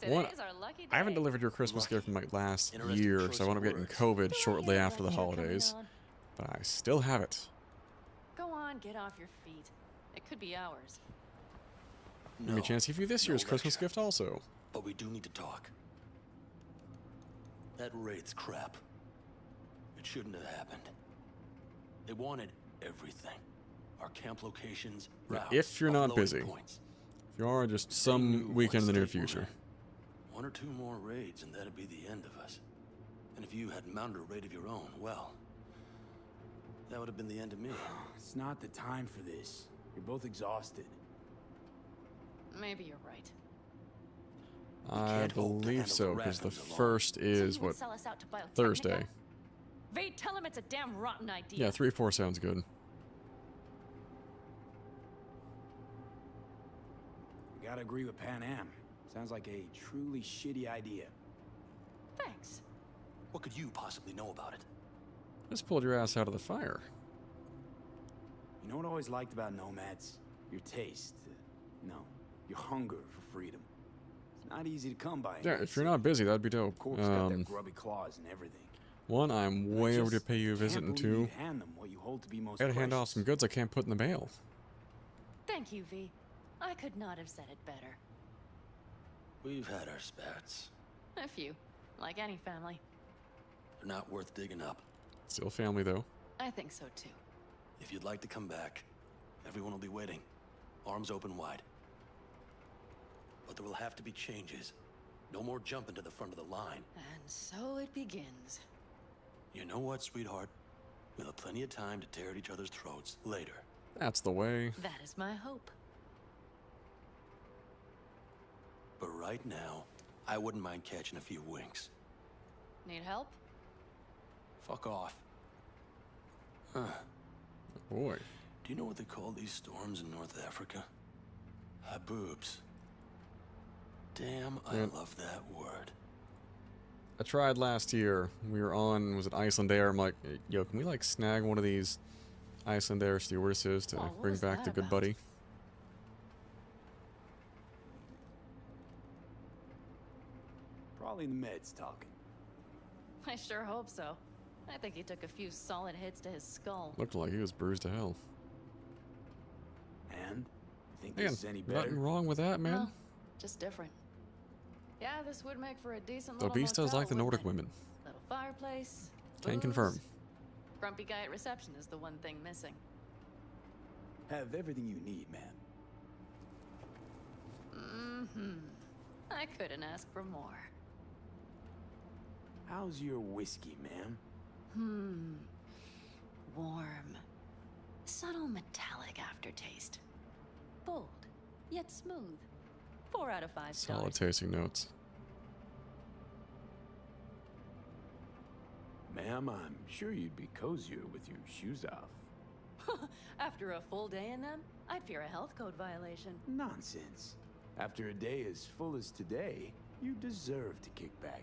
one, Today's our lucky day. I haven't delivered your Christmas gift from like last year because I wound up getting COVID shortly after the holidays, but I still have it. Go on, get off your feet. It could be ours. Give me a chance to give you this year's Christmas gift also. But we do need to talk. That Wraith's crap. It shouldn't have happened. They wanted everything. camp locations, Yeah, routes, if you're not offloading busy. points. If you are, just They some knew weekend in the near once they were future. in. 1 or 2 more raids, and that'd be the end of us. And if you had mounted a raid of your own, well, that would have been the end of me. It's not the time for this. You're both exhausted. Maybe you're right. I believe so, because the Rathans alone. first So is, you would what, sell us out to Biotechnica? Thursday. Vade, tell him it's a damn rotten idea. Yeah, 3-4 sounds good. You gotta agree with Pan Am. Sounds like a truly shitty idea. Thanks. What could you possibly know about it? Just pulled your ass out of the fire. You know what I always liked about Nomads? Your taste. No, your hunger for freedom. It's not easy to come by. Yeah, if you're not busy, that'd be dope. Corp's got their grubby claws and everything. One, I'm way over to just pay you a visit, and can't believe 2, you'd hand them what you hold to be most I gotta hand off precious. some goods I can't put in the mail. Thank you, V. I could not have said it better. We've had our spats. A few, like any family. They're not worth digging up. Still family, though. I think so too. If you'd like to come back, everyone will be waiting. Arms open wide. But there will have to be changes. No more jumping to the front of the line. And so it begins. You know what, sweetheart? We'll have plenty of time to tear at each other's throats later. That's the way. That is my hope. But right now, I wouldn't mind catching a few winks. Need help? Fuck off. Huh. Boy. Do you know what they call these storms in North Africa? Haboobs. Damn, I Yeah. love that word. I tried last year. We were on, was it Iceland Air? I'm like, yo, can we like snag one of these Iceland Air stewardesses to what bring was back that the good about? buddy? Probably the meds talking. I sure hope so. I think he took a few solid hits to his skull. Looked like he was bruised to hell. And? You think Man, this is any better? nothing wrong with that, man. No, just different. Yeah, this would make for a decent The little beast does motel, like the wouldn't Nordic it? women. Little fireplace. Can booze. confirm. Grumpy guy at reception is the one thing missing. Have everything you need, man. Mm-hmm. I couldn't ask for more. How's your whiskey, ma'am? Warm. Subtle metallic aftertaste. Bold, yet smooth. 4 out of 5 stars. Solid tasting notes. Ma'am, I'm sure you'd be cozier with your shoes off. After a full day in them, I'd fear a health code violation. Nonsense. After a day as full as today, you deserve to kick back.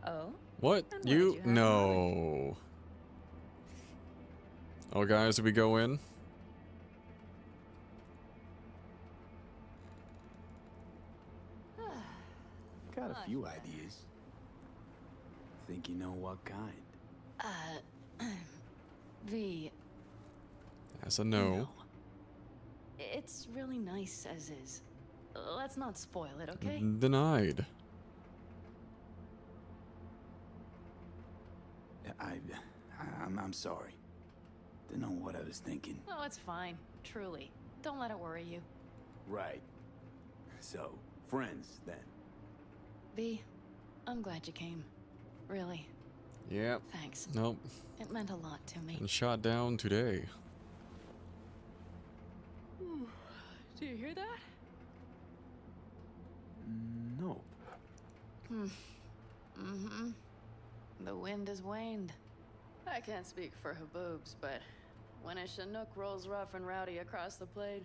Oh? What? And what You? did you have in No. Oh, guys, did we go in? Got a few ideas. Think you know what kind? V. That's a no. It's really nice as is. Let's not spoil it, okay? Denied. I'm sorry. Didn't know what I was thinking. Oh, it's fine. Truly. Don't let it worry you. Right. So, friends, then. V, I'm glad you came. Really. Yep. Thanks. Nope. It meant a lot to me. And shot down today. Do you hear that? Nope. Mm-hmm. The wind has waned. I can't speak for Haboobs, but when a Chinook rolls rough and rowdy across the plain,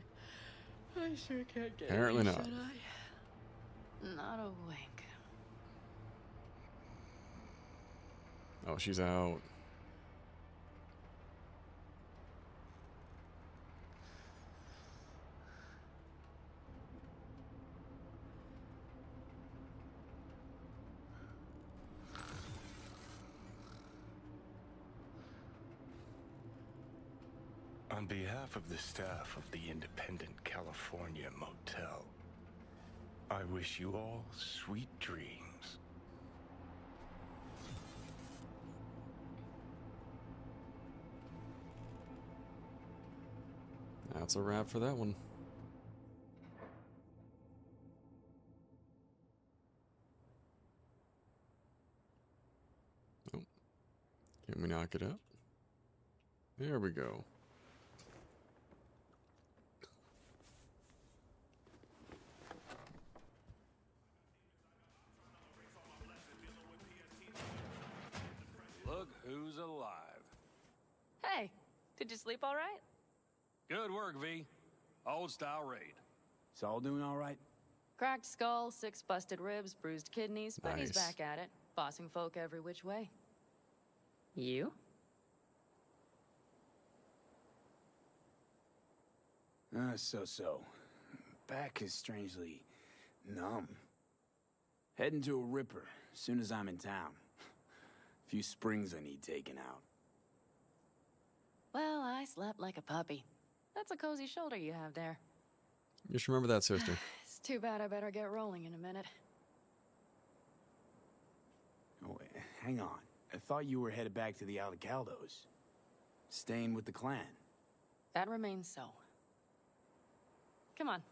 I sure can't get Apparently any not. shut-eye. Not a wink. Oh, she's out. On behalf of the staff of the Independent California Motel, I wish you all sweet dreams. That's a wrap for that one. Oh. Can we knock it up? There we go. Look who's alive. Hey, did you sleep all right? Good work, V. Old style raid. Saul doing all right? Cracked skull, 6 busted ribs, bruised kidneys, but he's Nice. back at it, bossing folk every which way. You? So. Back is strangely numb. Heading to a ripper as soon as I'm in town. Few springs I need taken out. Well, I slept like a puppy. That's a cozy shoulder you have there. You should remember that, sister. It's too bad I better get rolling in a minute. Oh, wait, hang on. I thought you were headed back to the Aldecaldos. Staying with the clan. That remains so. Come on.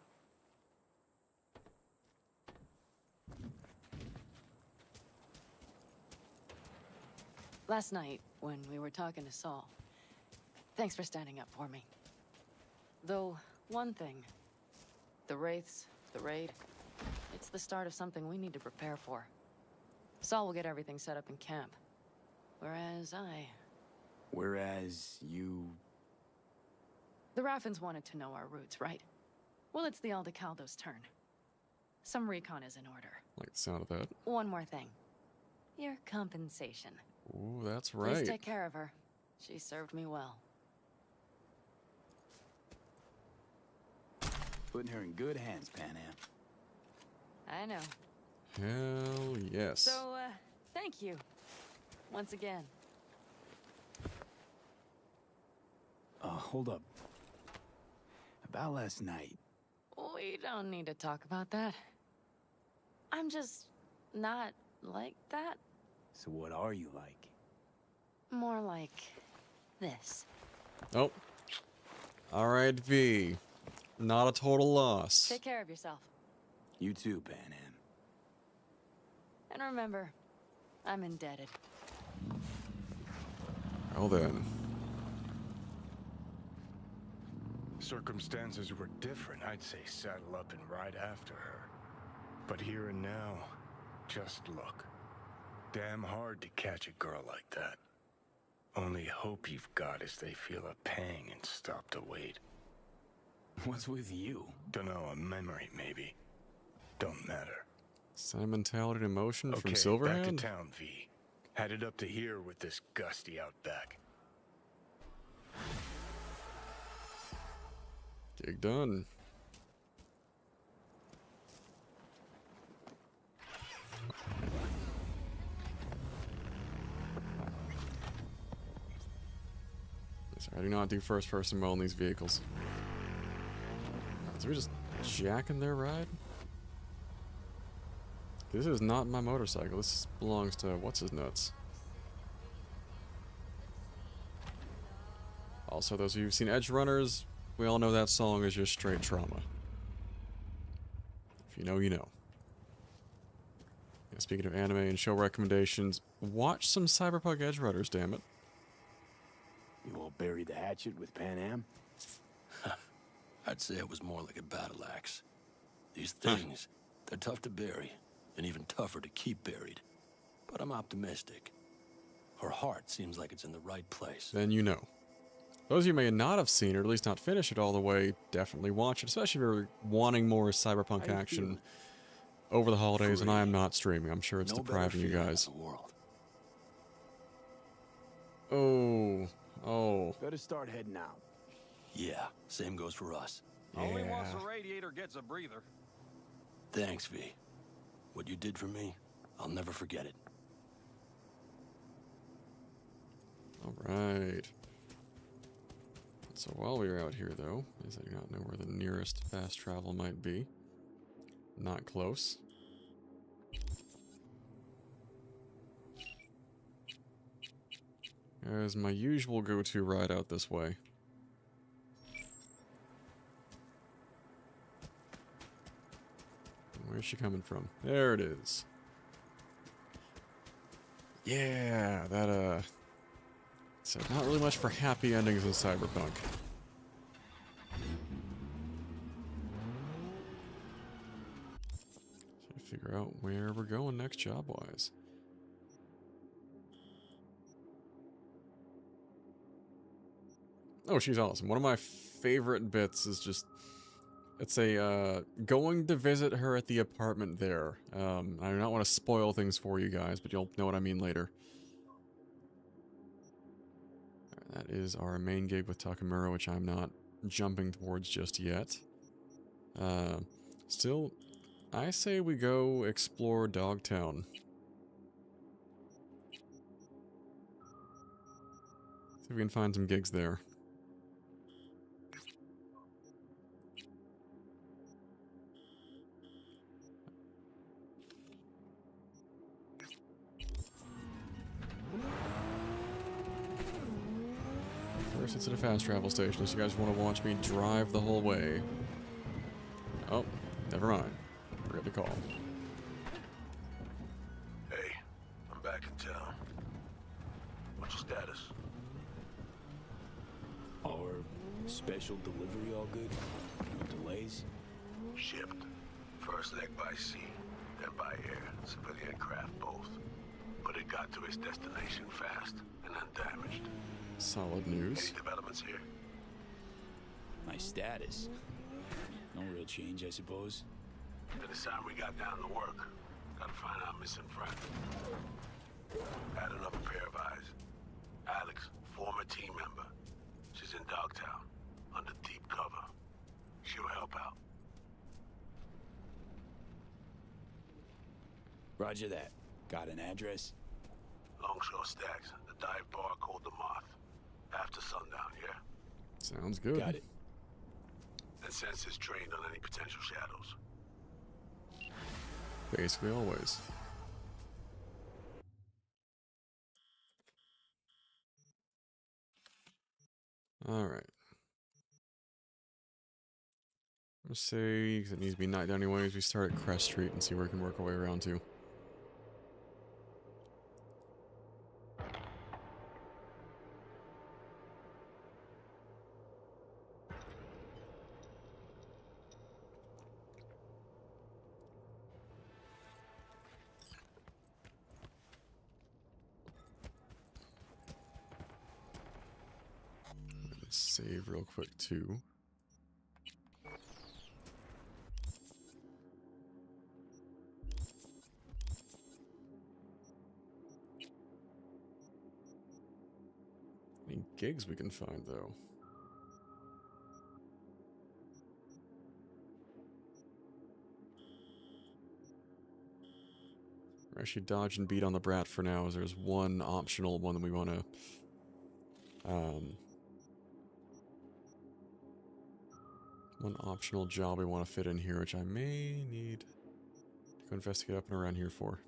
Last night, when we were talking to Saul, thanks for standing up for me. Though, one thing. The Wraiths, the raid, it's the start of something we need to prepare for. Saul will get everything set up in camp. Whereas you... The Raffins wanted to know our roots, right? Well, it's the Aldecaldos' turn. Some recon is in order. Like the sound of that. One more thing. Your compensation. Ooh, that's right. Please take care of her. She served me well. Putting her in good hands, Pan Am. I know. Hell yes. So, thank you. Once again. Hold up. About last night. We don't need to talk about that. I'm just not like that. So what are you like? More like this. Oh. Alright, V. Not a total loss. Take care of yourself. You too, Pan Am. And remember, I'm indebted. Well then. Circumstances were different. I'd say saddle up and ride after her. But here and now, just look. Damn hard to catch a girl like that. Only hope you've got is they feel a pang and stop to wait. What's with you? Dunno, a memory maybe. Don't matter. Sentimentality and emotion from Okay, Silverhand? back to town, V. Headed up to here with this gusty outback. Gig done. Sorry, I do not do first person well in these vehicles. So we just jacking their ride? This is not my motorcycle. This belongs to what's his nuts. Also, those of you who've seen Edge Runners, we all know that song is just straight trauma. If you know, you know. Yeah, speaking of anime and show recommendations, watch some Cyberpunk Edge Runners, damn it. You all buried the hatchet with Pan Am? I'd say it was more like a battle axe. These things, they're tough to bury, and even tougher to keep buried. But I'm optimistic. Her heart seems like it's in the right place. Then you know. Those of you may not have seen, or at least not finish it all the way, definitely watch it, especially if you're wanting more Cyberpunk action over the holidays, and I am not streaming. I'm sure it's depriving you guys. Oh. Better start heading out. Yeah, same goes for us. Only once a radiator gets a breather. Thanks, V. What you did for me, I'll never forget it. Alright. So while we were out here, though, as I do not know where the nearest fast travel might be. Not close. As my usual go-to ride out this way. Where's she coming from? There it is. Yeah, that, so not really much for happy endings in Cyberpunk. So figure out where we're going next job-wise. Oh, she's awesome. One of my favorite bits is just... It's a, going to visit her at the apartment there. I do not want to spoil things for you guys, but you'll know what I mean later. That is our main gig with Takamura, which I'm not jumping towards just yet. Still, I say we go explore Dogtown. See if we can find some gigs there. First, it's at a fast travel station, so you guys want to watch me drive the whole way. Oh, never mind. Forget the call. Hey, I'm back in town. What's your status? Our special delivery all good? No delays? Shipped. First leg by sea, then by air. Civilian craft both. But it got to its destination fast and undamaged. Solid news. Any developments here? My status? No real change, I suppose. By the time we got down to work, gotta find our missing friend. Had another pair of eyes. Alex, former team member. She's in Dogtown, under deep cover. She'll help out. Roger that. Got an address? Longshore Stacks, the dive bar called the Moth. After sundown, yeah? Sounds good. Got it. And sensors trained on any potential shadows. Basically always. Alright. Let's say, because it needs to be night anyways, we start at Crest Street and see where we can work our way around to. Save real quick too. Any gigs we can find though? We're actually dodge and beat on the brat for now, as there's one optional one that we want to one optional job we want to fit in here, which I may need to go investigate up and around here for.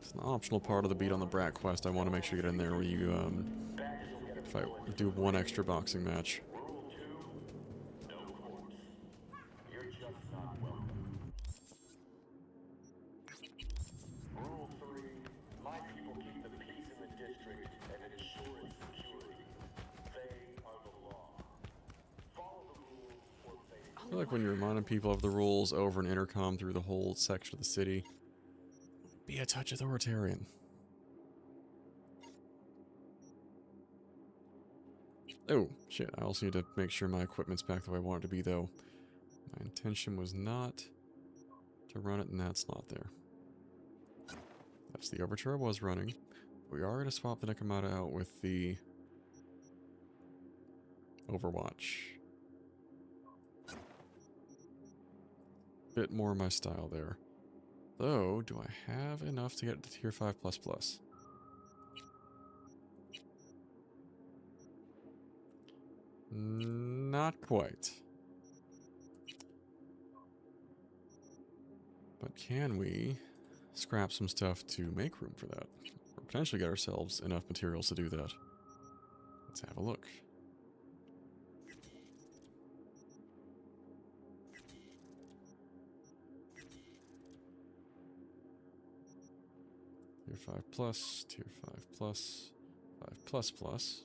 It's an optional part of the beat on the brat quest. I want to make sure you get in there where you fight, do one extra boxing match. I feel like when you're reminding people of the rules over an intercom through the whole section of the city, be a touch authoritarian. Oh, shit, I also need to make sure my equipment's back the way I want it to be, though. My intention was not to run it in that slot there. That's the Overture I was running. We are going to swap the Nekomata out with the Overwatch. Bit more my style there. Though, do I have enough to get to tier 5++? Not quite. But can we scrap some stuff to make room for that? Or potentially get ourselves enough materials to do that? Let's have a look. Tier 5 plus, tier 5 plus, 5 plus plus.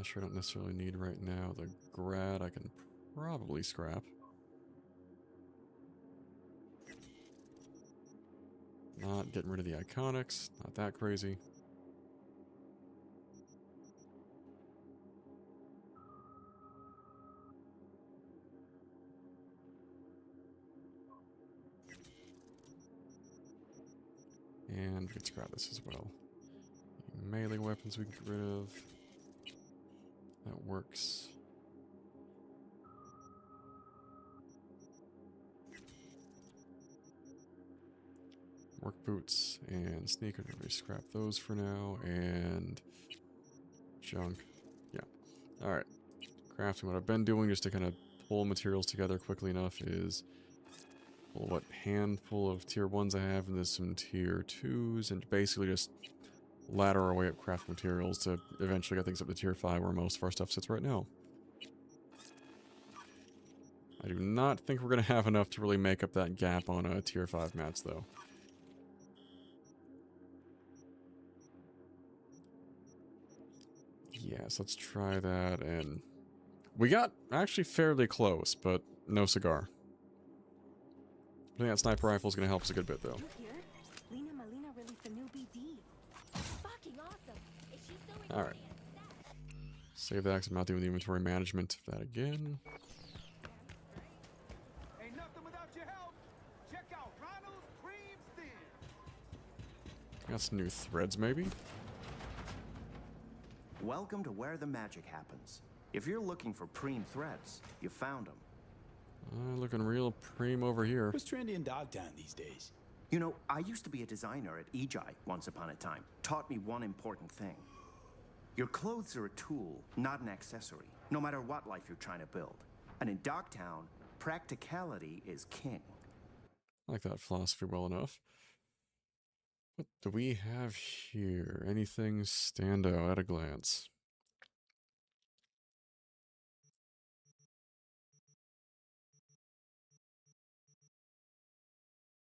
Sure, don't necessarily need right now. The grad I can probably scrap. Not getting rid of the iconics, not that crazy. And we can scrap this as well. Melee weapons we can get rid of. That works. Work boots and sneaker. We scrap those for now. And junk. Yeah. Alright. Crafting. What I've been doing just to kind of pull materials together quickly enough is pull what handful of tier 1s I have, and there's some tier 2s, and basically just ladder our way up craft materials to eventually get things up to tier 5 where most of our stuff sits right now. I do not think we're going to have enough to really make up that gap on tier 5 mats though. Yes, let's try that, and we got actually fairly close, but no cigar. I think that sniper rifle is going to help us a good bit though. Alright. Save that because I'm not doing the inventory management of that again. Ain't nothing without your help. Check out Ronald's Cream Thin. Got some new threads maybe? Welcome to where the magic happens. If you're looking for preem threads, you found them. Looking real preem over here. What's trendy in Dogtown these days? You know, I used to be a designer at EJI once upon a time. Taught me one important thing. Your clothes are a tool, not an accessory, no matter what life you're trying to build. And in Dogtown, practicality is king. I like that philosophy well enough. What do we have here? Anything stand out at a glance?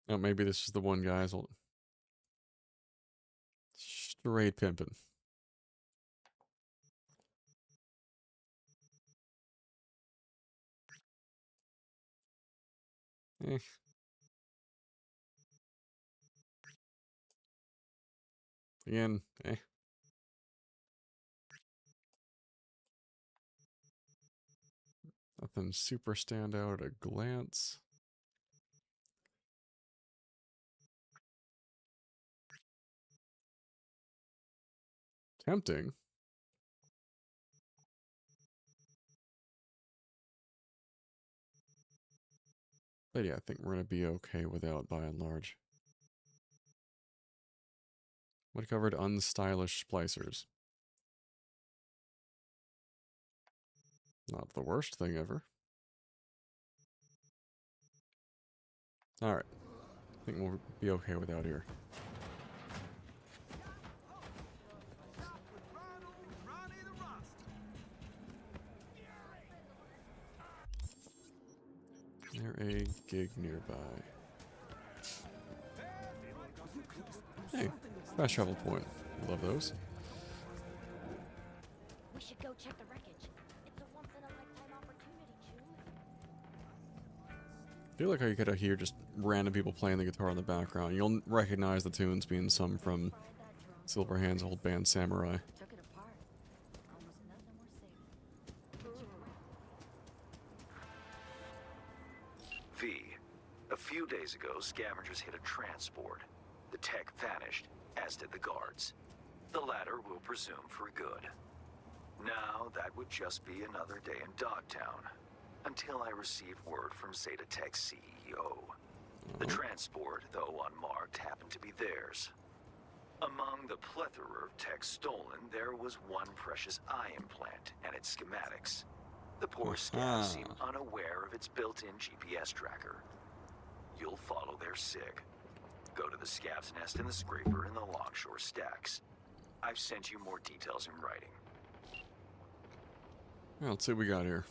Oh, maybe this is the one, guys. Straight pimpin'. Eh. Again, eh. Nothing super stand out at a glance. Tempting. But yeah, I think we're going to be okay without by and large. What covered unstylish splicers? Not the worst thing ever. Alright. I think we'll be okay without here. Is there a gig nearby? Hey, fast travel point. Love those. We should go check the wreckage. It's a once-in-a-lifetime opportunity, June. I feel like I could hear just random people playing the guitar in the background. You'll recognize the tunes being some from Silverhand's old band Samurai. Took it apart. Almost nothing more safe. V. A few days ago, scavengers hit a transport. The tech vanished, as did the guards. The latter we'll presume for good. Now, that would just be another day in Dogtown, until I receive word from Zeta Tech's CEO. The transport, though unmarked, happened to be theirs. Among the plethora of tech stolen, there was one precious eye implant and its schematics. The poor scavs seem unaware of its built-in GPS tracker. you'll follow their sig. Go to the Scab's Nest in the Scraper in the Longshore Stacks. I've sent you more details in writing. Well, let's see what we got here.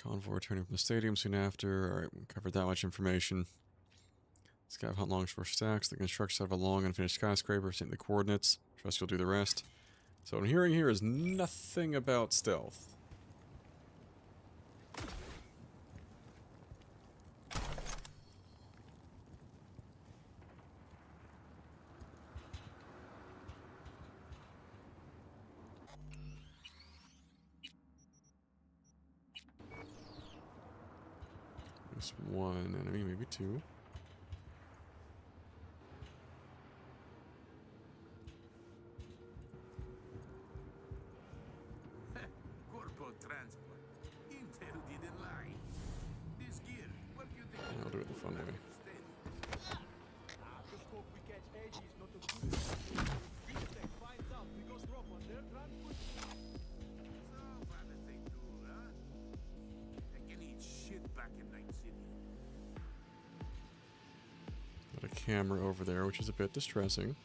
Convoy returning from the stadium soon after. Alright, we covered that much information. Scav hunt Longshore Stacks. The construction of a long unfinished skyscraper. Sent the coordinates. Trust you'll do the rest. So what I'm hearing here is nothing about stealth. There's one enemy, maybe two. Corpo transport. Intel didn't lie. This gear, what do you think? I'll do it the fun way. Got a camera over there, which is a bit distressing.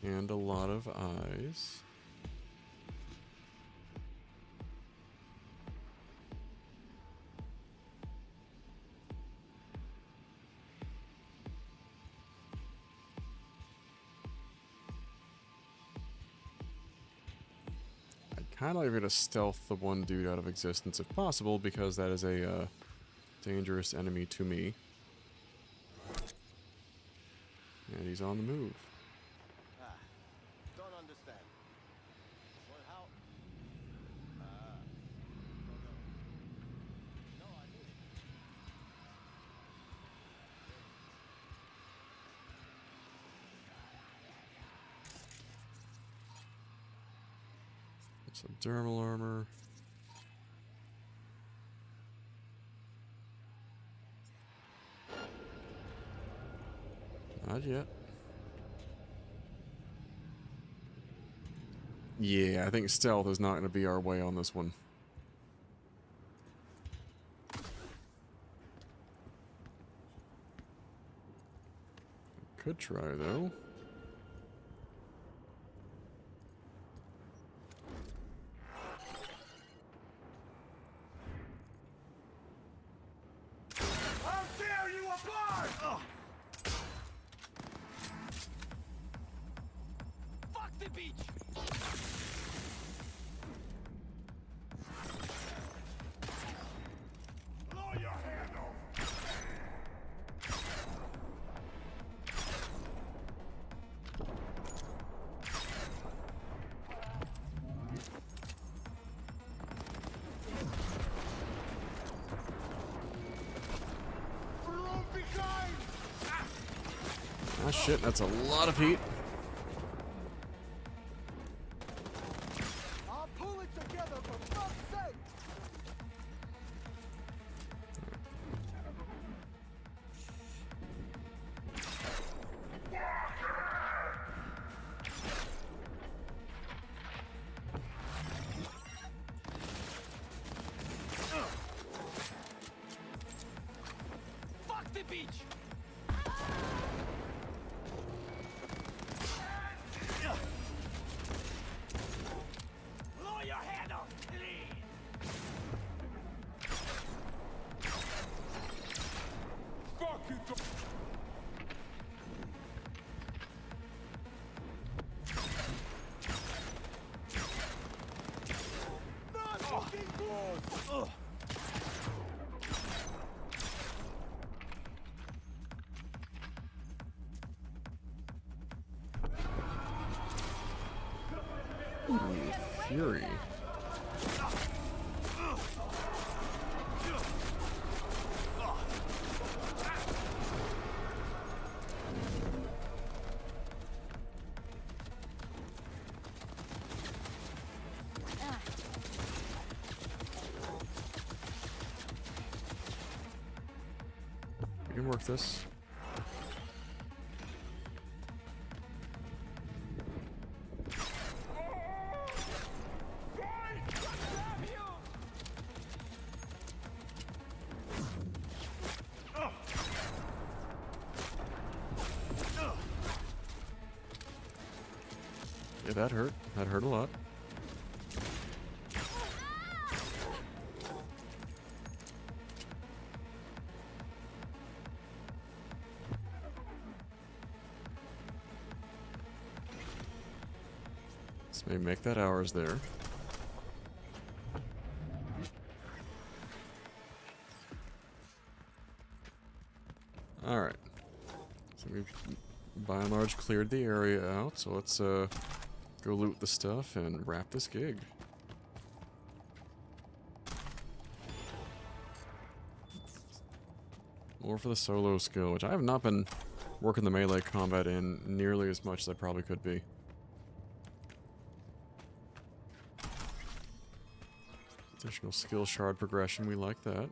And a lot of eyes. Kind of like to stealth the one dude out of existence if possible, because that is a dangerous enemy to me. And he's on the move. Don't understand. Well, how? No, I knew it. Some dermal armor. Not yet. Yeah, I think stealth is not going to be our way on this one. Could try, though. Ah, shit, that's a lot of heat. I'll pull it together for fuck's sake! Fuck the beach! Blow your head off, please! Fuck you! Not fucking good! Fury. We can work this. Yeah, that hurt. That hurt a lot. Let's maybe make that ours there. Alright. So we've by and large cleared the area out, so let's go loot the stuff and wrap this gig. More for the solo skill, which I have not been working the melee combat in nearly as much as I probably could be. Additional skill shard progression, we like that.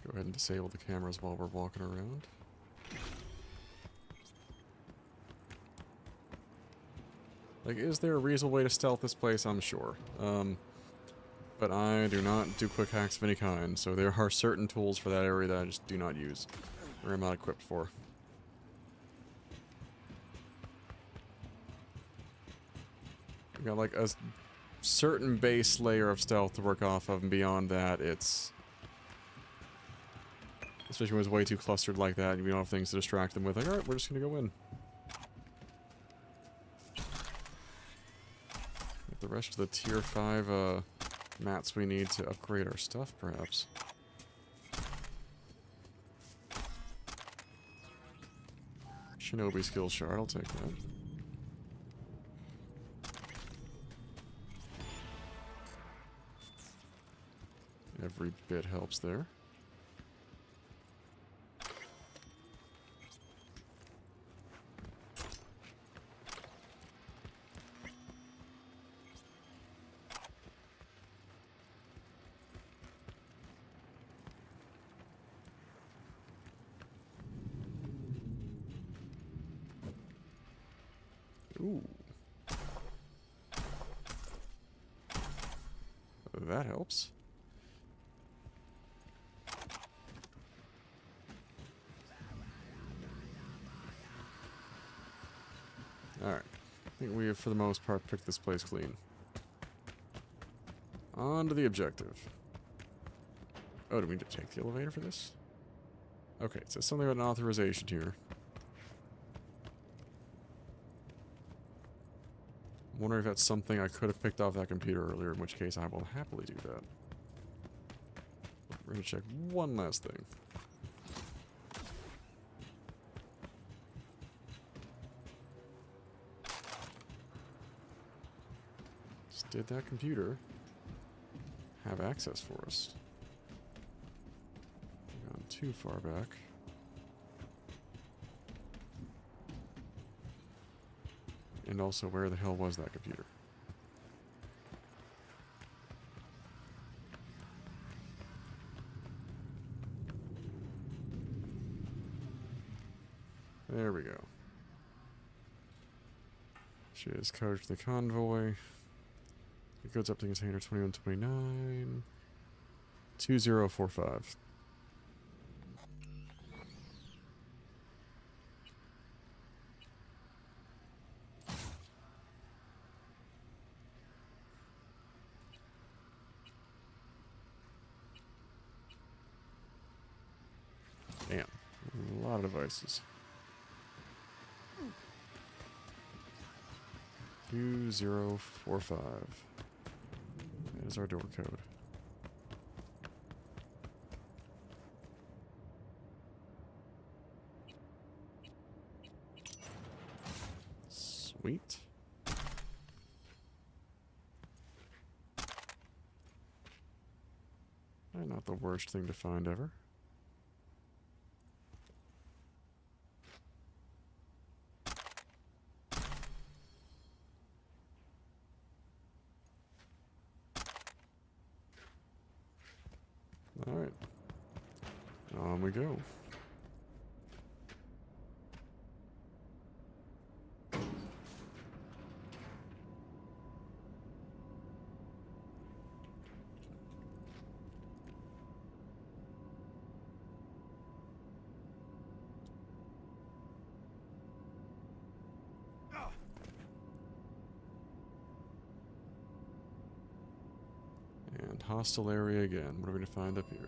Go ahead and disable the cameras while we're walking around. Like, is there a reasonable way to stealth this place? I'm sure. But I do not do quick hacks of any kind, so there are certain tools for that area that I just do not use, or I'm not equipped for. We got like a certain base layer of stealth to work off of, and beyond that, it's... Especially when it's way too clustered like that, and we don't have things to distract them with. Like, alright, we're just gonna go in. Get the rest of the tier 5 mats we need to upgrade our stuff, perhaps. Shinobi skill shard, I'll take that. Every bit helps there. Ooh. That helps. Alright. I think we have, for the most part, picked this place clean. On to the objective. Oh, do we need to take the elevator for this? Okay, it says something about an authorization here. I'm wondering if that's something I could have picked off that computer earlier, in which case I will happily do that. We're gonna check one last thing. Did that computer have access for us? Gone too far back. And also, where the hell was that computer? There we go. She is code to the convoy. It goes up to container 2129 2045. Damn. A lot of devices. 2045. That is our door code. Sweet. Did I not Not the worst thing to find ever. Alright. On we go. And hostile area again. What are we going to find up here?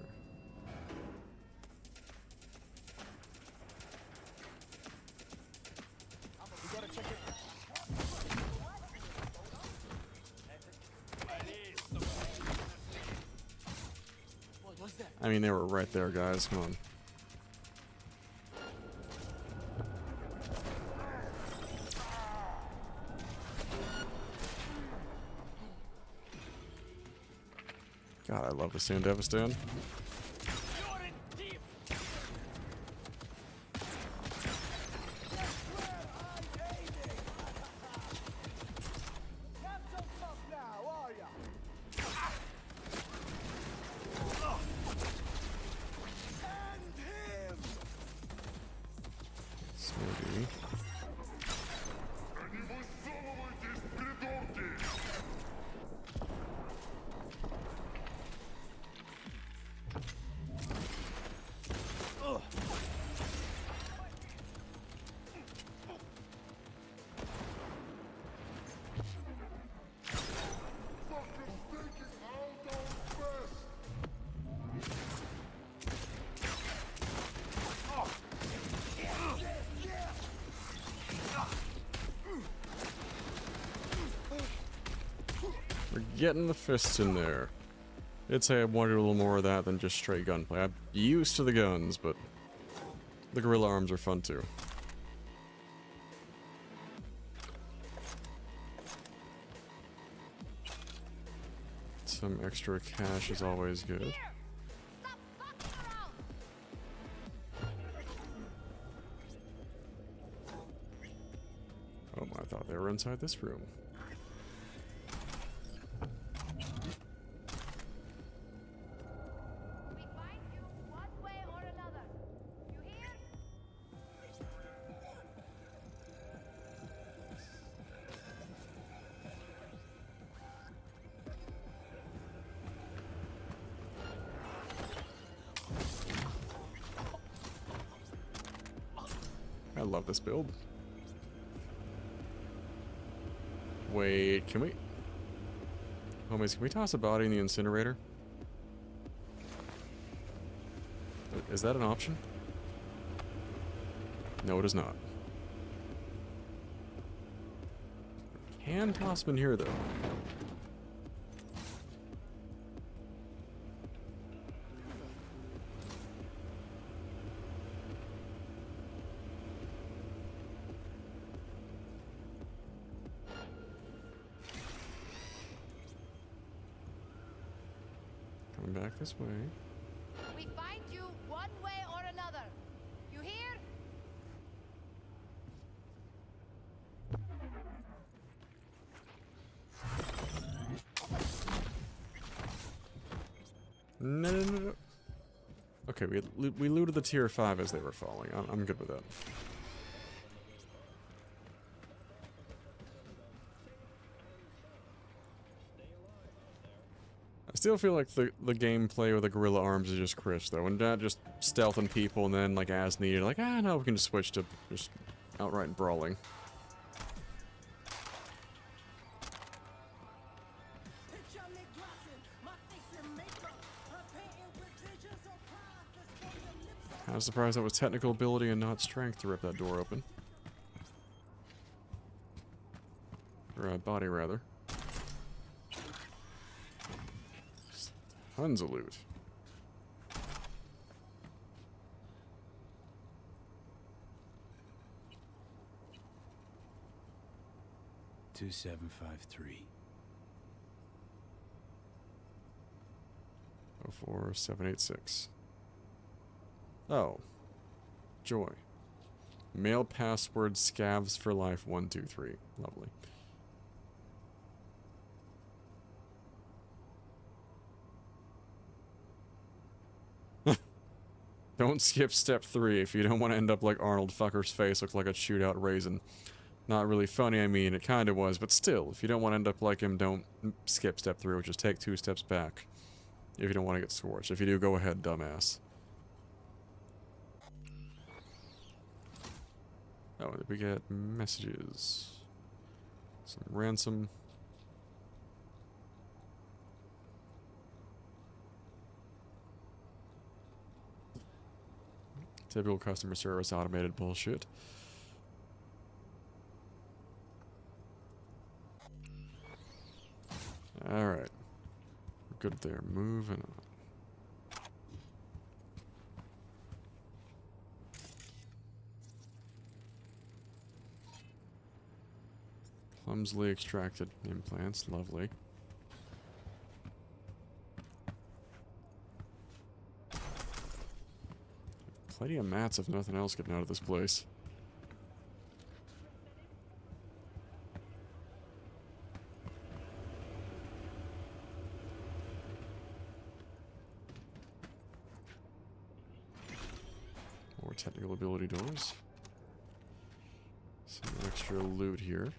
I mean, they were right there, guys. Come on. God, I love the Sandevistan. We're getting the fists in there. I'd say I wanted a little more of that than just straight gunplay. I'm used to the guns, but the gorilla arms are fun too. Some extra cash is always good. Oh, I thought they were inside this room. I love this build. Wait, can we... Homies, can we toss a body in the incinerator? Is that an option? No, it is not. Can toss them in here, though. Coming back this way. We find you one way or another. You hear? No. Okay, we looted the tier 5 as they were falling. I'm good with that. I still feel like the gameplay with the gorilla arms is just crisp though, and not just stealthing people and then like as needed, like no, we can just switch to just outright brawling. I was surprised that was technical ability and not strength to rip that door open. Or body rather. Tons of loot. $2753. Oh, 14786. Oh. Joy. Mail password scavs for life 123. Lovely. Don't skip step 3 if you don't want to end up like Arnold. Fucker's face looks like a chewed out raisin. Not really funny, I mean, it kind of was, but still, if you don't want to end up like him, don't skip step 3, which is take 2 steps back. If you don't want to get scorched. If you do, go ahead, dumbass. Oh, did we get messages? Some ransom. Typical customer service automated bullshit. Alright. We're good there. Moving on. Clumsily extracted implants. Lovely. Plenty of mats if nothing else getting out of this place. More technical ability doors. Some extra loot here.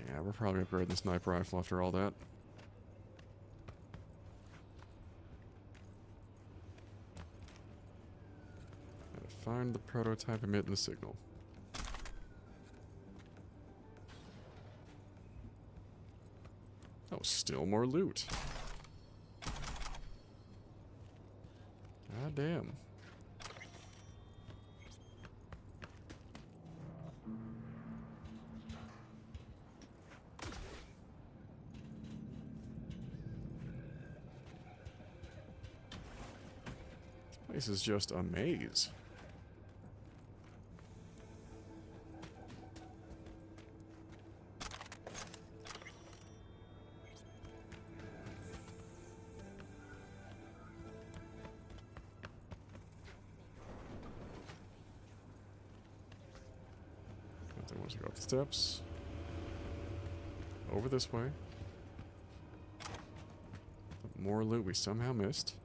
Yeah, we're probably upgrading the sniper rifle after all that. Gotta find the prototype emitting the signal. Oh, still more loot. God damn. This place is just a maze. Once you go up the steps, over this way. More loot we somehow missed.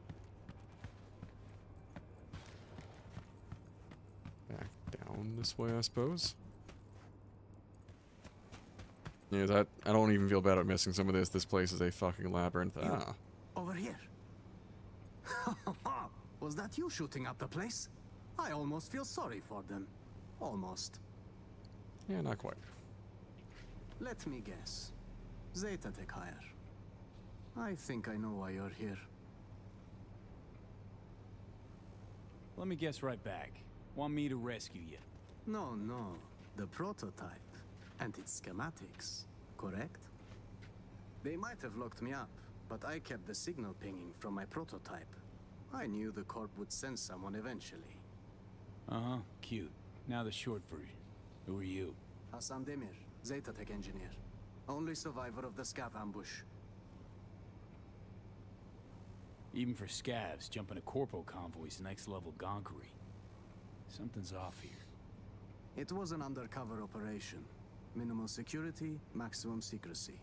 Back down this way, I suppose. Yeah, that I don't even feel bad at missing some of this. This place is a fucking labyrinth. Ah. Over here. Was that you shooting up the place? I almost feel sorry for them. Almost. Yeah, not quite. Let me guess. Zeta Tech hire. I think I know why you're here. Let me guess right back. Want me to rescue you? No, no. The prototype. And its schematics. Correct? They might have locked me up, but I kept the signal pinging from my prototype. I knew the Corp would send someone eventually. Uh-huh. Cute. Now the short version. Who are you? Hassan Demir, Zeta Tech engineer. Only survivor of the Scav ambush. Even for scavs, jumping a corpo convoy's next level gonkery. Something's off here. It was an undercover operation. Minimal security, maximum secrecy.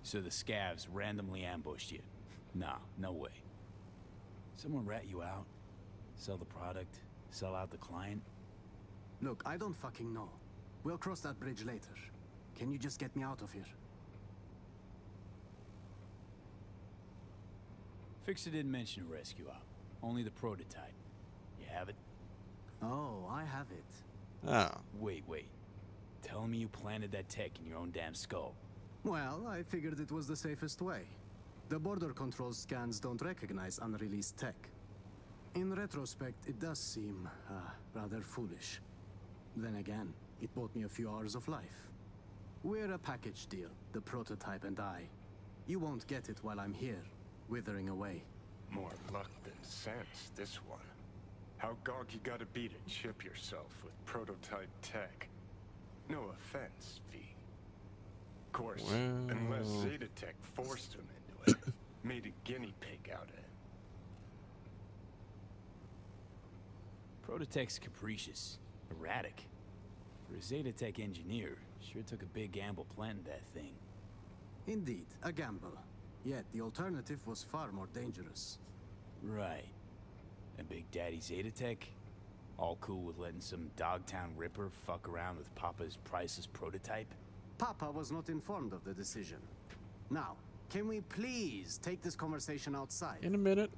So the scavs randomly ambushed you? Nah, no way. Someone rat you out? Sell the product? Sell out the client? Look, I don't fucking know. We'll cross that bridge later. Can you just get me out of here? Fixer didn't mention a rescue op. Only the prototype. You have it? Oh, I have it. Ah. Wait. Tell me you planted that tech in your own damn skull. Well, I figured it was the safest way. The border control scans don't recognize unreleased tech. In retrospect, it does seem, rather foolish. Then again, it bought me a few hours of life. We're a package deal, the prototype and I. You won't get it while I'm here, withering away. More luck than sense, this one. How gonk you gotta be to chip yourself with prototype tech? No offense, V. Of course, Well... unless Zetatech forced him into it. Made a guinea pig out of him. Prototech's capricious, erratic. For a Zetatech engineer, sure took a big gamble planting that thing. Indeed, a gamble. Yet the alternative was far more dangerous. Right. And Big Daddy Zetatech? All cool with letting some Dogtown Ripper fuck around with Papa's priceless prototype? Papa was not informed of the decision. Now, can we please take this conversation outside? In a minute.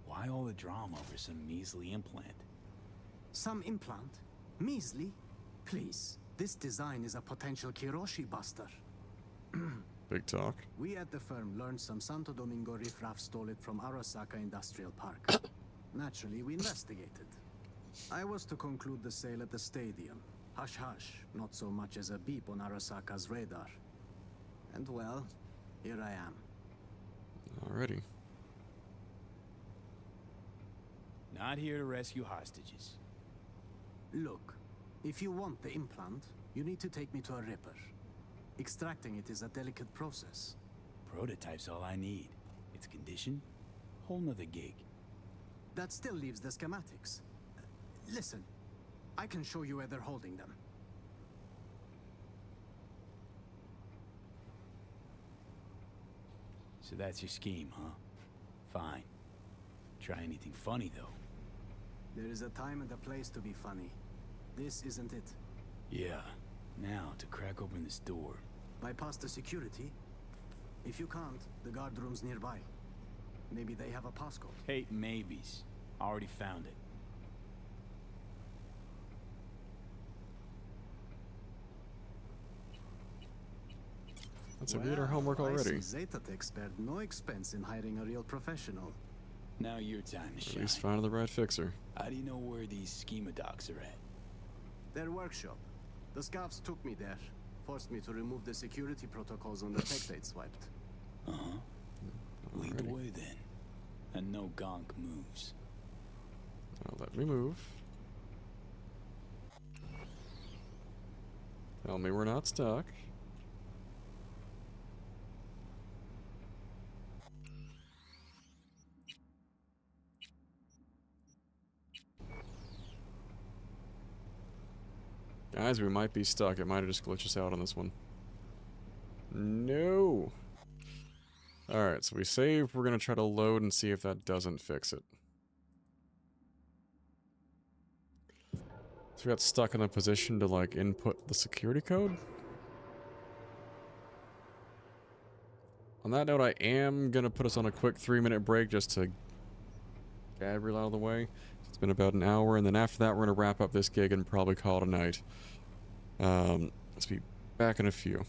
Why all the drama over some measly implant? Some implant? Measly? Please, this design is a potential Kiroshi buster. Big talk. We at the firm learned some Santo Domingo riffraff stole it from Arasaka Industrial Park. Naturally, we investigated. I was to conclude the sale at the stadium. Hush hush, not so much as a beep on Arasaka's radar. And well, here I am. Alrighty. Not here to rescue hostages. Look, if you want the implant, you need to take me to a Ripper. Extracting it is a delicate process. Prototype's all I need. Its condition? Whole nother gig. That still leaves the schematics. Listen, I can show you where they're holding them. So that's your scheme, huh? Fine. Try anything funny, though. There is a time and a place to be funny. This isn't it. Yeah. Now, to crack open this door. Bypass the security? If you can't, the guard room's nearby. Maybe they have a passcode. Hey, maybes. Already found it. That's we did our homework already. I see Zetatech spared no expense in hiring a real professional. Now your time to shine. At least find the right fixer. How do you know where these schema docs are at? Their workshop. The scavs took me there. Forced me to remove the security protocols on the tech they'd swiped. Uh-huh. Lead the way then. And no gonk moves. Now let me move. Tell me we're not stuck. Guys, we might be stuck. It might have just glitched us out on this one. No! Alright, so we saved. We're going to try to load and see if that doesn't fix it. So we got stuck in a position to, like, input the security code. On that note, I am going to put us on a quick 3-minute break just to get Gabriel out of the way. It's been about an hour, and then after that, we're going to wrap up this gig and probably call it a night. Let's be back in a few.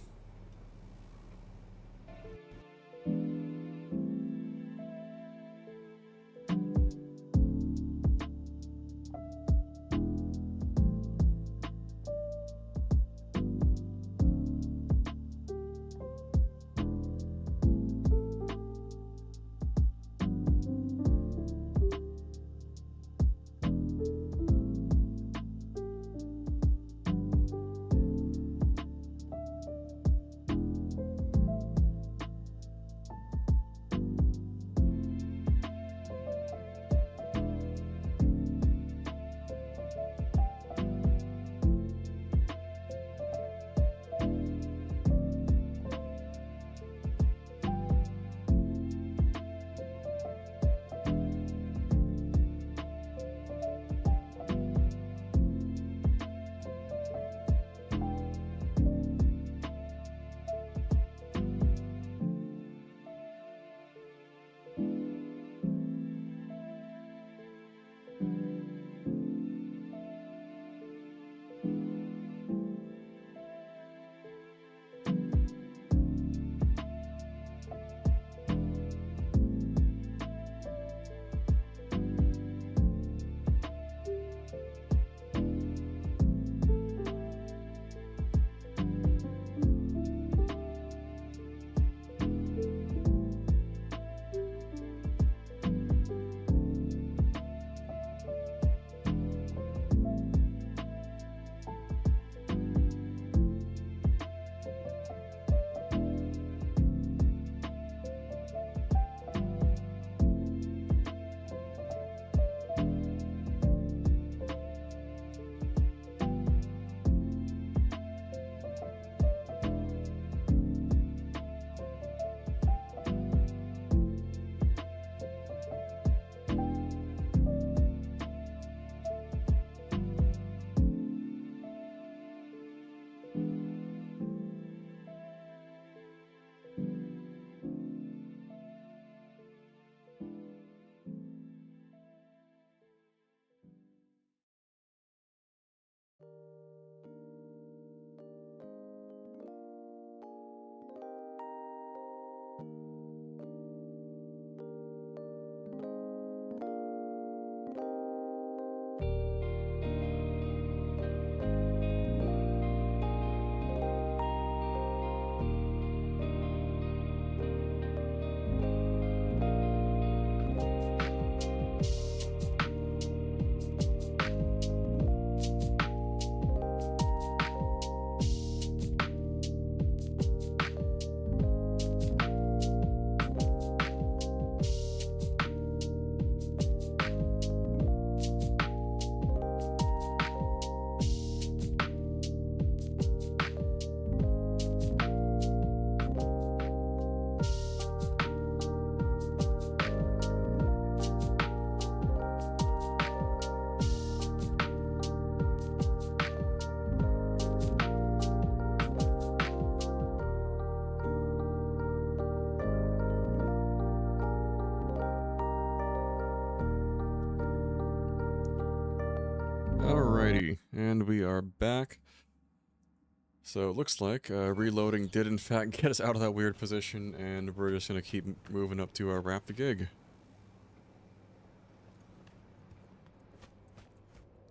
So it looks like reloading did in fact get us out of that weird position, and we're just gonna keep moving up to wrap the gig.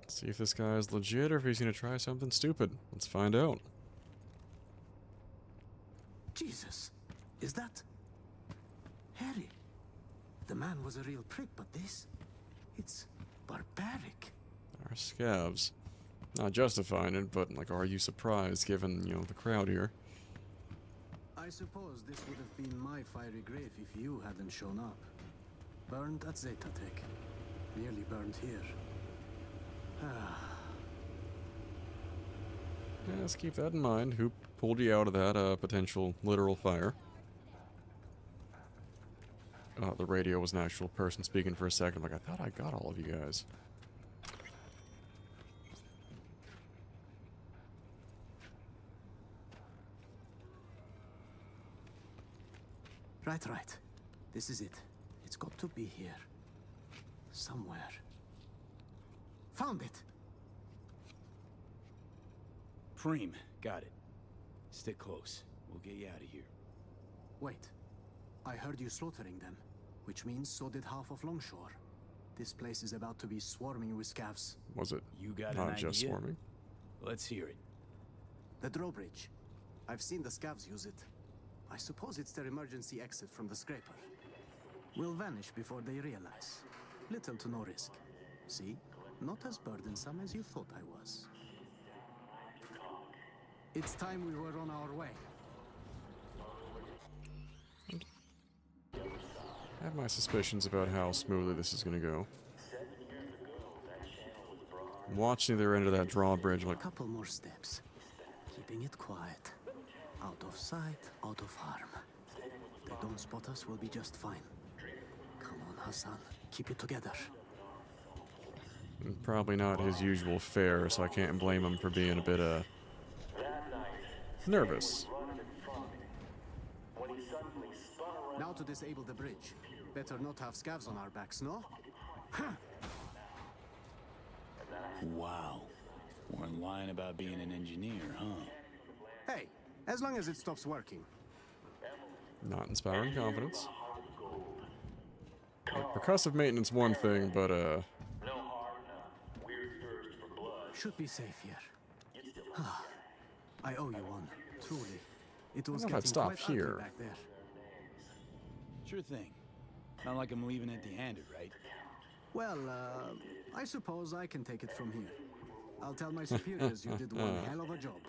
See if this guy is legit or if he's gonna try something stupid. Let's find out. Jesus, is that Harry? The man was a real prick, but it's barbaric. Our scavs. Not justifying it, but like, are you surprised given, you know, the crowd here? I suppose this would have been my fiery grave if you hadn't shown up. Burned at Zetatech. Nearly burned here. Yeah, let's keep that in mind. Who pulled you out of that potential literal fire? The radio was an actual person speaking for a second. Like, I thought I got all of you guys. Right. This is it. It's got to be here. Somewhere. Found it! Preem, got it. Stick close. We'll get you out of here. Wait. I heard you slaughtering them, which means so did half of Longshore. This place is about to be swarming with scavs. Was it You got not an just idea? swarming? Let's hear it. The drawbridge. I've seen the scavs use it. I suppose it's their emergency exit from the scraper. We'll vanish before they realize. Little to no risk. See? Not as burdensome as you thought I was. It's time we were on our way. I have my suspicions about how smoothly this is going to go. I'm watching the other end of that drawbridge like... Couple more steps. Keeping it quiet. Out of sight, out of harm. If they don't spot us, we'll be just fine. Come on, Hassan. Keep it together. Probably not his usual fare, so I can't blame him for being a bit, nervous. Now to disable the bridge. Better not have scavs on our backs, no? Wow. Weren't lying about being an engineer, huh? Hey, as long as it stops working. Not inspiring confidence. Like, percussive maintenance one thing, but, Should be safe here. I owe you one, truly. It was I don't know if I'd getting stop quite ugly here. back there. Sure thing. Not like I'm leaving empty-handed, right? Well, I suppose I can take it from here. I'll tell my superiors you did one hell of a job.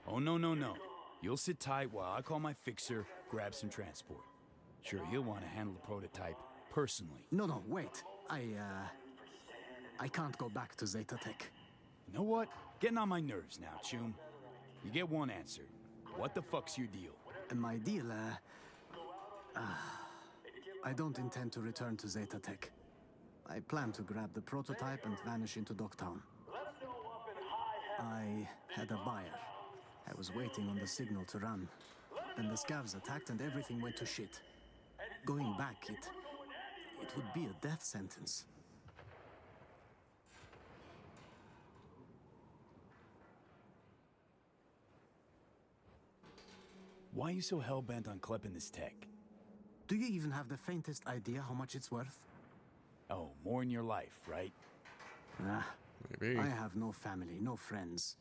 Oh, no. You'll sit tight while I call my fixer, grab some transport. Sure, he'll want to handle the prototype personally. No, wait. I can't go back to Zetatech. You know what? Getting on my nerves now, Chum. You get one answer. What the fuck's your deal? My deal, I don't intend to return to Zetatech. I plan to grab the prototype and vanish into Dogtown. I had a buyer. I was waiting on the signal to run. Then the scavs attacked and everything went to shit. Going back, it would be a death sentence. Why are you so hell-bent on clipping this tech? Do you even have the faintest idea how much it's worth? Oh, more in your life, right? Maybe. I have no family, no friends.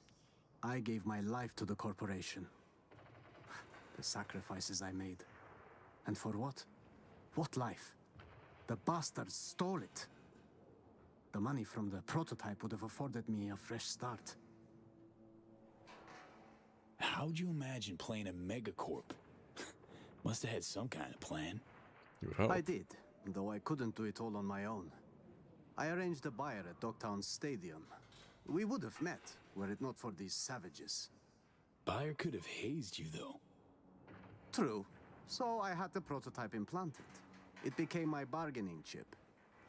I gave my life to the corporation. The sacrifices I made. And for what? What life? The bastards stole it. The money from the prototype would have afforded me a fresh start. How'd you imagine playing a megacorp? Must have had some kind of plan. You would hope. I did, though I couldn't do it all on my own. I arranged a buyer at Dogtown's stadium. We would have met, were it not for these savages. Buyer could have hazed you, though. True. So I had the prototype implanted. It became my bargaining chip.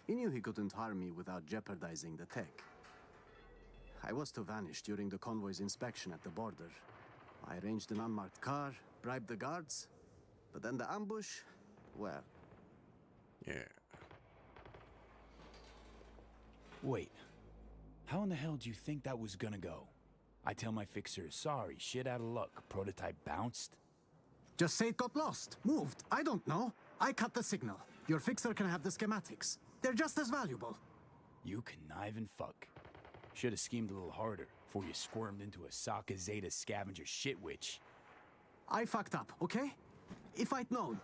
He knew he couldn't harm me without jeopardizing the tech. I was to vanish during the convoy's inspection at the border. I arranged an unmarked car, bribed the guards, but then the ambush, well... Yeah. Wait. How in the hell do you think that was gonna go? I tell my fixer, sorry, shit out of luck, prototype bounced? Just say it got lost, moved, I don't know. I cut the signal. Your fixer can have the schematics. They're just as valuable. You conniving fuck. Should have schemed a little harder before you squirmed into a Sokka Zeta scavenger shit witch. I fucked up, okay? If I'd known.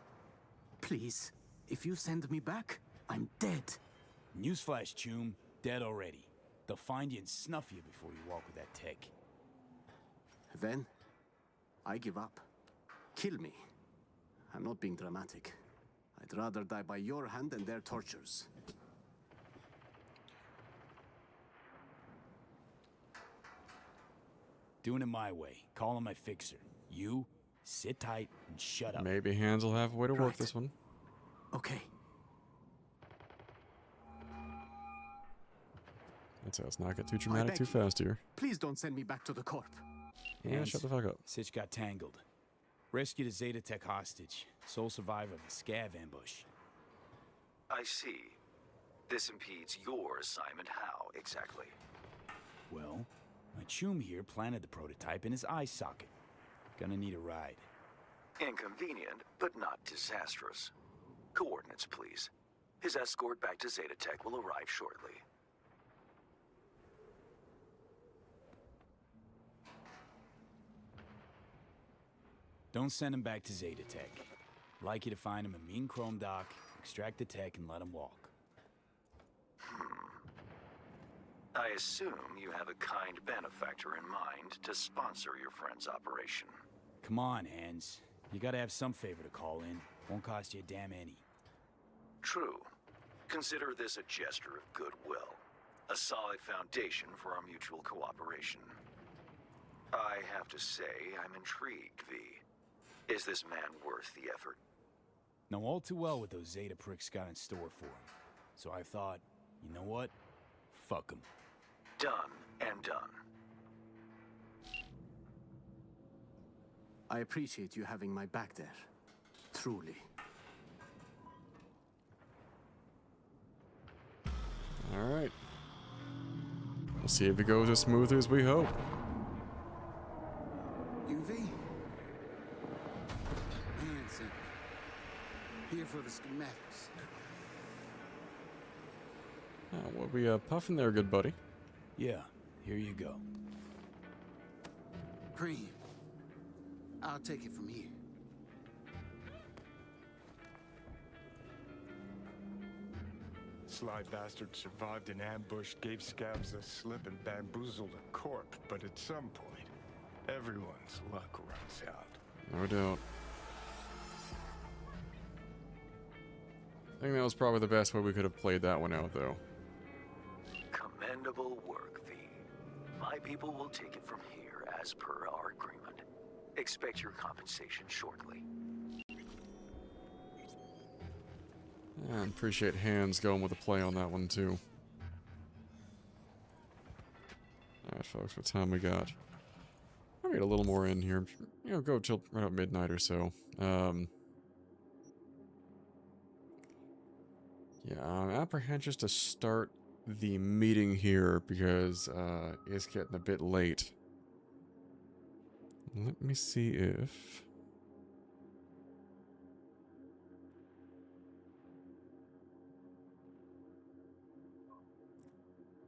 Please, if you send me back, I'm dead. Newsflash, Choom. Dead already. They'll find you and snuff you before you walk with that tech. Then, I give up. Kill me. I'm not being dramatic. I'd rather die by your hand than their tortures. Doing it my way. Calling my fixer. You, sit tight and shut up. Maybe Hans will have a way to work Right. this one. Okay. That's how let's not get too I dramatic beg too you. fast here. Please don't send me back to the corp. Yeah, Hans, shut the fuck up. Sitch got tangled. Rescued a Zeta Tech hostage. Sole survivor of a scav ambush. I see. This impedes your assignment. How, exactly? Well, my Choom here planted the prototype in his eye socket. Gonna need a ride. Inconvenient, but not disastrous. Coordinates, please. His escort back to Zeta Tech will arrive shortly. Don't send him back to Zeta Tech. Like you to find him a mean chrome dock, extract the tech, and let him walk. I assume you have a kind benefactor in mind to sponsor your friend's operation. Come on, Hans. You gotta have some favor to call in. Won't cost you a damn any. True. Consider this a gesture of goodwill. A solid foundation for our mutual cooperation. I have to say, I'm intrigued, V. Is this man worth the effort? Know all too well what those Zeta pricks got in store for him. So I thought, you know what? Fuck him. Done and done. I appreciate you having my back there. Truly. Alright. We'll see if it goes as smooth as we hope. UV? Hanson. Here for the schematics. What we puffing there, good buddy? Yeah, here you go. Cream. I'll take it from here. Sly bastard survived an ambush, gave scabs a slip, and bamboozled a corp. But at some point, everyone's luck runs out. No doubt. I think that was probably the best way we could have played that one out, though. Commendable work, V. My people will take it from here as per our agreement. Expect your compensation shortly. Yeah, I appreciate Hans going with a play on that one, too. Alright, folks, what time we got? I'll get a little more in here. You know, go till right about midnight or so. Yeah, I'm apprehensive to start the meeting here because it's getting a bit late. Let me see if...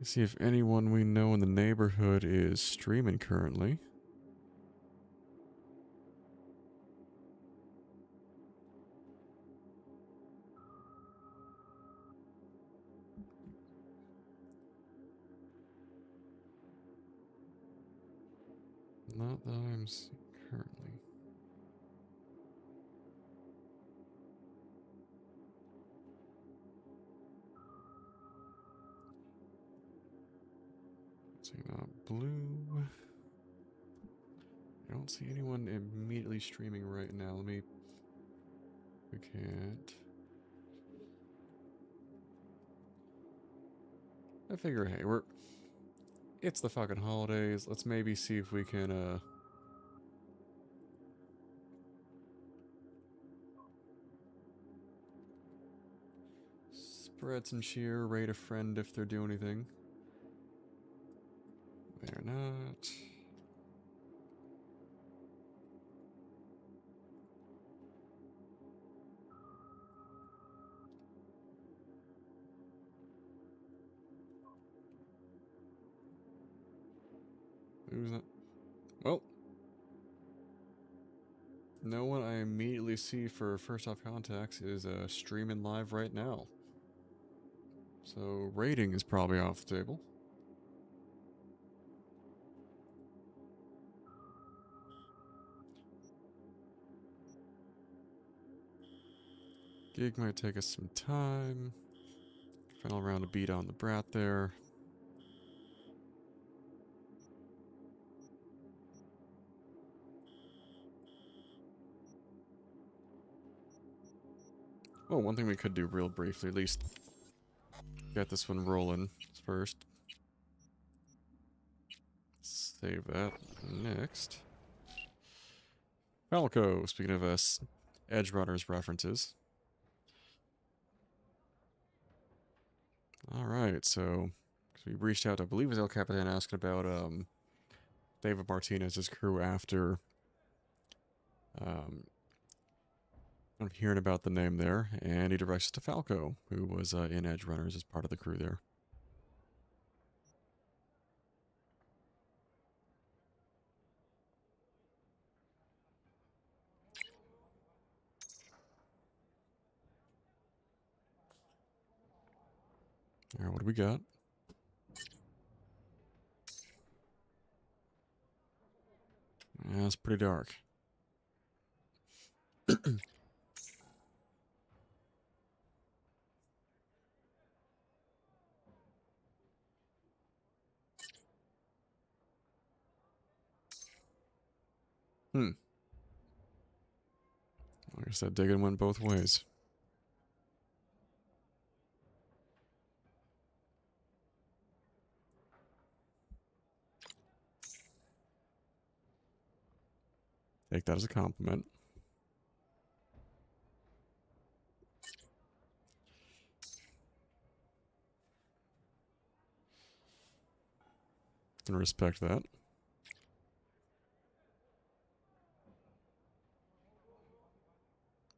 see if anyone we know in the neighborhood is streaming currently. Not that I'm seeing currently. See, not blue. I don't see anyone immediately streaming right now. Let me... we can't... I figure, hey, it's the fucking holidays. Let's maybe see if we can, spread some cheer, rate a friend if they're doing anything. They're not. Who's that? Well, no one I immediately see for first off contacts is streaming live right now. So rating is probably off the table. Gig might take us some time. Final round of beat on the brat there. Well, one thing we could do real briefly, at least get this one rolling first. Save that. Next. Falco, speaking of Edge Runners references. Alright, so we reached out to, I believe it was El Capitan, asking about David Martinez's crew after I'm hearing about the name there, and he directs us to Falco, who was in Edge Runners as part of the crew there. Alright, what do we got? Yeah, it's pretty dark. Like I said, digging went both ways. Take that as a compliment. Can respect that.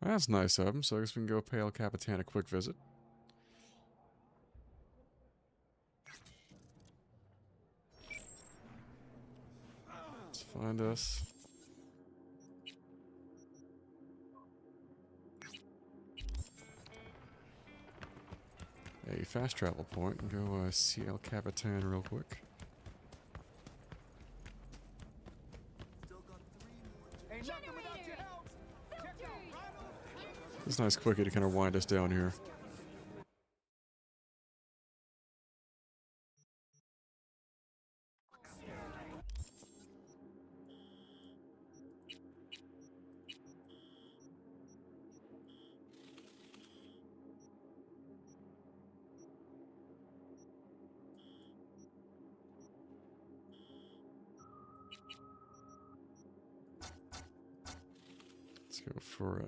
That's nice of him, so I guess we can go pay El Capitan a quick visit. Let's find us. A fast travel point and go see El Capitan real quick. It's a nice quickie to kind of wind us down here. Let's go for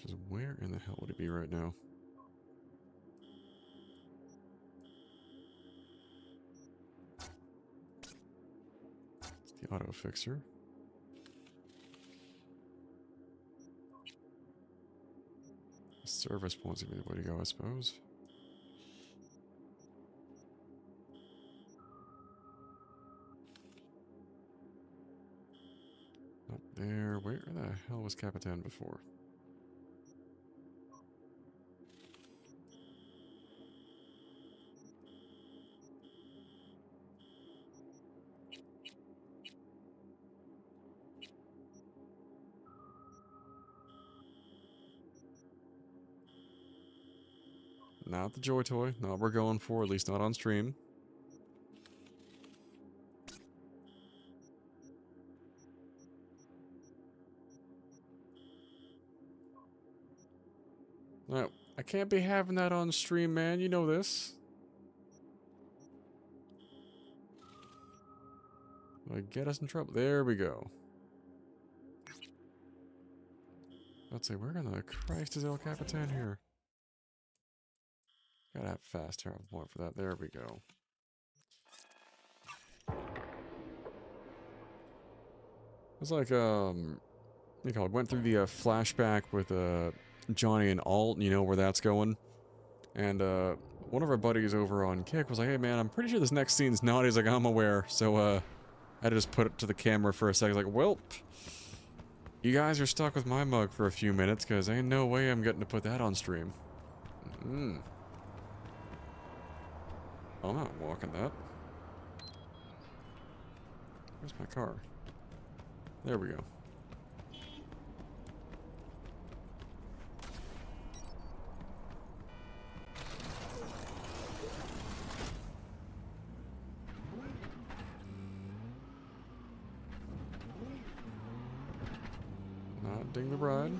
just where in the hell would it be right now? It's the auto fixer. Service points would be the way to go, I suppose. Not there. Where the hell was Capitan before? Not the Joy Toy. Not what we're going for, at least not on stream. No, I can't be having that on stream, man. You know this. Will get us in trouble? There we go. Let's see, where in the Christ is El Capitan here? Gotta have fast travel point for that. There we go. It's like, what do you call it? Went through the flashback with Johnny and Alt, you know where that's going. And one of our buddies over on Kick was like, hey man, I'm pretty sure this next scene's naughty. He's like, I'm aware. So I had to just put it to the camera for a second. Like, well, you guys are stuck with my mug for a few minutes, because ain't no way I'm getting to put that on stream. I'm not walking that. Where's my car? There we go. Not ding the bride.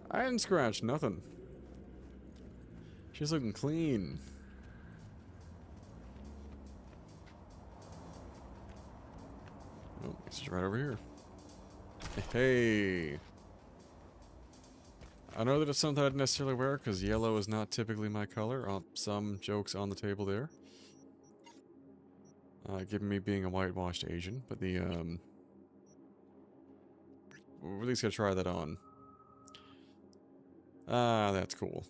I didn't scratch nothing. She's looking clean. Oh, it's right over here. Hey. I know that it's something I'd necessarily wear because yellow is not typically my color. Some jokes on the table there. Given me being a whitewashed Asian, but the we're at least gonna try that on. Ah, that's cool.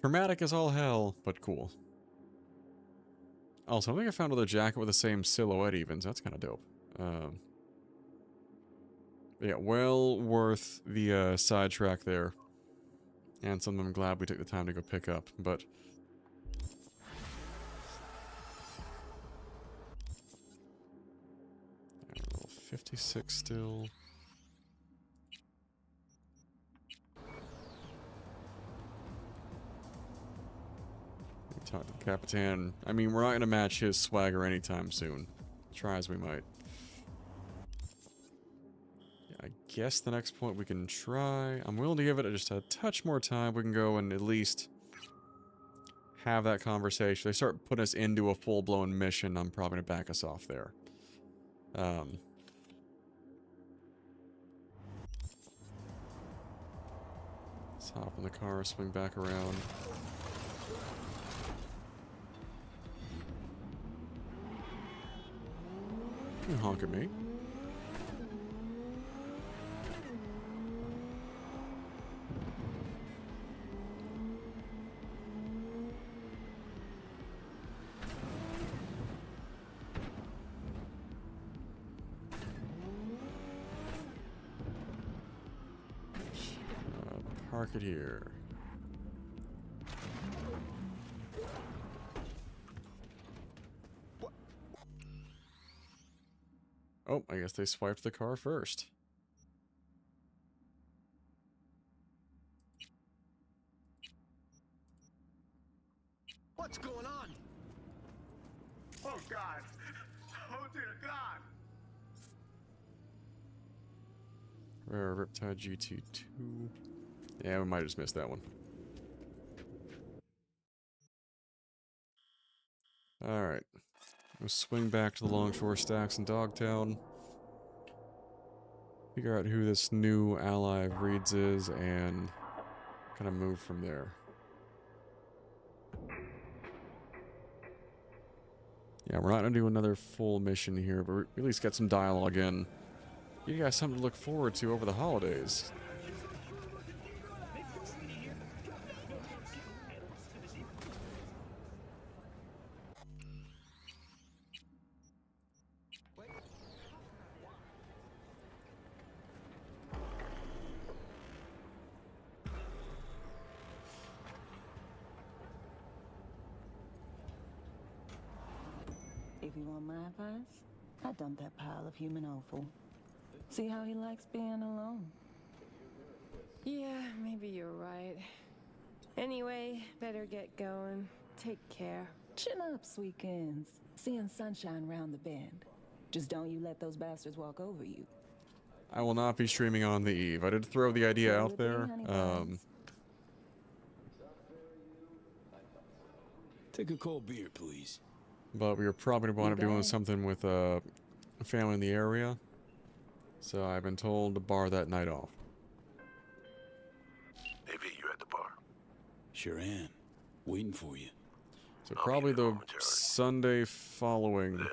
Traumatic as all hell, but cool. Also, I think I found another jacket with the same silhouette even, so that's kind of dope. Yeah, well worth the sidetrack there. And something I'm glad we took the time to go pick up, but... 56 still... Talk to the Capitan. I mean, we're not going to match his swagger anytime soon. Try as we might. Yeah, I guess the next point we can try... I'm willing to give it just a touch more time. We can go and at least have that conversation. They start putting us into a full-blown mission. I'm probably going to back us off there. Let's hop in the car, swing back around. You can honk at me. Park it here. Oh, I guess they swiped the car first. What's going on? Oh God! Oh dear God! Rare Riptide GT2. Yeah, we might have just missed that one. Alright. We'll swing back to the Longshore Stacks in Dogtown. Figure out who this new ally of Reed's is and kind of move from there. Yeah, we're not going to do another full mission here, but we at least get some dialogue in. You guys something to look forward to over the holidays. If you want my advice, I dump that pile of human offal. See how he likes being alone. Yeah, maybe Maybe you're right. Anyway, better get going. Take care. Chin up, Sweekends. Seeing sunshine round the bend. Just don't you let those bastards walk over you. I will not be streaming on the eve. I did throw the idea out there. Take a cold beer, please. But we were probably going to wind up doing something with a family in the area. So I've been told to bar that night off. AV, you at the bar? Sure am. Waiting for you. So probably the Sunday following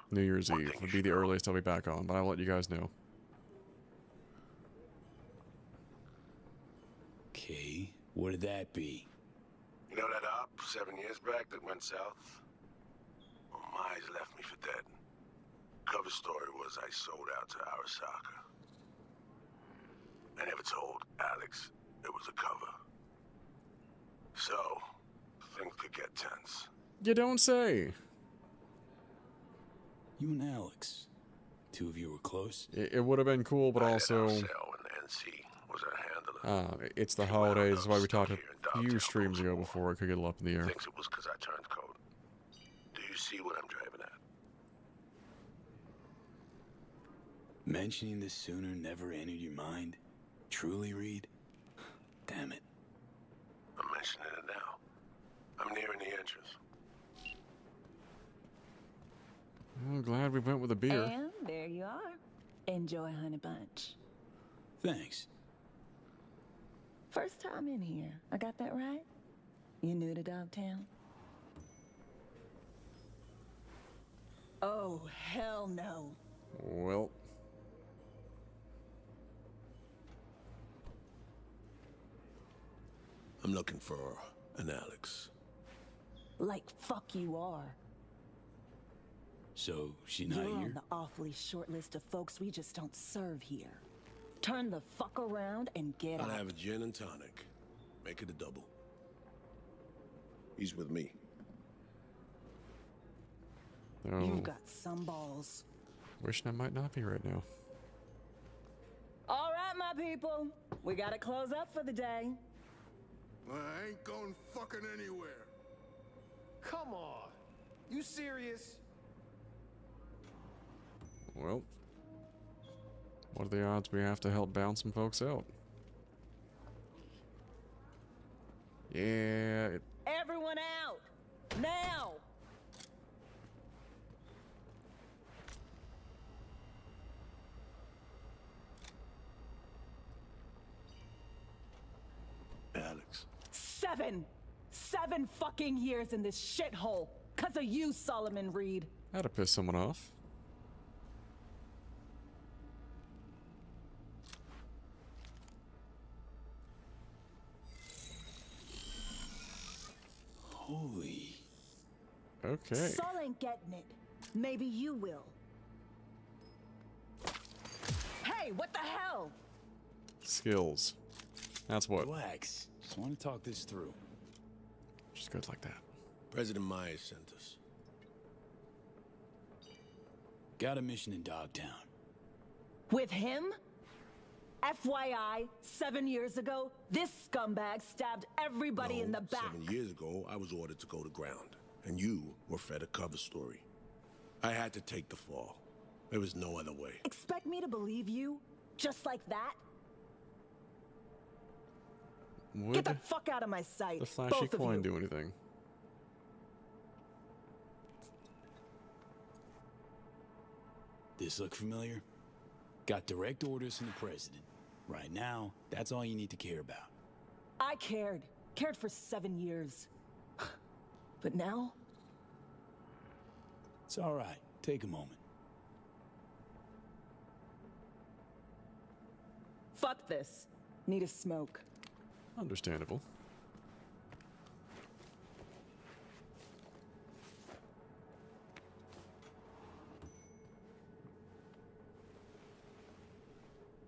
New Year's Eve would be the earliest I'll be back on, but I'll let you guys know. Okay, what did that be? You know that op 7 years back that went south? Well, Mize left me for dead. Cover story was I sold out to Arasaka. I never told Alex it was a cover. So, things could get tense. You don't say. You and Alex. Two of you were close? It would have been cool, but also... it's the holidays, that's why we talked a few streams ago before it could get up in the air. Thinks it was because I turned code. Do you see what I'm driving at? Mentioning this sooner never entered your mind? Truly, Reed? Damn it. I'm mentioning it now. I'm nearing the entrance. I'm glad we went with a beer. And there you are. Enjoy, Honey Bunch. Thanks. First time in here. I got that right? You new to Dogtown? Oh, hell no. Well. I'm looking for an Alex. Like fuck you are. So, she not You're here? on the awfully short list of folks we just don't serve here. Turn the fuck around and get out. I'll have a gin and tonic. Make it a double. He's with me. Oh. You've got some balls. Wishing I might not be right now. All right, my people. We gotta close up for the day. I ain't going fucking anywhere. Come on. You serious? Well, what are the odds we have to help bounce some folks out? Yeah. Everyone out! Now! Alex. 7 fucking years in this shithole. 'Cause of you, Solomon Reed. That'll piss someone off. Holy. Okay. Sol ain't getting it. Maybe you will. Hey, what the hell? Skills. That's what. Relax. Just want to talk this through. Just good like that. President Myers sent us. Got a mission in Dogtown. With him? FYI, 7 years ago, this scumbag stabbed everybody in the back. 7 years ago, I was ordered to go to ground, and you were fed a cover story. I had to take the fall. There was no other way. Expect me to believe you? Just like that? Would Get the fuck out of my sight. the flashy both of coin you. do anything? This look familiar? Got direct orders from the president. Right now, that's all you need to care about. I cared. Cared for 7 years. But now? It's all right. Take a moment. Fuck this. Need a smoke. Understandable.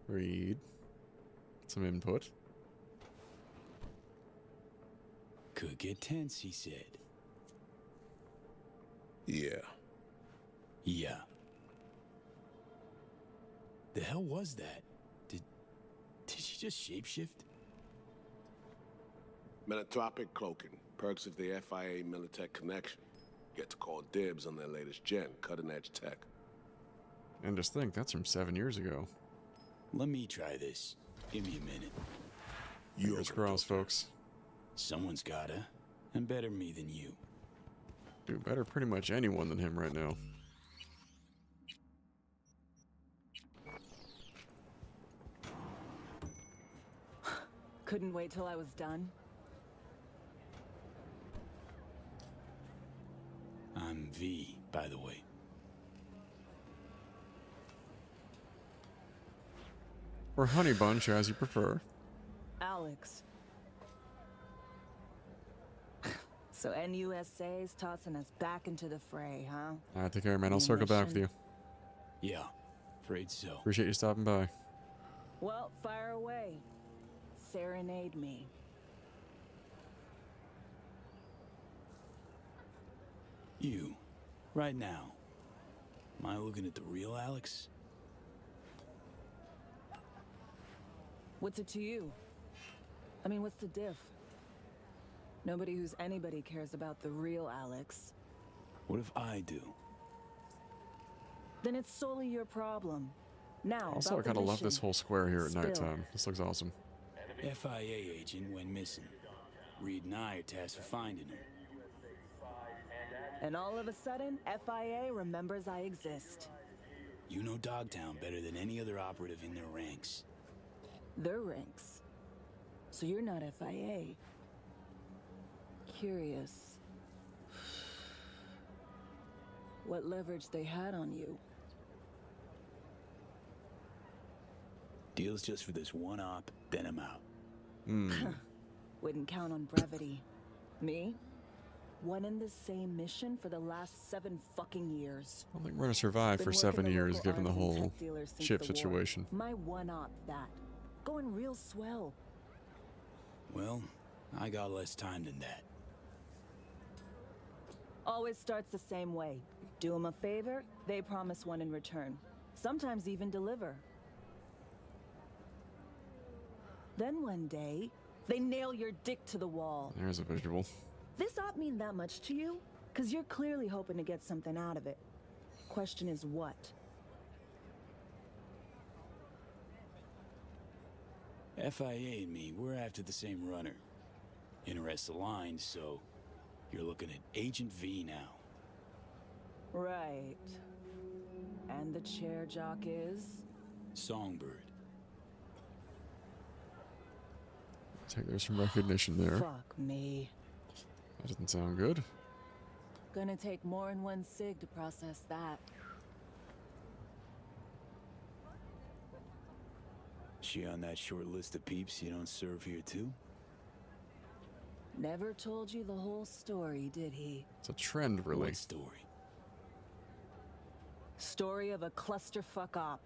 Read. Some input. Could get tense, he said. Yeah. Yeah. The hell was that? Did she just shapeshift? Menotropic cloaking. Perks of the FIA Militech connection. Get to call dibs on their latest gen, cutting-edge tech. And just think, that's from 7 years ago. Let me try this. Give me a minute. Fingers crossed, folks. Someone's gotta. And better me than you. Dude, better pretty much anyone than him right now. Couldn't wait till I was done. I'm V, by the way. Or Honey Bunch, as you prefer. Alex. So NUSA's tossing us back into the fray, huh? Alright, take care, man. I'll circle back with you. Yeah, afraid so. Appreciate you stopping by. Well, fire away. Serenade me. You, right now. Am I looking at the real Alex? What's it to you? I mean, what's the diff? Nobody who's anybody cares about the real Alex. What if I do? Then it's solely your problem. Now, Also, I kind of love this whole square here at Spill. nighttime. This looks awesome. FIA agent went missing. Reed and I are tasked with finding her. And all of a sudden, FIA remembers I exist. You know Dogtown better than any other operative in their ranks. Their ranks. So you're not FIA. Curious. What leverage they had on you. Deal's just for this one op, then I'm out. Wouldn't count on brevity. Me? One and the same mission for the last 7 fucking years. I don't think we're gonna survive for 7 years, given the whole ship situation. My one-op that. Going real swell. Well, I got less time than that. Always starts the same way. Do them a favor, they promise one in return. Sometimes even deliver. Then one day, they nail your dick to the wall. There's a visual. This op mean that much to you? Cause you're clearly hoping to get something out of it. Question is what? FIA and me, we're after the same runner. Interests aligned, so you're looking at Agent V now. Right. And the chair jock is? Songbird. There's some recognition there. Fuck me. That doesn't sound good. Gonna take more than one cig to process that. She on that short list of peeps you don't serve here too? Never told you the whole story, did he? It's a trend, really. What story? Story of a clusterfuck op.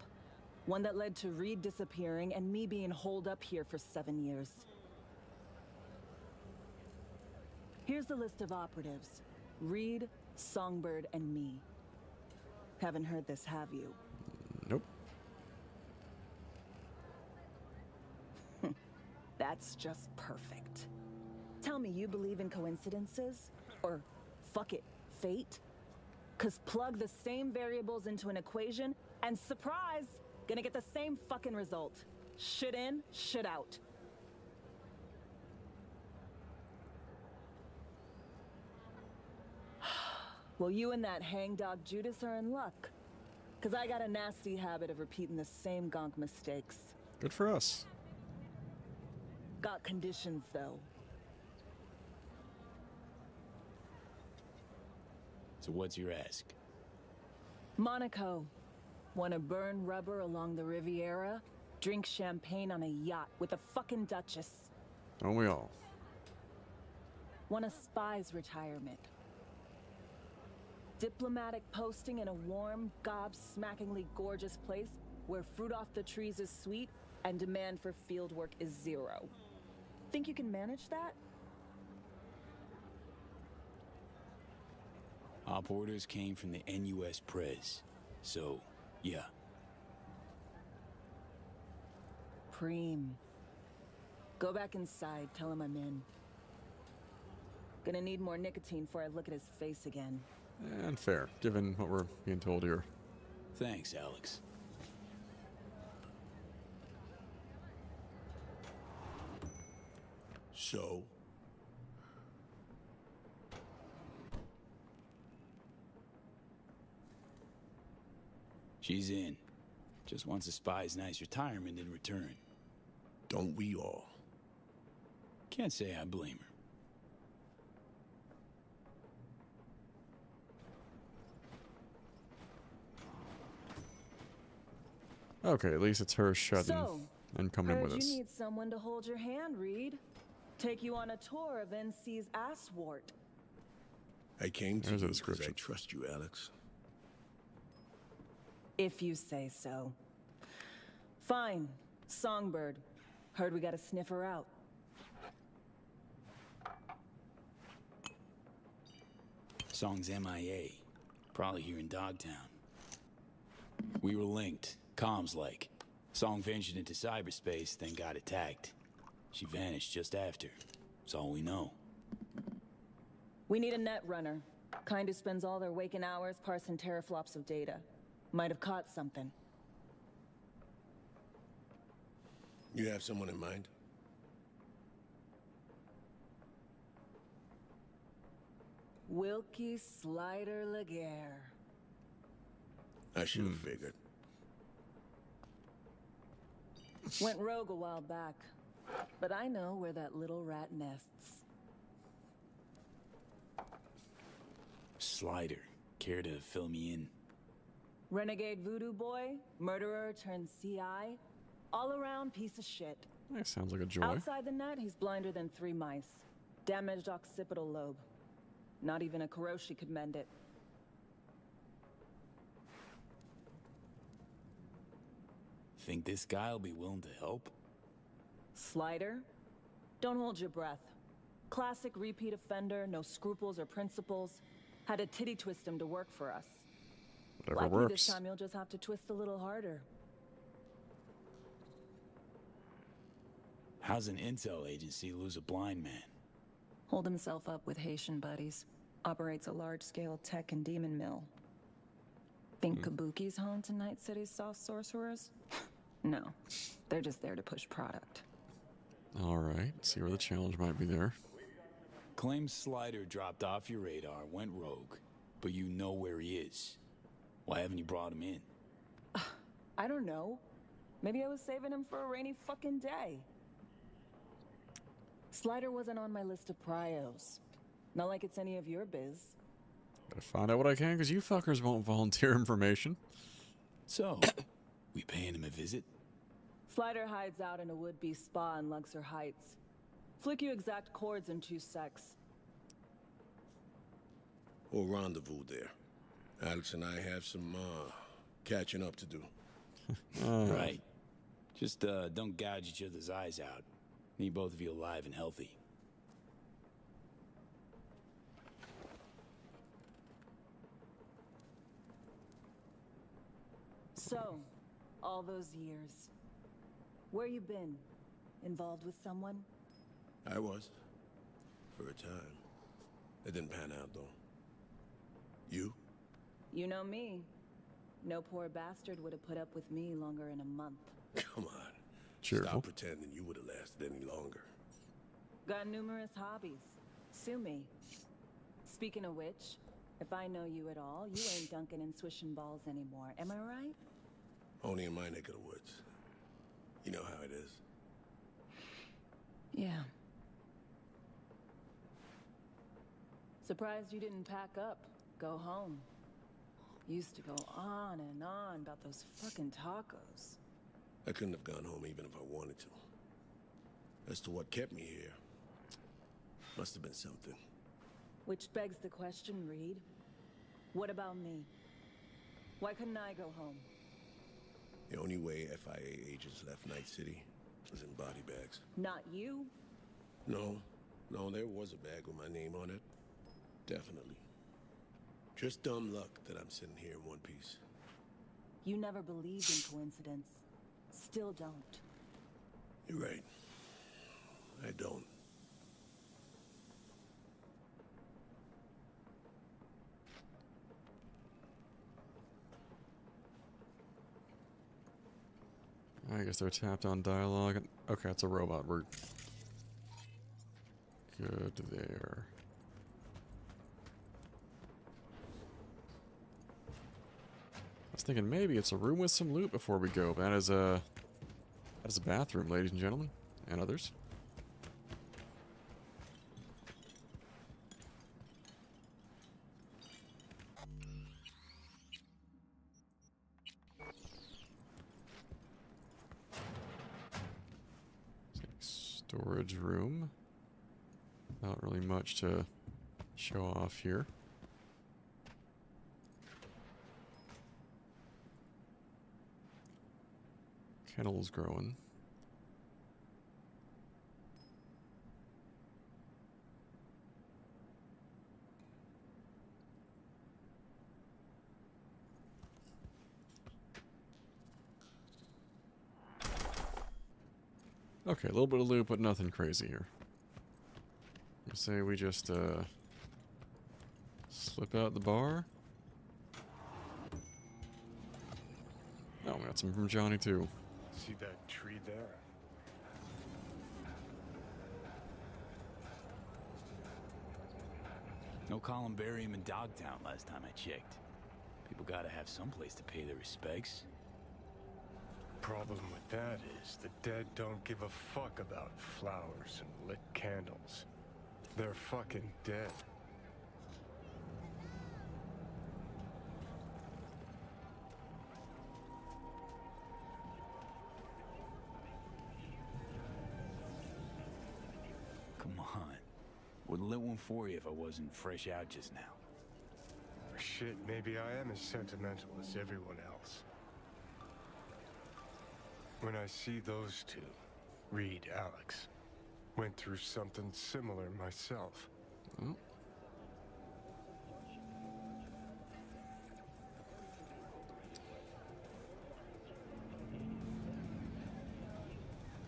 One that led to Reed disappearing and me being holed up here for 7 years. Here's the list of operatives. Reed, Songbird, and me. Haven't heard this, have you? Nope. That's just perfect. Tell me you believe in coincidences? Or, fuck it, fate? Cause plug the same variables into an equation, and surprise! Gonna get the same fucking result. Shit in, shit out. Well, you and that hangdog Judas are in luck. Cause I got a nasty habit of repeating the same gonk mistakes. Good for us. Got conditions, though. So what's your ask? Monaco. Wanna burn rubber along the Riviera? Drink champagne on a yacht with a fucking duchess? Don't we all? Want a spy's retirement? Diplomatic posting in a warm, gobsmackingly gorgeous place where fruit off the trees is sweet and demand for field work is 0. Think you can manage that? Op orders came from the NUS Prez. So, yeah. Preem. Go back inside, tell him I'm in. Gonna need more nicotine before I look at his face again. And fair, given what we're being told here. Thanks, Alex. So? She's in. Just wants a spy's nice retirement in return. Don't we all? Can't say I blame her. Okay, at least it's her shutting and coming in with us. You need someone to hold your hand, Reed. Take you on a tour of NC's asswart. I came to you because I trust you, Alex. If you say so. Fine. Songbird. Heard we got a sniffer out. Song's MIA. Probably here in Dogtown. We were linked. Comms like. Song ventured into cyberspace, then got attacked. She vanished just after. That's all we know. We need a netrunner. Kind who spends all their waking hours parsing teraflops of data. Might have caught something. You have someone in mind? Wilkie Slider Laguerre. I should have figured. Went rogue a while back, but I know where that little rat nests. Slider, care to fill me in? Renegade voodoo boy, murderer turned CI, all around piece of shit. That sounds like a joy. Outside the net, he's blinder than 3 mice. Damaged occipital lobe. Not even a Kuroshi could mend it. Think this guy'll be willing to help? Slider? Don't hold your breath. Classic repeat offender, no scruples or principles. Had to titty twist him to work for us. Whatever Likely works. this time you'll just have to twist a little harder. How's an intel agency lose a blind man? Hold himself up with Haitian buddies. Operates a large-scale tech and demon mill. Think Kabuki's home to Night City's soft sorcerers? No. They're just there to push product. Alright, see where the challenge might be there. Claims Slider dropped off your radar, went rogue, but you know where he is. Why haven't you brought him in? I don't know. Maybe I was saving him for a rainy fucking day. Slider wasn't on my list of prios. Not like it's any of your biz. Gotta find out what I can, because you fuckers won't volunteer information. So, we paying him a visit? Slider hides out in a would-be spa in Luxor Heights. Flick you exact chords in 2 secs. We'll rendezvous there. Alex and I have some, catching up to do. Right. Just, don't gouge each other's eyes out. Need both of you alive and healthy. So, all those years, where you been? Involved with someone? I was. For a time. It didn't pan out, though. You? You know me. No poor bastard would have put up with me longer in a month. Come on. Cheerful. Stop pretending you would have lasted any longer. Got numerous hobbies. Sue me. Speaking of which, if I know you at all, you ain't dunking and swishing balls anymore. Am I right? Only in my neck of the woods. You know how it is. Yeah. Surprised you didn't pack up, go home. Used to go on and on about those fucking tacos. I couldn't have gone home even if I wanted to. As to what kept me here, must have been something. Which begs the question, Reed. What about me? Why couldn't I go home? The only way FIA agents left Night City was in body bags. Not you. No, there was a bag with my name on it. Definitely. Just dumb luck that I'm sitting here in one piece. You never believed in coincidence. Still don't. You're right. I don't. guess they're tapped on dialogue. Okay, it's a robot. We're good there. I was thinking maybe it's a room with some loot before we go. That is a bathroom, ladies and gentlemen, and others. Storage room. Not really much to show off here. Kettle's growing. Okay, a little bit of loot, but nothing crazy here. I say we just slip out the bar. Oh, we got some from Johnny too. See that tree there? No columbarium in Dogtown last time I checked. People gotta have some place to pay their respects. Problem with that is the dead don't give a fuck about flowers and lit candles. They're fucking dead. Come on. Wouldn't lit one for you if I wasn't fresh out just now. Shit, maybe I am as sentimental as everyone else. When I see those two, Reed, Alex, went through something similar myself. Oh.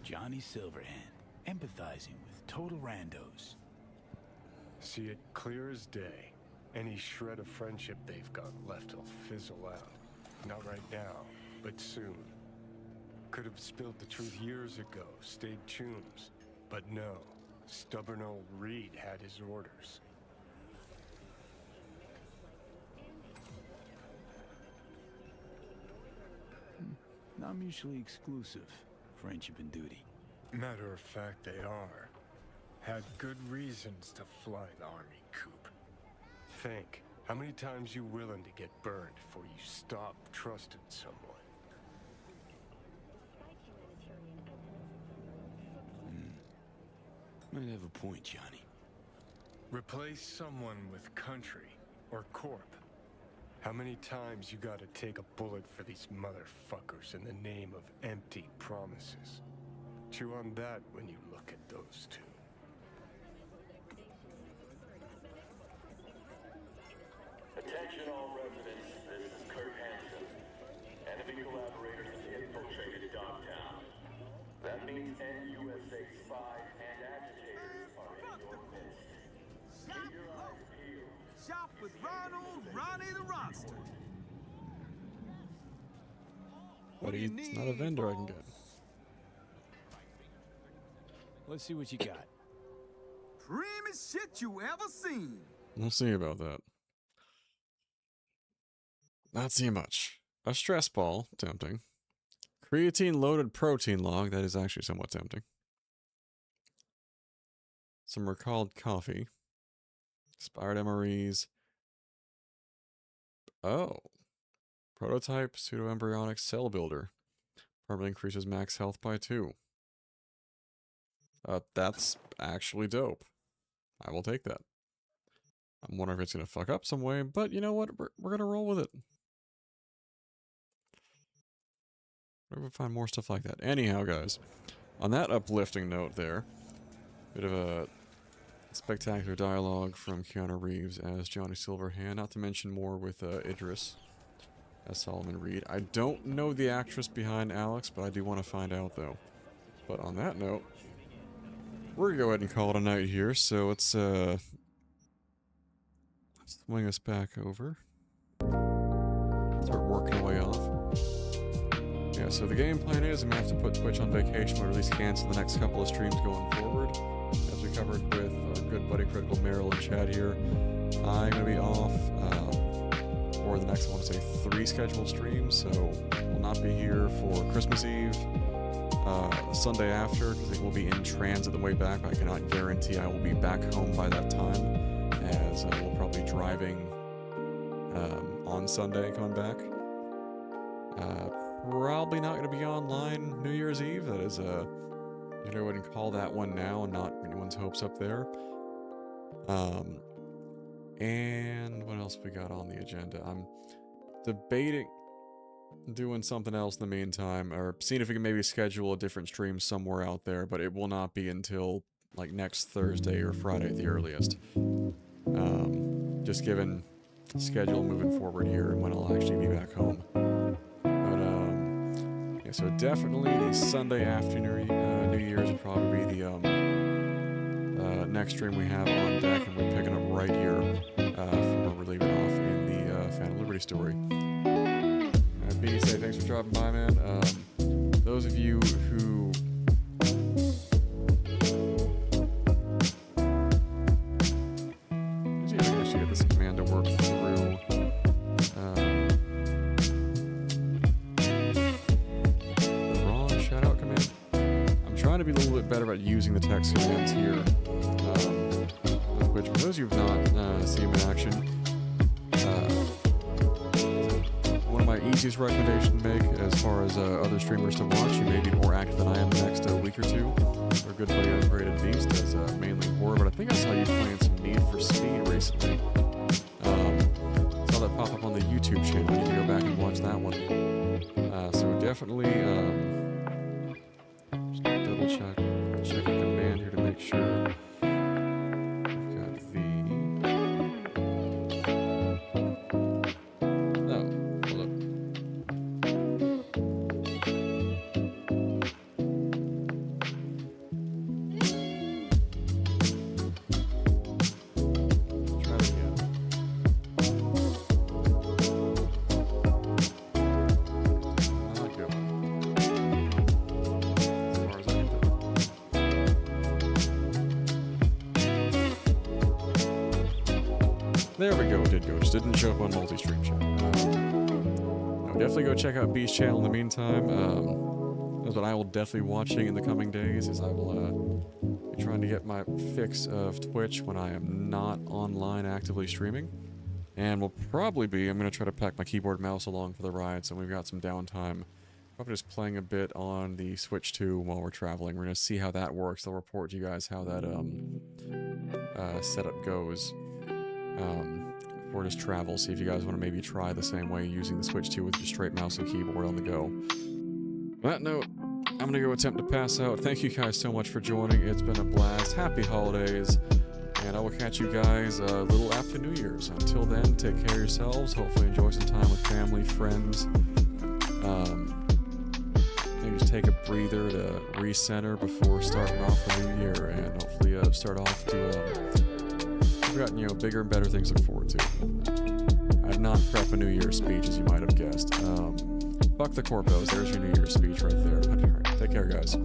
Johnny Silverhand, empathizing with total randos. See it clear as day. Any shred of friendship they've got left will fizzle out. Not right now, but soon. Could have spilled the truth years ago, stayed chums. But no, stubborn old Reed had his orders. Not mutually exclusive, friendship and duty. Matter of fact, they are. Had good reasons to fly the army coup. Think, how many times you willing to get burned before you stop trusting someone? Might have a point, Johnny. Replace someone with country or corp. How many times you gotta take a bullet for these motherfuckers in the name of empty promises? Chew on that when you look at those two. Attention all residents, this is Kurt Hansen. Enemy collaborators have infiltrated Dogtown. That means NUSA spies and agitators are in your midst. Keep your eyes peeled. Shop with Ronnie the Ronster. But he's not a vendor I can get. Let's see what you got. Premium shit you ever seen. We'll see about that. Not seeing much. A stress ball, tempting. Creatine loaded protein log, that is actually somewhat tempting. Some recalled coffee. Expired MREs. Oh. Prototype pseudoembryonic cell builder. Permanently increases max health by 2. That's actually dope. I will take that. I'm wondering if it's gonna fuck up some way, but you know what? We're gonna roll with it. We'll find more stuff like that. Anyhow, guys, on that uplifting note there, bit of a spectacular dialogue from Keanu Reeves as Johnny Silverhand, not to mention more with Idris as Solomon Reed. I don't know the actress behind Alex, but I do want to find out, though. But on that note, we're going to go ahead and call it a night here, so let's swing us back over. Start working our way off. Yeah, so the game plan is I'm going to have to put Twitch on vacation, or at least cancel the next couple of streams going forward. As we covered with our good buddy Critical Meryl and Chad here, I'm going to be off for the next, I want to say, 3 scheduled streams, so we'll not be here for Christmas Eve, Sunday after, because I think we'll be in transit the way back, but I cannot guarantee I will be back home by that time, as we'll probably be driving on Sunday coming back. Probably not going to be online New Year's Eve. That is, you know, I wouldn't call that one now and not anyone's hopes up there. And what else we got on the agenda? I'm debating doing something else in the meantime, or seeing if we can maybe schedule a different stream somewhere out there, but it will not be until like next Thursday or Friday at the earliest. Just given schedule moving forward here and when I'll actually be back home. Yeah, so definitely the Sunday after New Year's will probably be the next stream we have on deck, and we're picking up right here from where we're leaving off in the Phantom Liberty story. B, say thanks for dropping by, man. Those of you who let's see if I can actually get this command to work through. The wrong shoutout command. I'm trying to be a little bit better about using the text commands here. Which, for those of you who have not seen them in action, one of my easiest recommendations to make as far as other streamers to watch. You may be more active than I am the next week or two. Our good buddy Upgraded Beast does mainly horror, but I think I saw you playing some Need for Speed recently. Saw that pop up on the YouTube channel. I need to go back and watch that one. So definitely just double check the command here to make sure. There we go, it did go. Just didn't show up on multi-stream chat. No, definitely go check out Beast's channel in the meantime. That's what I will definitely be watching in the coming days, is I will be trying to get my fix of Twitch when I am not online actively streaming. And we'll probably be, I'm going to try to pack my keyboard and mouse along for the ride, so we've got some downtime. Probably just playing a bit on the Switch 2 while we're traveling. We're going to see how that works. I'll report to you guys how that setup goes. For just travel, see if you guys want to maybe try the same way using the Switch 2 with just straight mouse and keyboard on the go. On that note, I'm going to go attempt to pass out. Thank you guys so much for joining. It's been a blast. Happy holidays. And I will catch you guys a little after New Year's. Until then, take care of yourselves. Hopefully enjoy some time with family, friends. Maybe just take a breather to recenter before starting off the new year. And hopefully start off to... We've got, you know, bigger and better things to look forward to. I did not prep a New Year's speech, as you might have guessed. Fuck the corpos. There's your New Year's speech right there. All right, take care, guys.